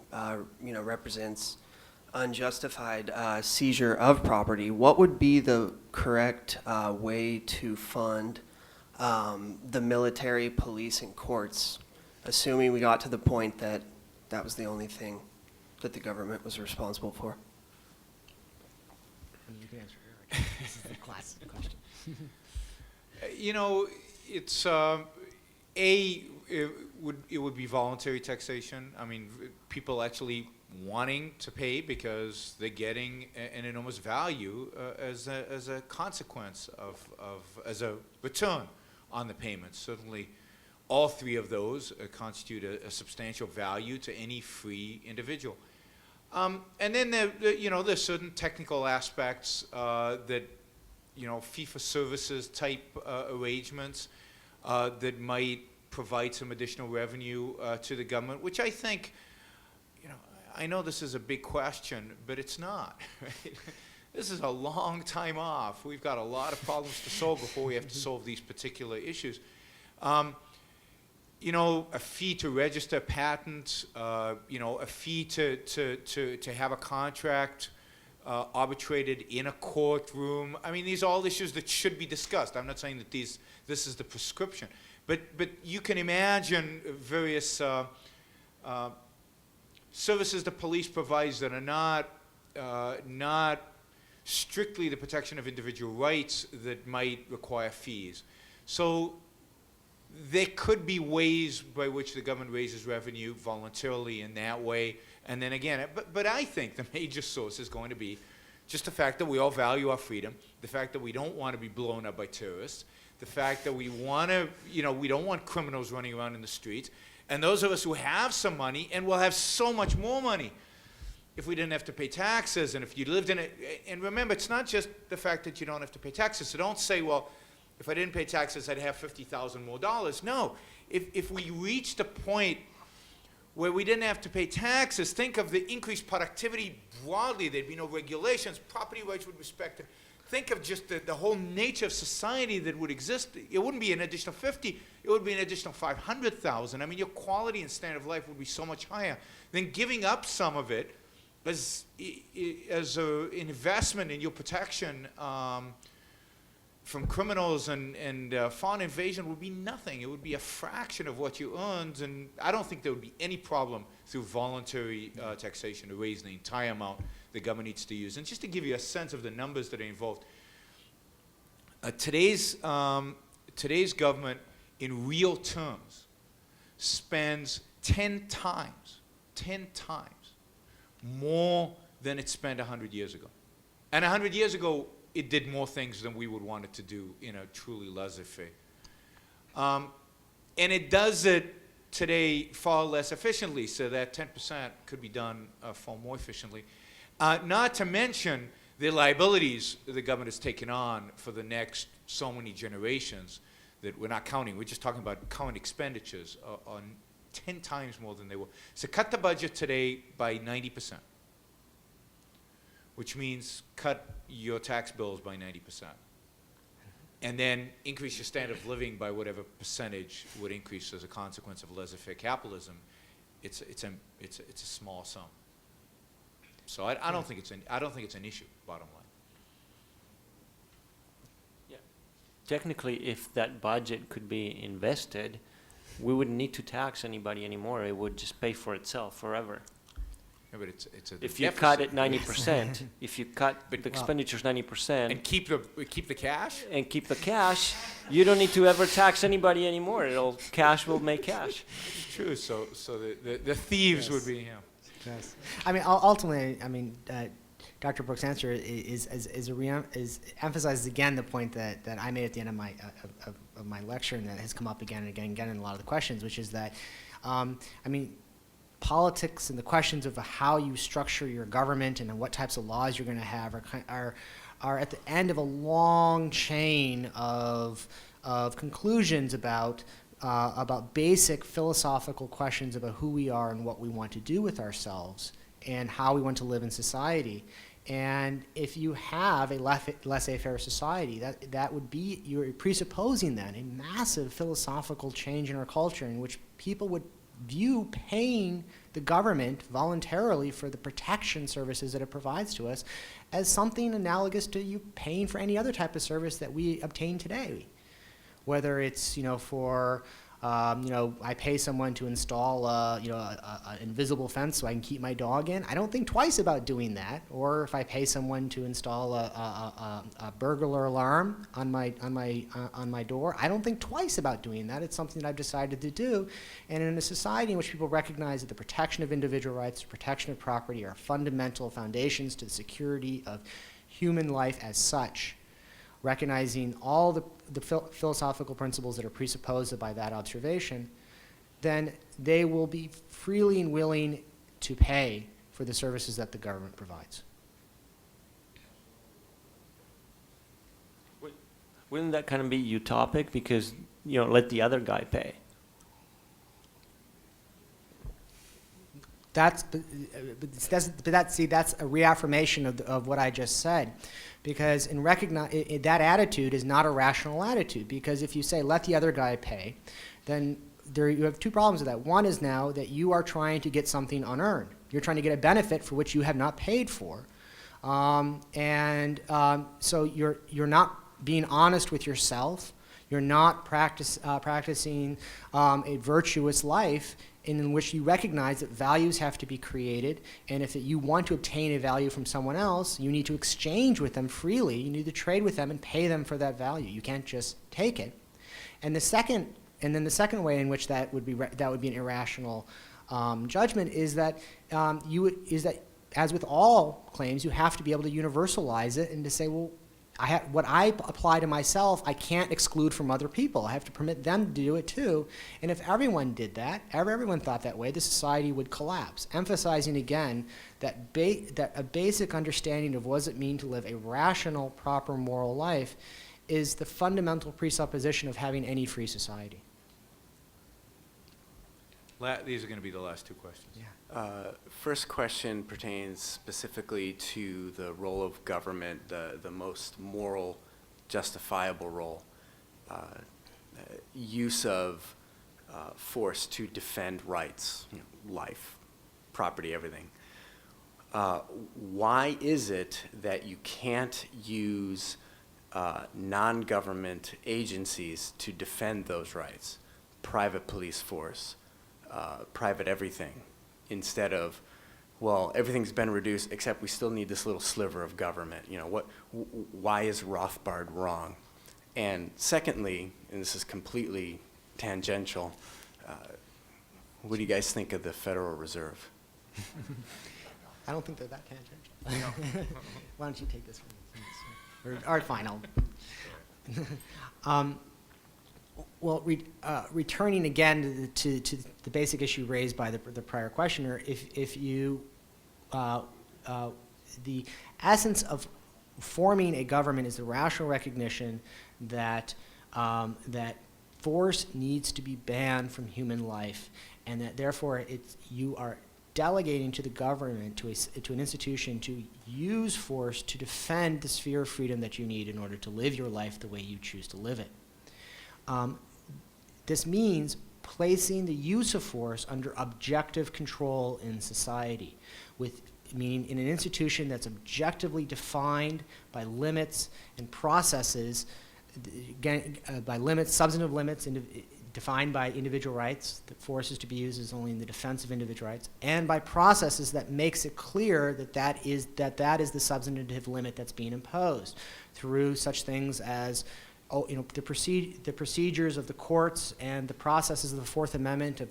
represents unjustified seizure of property, what would be the correct way to fund the military, police, and courts, assuming we got to the point that that was the only thing that the government was responsible for? You can answer it. This is the classic question. It's it would be voluntary taxation. I mean, people actually wanting to pay because they're getting an enormous value as a consequence as a return on the payments. Certainly, all three of those constitute a substantial value to any free individual. And then there's certain technical aspects that fee-for-services type arrangements that might provide some additional revenue to the government, which I think, I know this is a big question, but it's not. Right? This is a long time off. We've got a lot of problems to solve before we have to solve these particular issues. You know, a fee to register a patent, you know, a fee to have a contract arbitrated in a courtroom. I mean, these are all issues that should be discussed. I'm not saying that this is the prescription. But you can imagine various services the police provides that are not strictly the protection of individual rights that might require fees. So there could be ways by which the government raises revenue voluntarily in that way. And then again, but I think the major source is going to be just the fact that we all value our freedom, the fact that we don't want to be blown up by terrorists, the fact that we want to, you know, we don't want criminals running around in the streets. And those of us who have some money, and will have so much more money if we didn't have to pay taxes, and if you lived in it. And remember, it's not just the fact that you don't have to pay taxes. So don't say, well, if I didn't pay taxes, I'd have $50,000 more dollars. No, if we reached a point where we didn't have to pay taxes, think of the increased productivity broadly. There'd be no regulations, property rights would be respected. Think of just the whole nature of society that would exist. It wouldn't be an additional 50, it would be an additional 500,000. I mean, your quality and standard of life would be so much higher. Then giving up some of it as an investment in your protection from criminals and foreign invasion would be nothing. It would be a fraction of what you earned, and I don't think there would be any problem through voluntary taxation to raise the entire amount the government needs to use. And just to give you a sense of the numbers that are involved, today's government, in real terms, spends 10 times more than it spent 100 years ago. And 100 years ago, it did more things than we would want it to do in a truly laissez-faire. And it does it today far less efficiently, so that 10% could be done far more efficiently. Not to mention the liabilities the government has taken on for the next so many generations that we're not counting. We're just talking about current expenditures on 10 times more than they were. So cut the budget today by 90%, which means cut your tax bills by 90%. And then increase your standard of living by whatever percentage would increase as a consequence of laissez-faire capitalism. It's a small sum. So I don't think it's an issue. Bottom line. Yeah. Technically, if that budget could be invested, we wouldn't need to tax anybody anymore. It would just pay for itself forever. Yeah, but it's a If you deficit. cut it 90%, if you cut the expenditures 90%, And keep the cash? and keep the cash, you don't need to ever tax anybody anymore. Cash will make cash. It's true. So the thieves would be him. Yes. I mean, ultimately, I mean, Dr. Brooks' answer is emphasizes again the point that I made at the end of my lecture, and that has come up again and again in a lot of the questions, which is that, I mean, politics and the questions of how you structure your government and what types of laws you're going to have are at the end of a long chain of conclusions about basic philosophical questions about who we are and what we want to do with ourselves and how we want to live in society. And if you have a laissez-faire society, that would be, you're presupposing then a massive philosophical change in our culture in which people would view paying the government voluntarily for the protection services that it provides to us as something analogous to you paying for any other type of service that we obtain today. Whether it's, for, I pay someone to install, an invisible fence so I can keep my dog in. I don't think twice about doing that. Or if I pay someone to install a burglar alarm on my door, I don't think twice about doing that. It's something that I've decided to do. And in a society in which people recognize that the protection of individual rights, the protection of property are fundamental foundations to the security of human life as such, recognizing all the philosophical principles that are presupposed by that observation, then they will be freely and willing to pay for the services that the government provides. Wouldn't that kind of be utopic? Because, let the other guy pay. that's a reaffirmation of what I just said, because that attitude is not a rational attitude. Because if you say let the other guy pay, then you have two problems with that. One is now that you are trying to get something unearned. You're trying to get a benefit for which you have not paid for, so you're not being honest with yourself. You're not practicing a virtuous life in which you recognize that values have to be created, and if you want to obtain a value from someone else, you need to exchange with them freely. You need to trade with them and pay them for that value. You can't just take it. And the second way in which that would be an irrational judgment is that as with all claims, you have to be able to universalize it and to say, well, what I apply to myself, I can't exclude from other people. I have to permit them to do it too. And if everyone did that, everyone thought that way, the society would collapse. Emphasizing again that a basic understanding of what does it mean to live a rational, proper moral life is the fundamental presupposition of having any free society. These are going to be the last two questions. Yeah. First question pertains specifically to the role of government, the most moral, justifiable role, use of force to defend rights, life, property, everything. Why is it that you can't use non-government agencies to defend those rights? Private police force, private everything, instead of, well, everything's been reduced except we still need this little sliver of government. Why is Rothbard wrong? And secondly, and this is completely tangential, what do you guys think of the Federal Reserve? I don't think they're that tangential. Why don't you take this one? All right, fine. Well, returning again to the basic issue raised by the prior questioner, the essence of forming a government is the rational recognition that force needs to be banned from human life, and that therefore you are delegating to the government, to an institution, to use force to defend the sphere of freedom that you need in order to live your life the way you choose to live it. This means placing the use of force under objective control in society, meaning in an institution that's objectively defined by limits and processes, substantive limits defined by individual rights, that force is to be used as only in the defense of individual rights, and by processes that makes it clear that is the substantive limit that's being imposed through such things as the procedures of the courts and the processes of the Fourth Amendment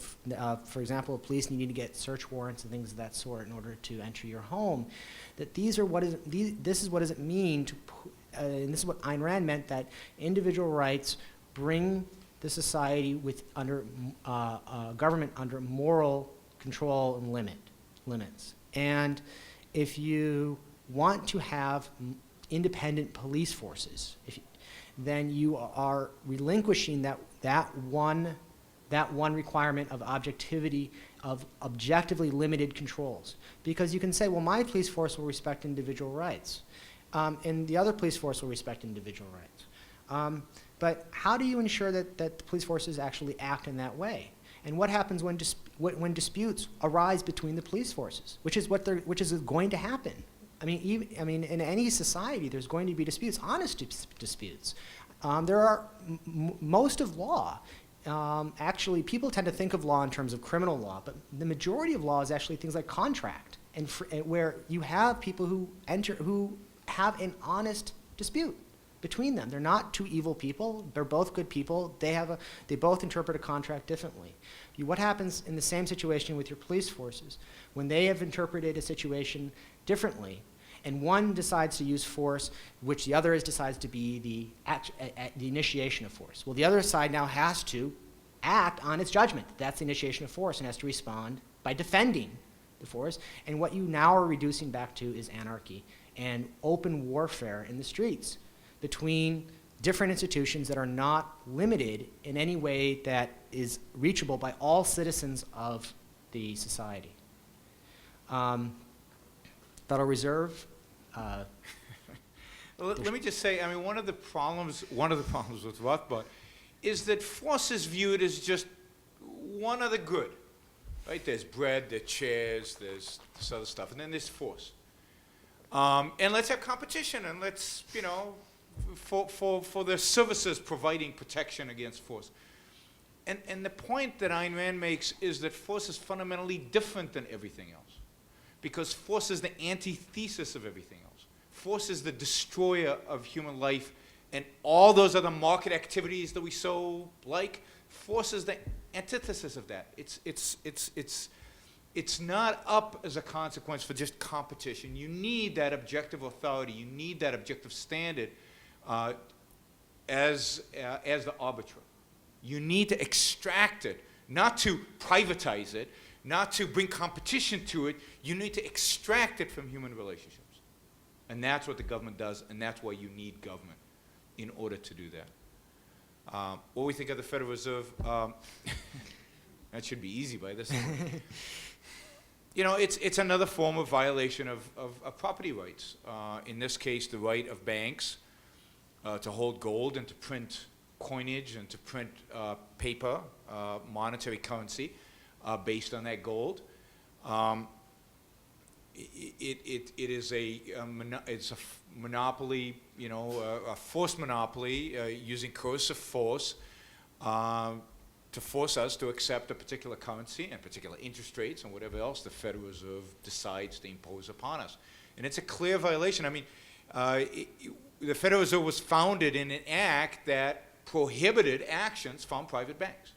for example, police needing to get search warrants and things of that sort in order to enter your home. That this is what does it mean and this is what Ayn Rand meant, that individual rights bring the society under government under moral control and limits. And if you want to have independent police forces, then you are relinquishing that one requirement of objectivity, of objectively limited controls. Because you can say, well, my police force will respect individual rights, and the other police force will respect individual rights. But how do you ensure that the police forces actually act in that way? And what happens when disputes arise between the police forces, which is going to happen? I mean, in any society, there's going to be disputes, honest disputes. There are most of law. Actually, people tend to think of law in terms of criminal law, but the majority of law is actually things like contract, and where you have people who have an honest dispute between them. They're not two evil people. They're both good people. They both interpret a contract differently. What happens in the same situation with your police forces when they have interpreted a situation differently, and one decides to use force, which the other decides to be the initiation of force? Well, the other side now has to act on its judgment. That's the initiation of force, and has to respond by defending the force. And what you now are reducing back to is anarchy and open warfare in the streets between different institutions that are not limited in any way that is reachable by all citizens of the society. Federal Reserve, Let me just say, I mean, one of the problems with Rothbard is that force is viewed as just one of the good, right? There's bread, there's chairs, there's this other stuff, and then there's force. And let's have competition, and let's, you know, for the services providing protection against force. And the point that Ayn Rand makes is that force is fundamentally different than everything else, because force is the antithesis of everything else. Force is the destroyer of human life and all those other market activities that we so like. Force is the antithesis of that. It's not up as a consequence for just competition. You need that objective authority. You need that objective standard as the arbiter. You need to extract it, not to privatize it, not to bring competition to it. You need to extract it from human relationships. And that's what the government does, and that's why you need government in order to do that. What we think of the Federal Reserve, that should be easy by this point. You know, it's another form of violation of property rights. In this case, the right of banks to hold gold and to print coinage and to print paper, monetary currency, based on that gold. It's a monopoly, you know, a forced monopoly using coercive force to force us to accept a particular currency and particular interest rates and whatever else the Federal Reserve decides to impose upon us. And it's a clear violation. I mean, the Federal Reserve was founded in an act that prohibited actions from private banks.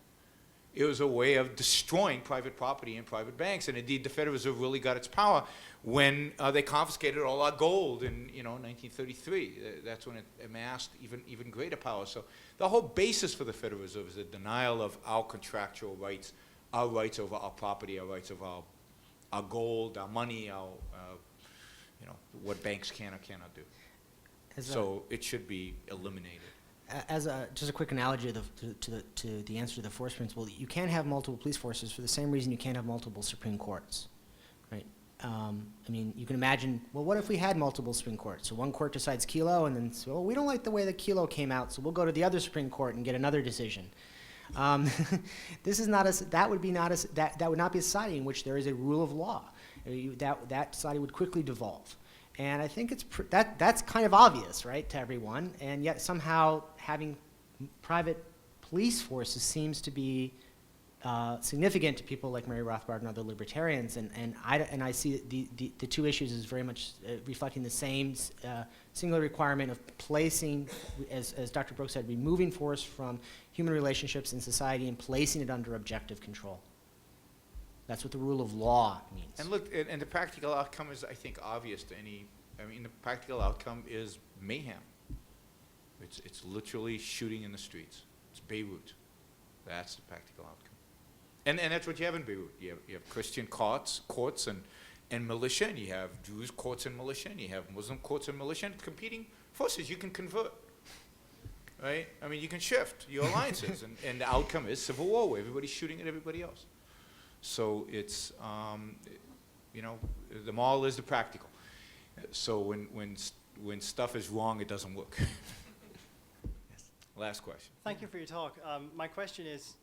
It was a way of destroying private property in private banks, and indeed the Federal Reserve really got its power when they confiscated all our gold in 1933. That's when it amassed even greater power. So the whole basis for the Federal Reserve is the denial of our contractual rights, our rights over our property, our rights over our gold, our money, our what banks can or cannot do. So it should be eliminated. As just a quick analogy to the answer to the force principle, you can't have multiple police forces for the same reason you can't have multiple Supreme Courts, right? I mean, you can imagine, well, what if we had multiple Supreme Courts? So one court decides Kelo, and then, well, we don't like the way that Kelo came out, so we'll go to the other Supreme Court and get another decision. This is not that would not be a society in which there is a rule of law. That society would quickly devolve. And I think that's kind of obvious, right, to everyone. And yet somehow having private police forces seems to be significant to people like Mary Rothbard and other libertarians. And I see the two issues as very much reflecting the same singular requirement of placing, as Dr. Brooks said, removing force from human relationships in society and placing it under objective control. That's what the rule of law means. And look, and the practical outcome is, I think, obvious to any. I mean, the practical outcome is mayhem. It's literally shooting in the streets. It's Beirut. That's the practical outcome. And that's what you have in Beirut. You have Christian courts and militia, and you have Jews courts and militia, and you have Muslim courts and militia, and competing forces. You can convert, right? I mean, you can shift your alliances, and the outcome is civil war, where everybody's shooting at everybody else. So it's, the moral is the practical. So when stuff is wrong, it doesn't work. Yes. Last question. Thank you for your talk. My question is,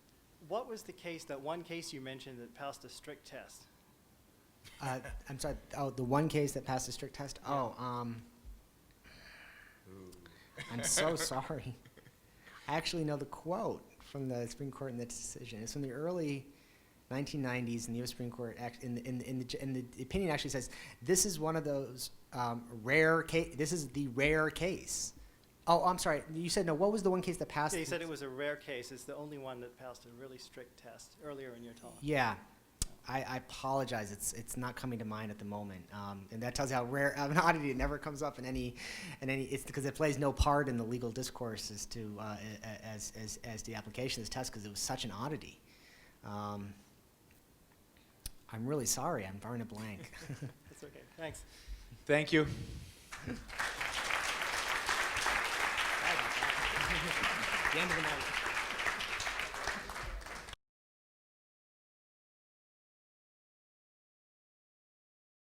what was that one case you mentioned that passed a strict test? I'm sorry, the one case that passed a strict test? Yeah. I'm so sorry. I actually know the quote from the Supreme Court in that decision. It's from the early 1990s, and the U.S. Supreme Court in the opinion actually says this is one of those rare case. This is the rare case. Oh, I'm sorry. You said no. What was the one case that passed? Yeah, you said it was a rare case. It's the only one that passed a really strict test earlier in your talk. Yeah, I apologize. It's not coming to mind at the moment, and that tells you how rare an oddity. It never comes up in any. It's because it plays no part in the legal discourse as to as the application of this test, because it was such an oddity. I'm really sorry. I'm drawing a blank. That's okay. Thanks. Thank you. The end of the night.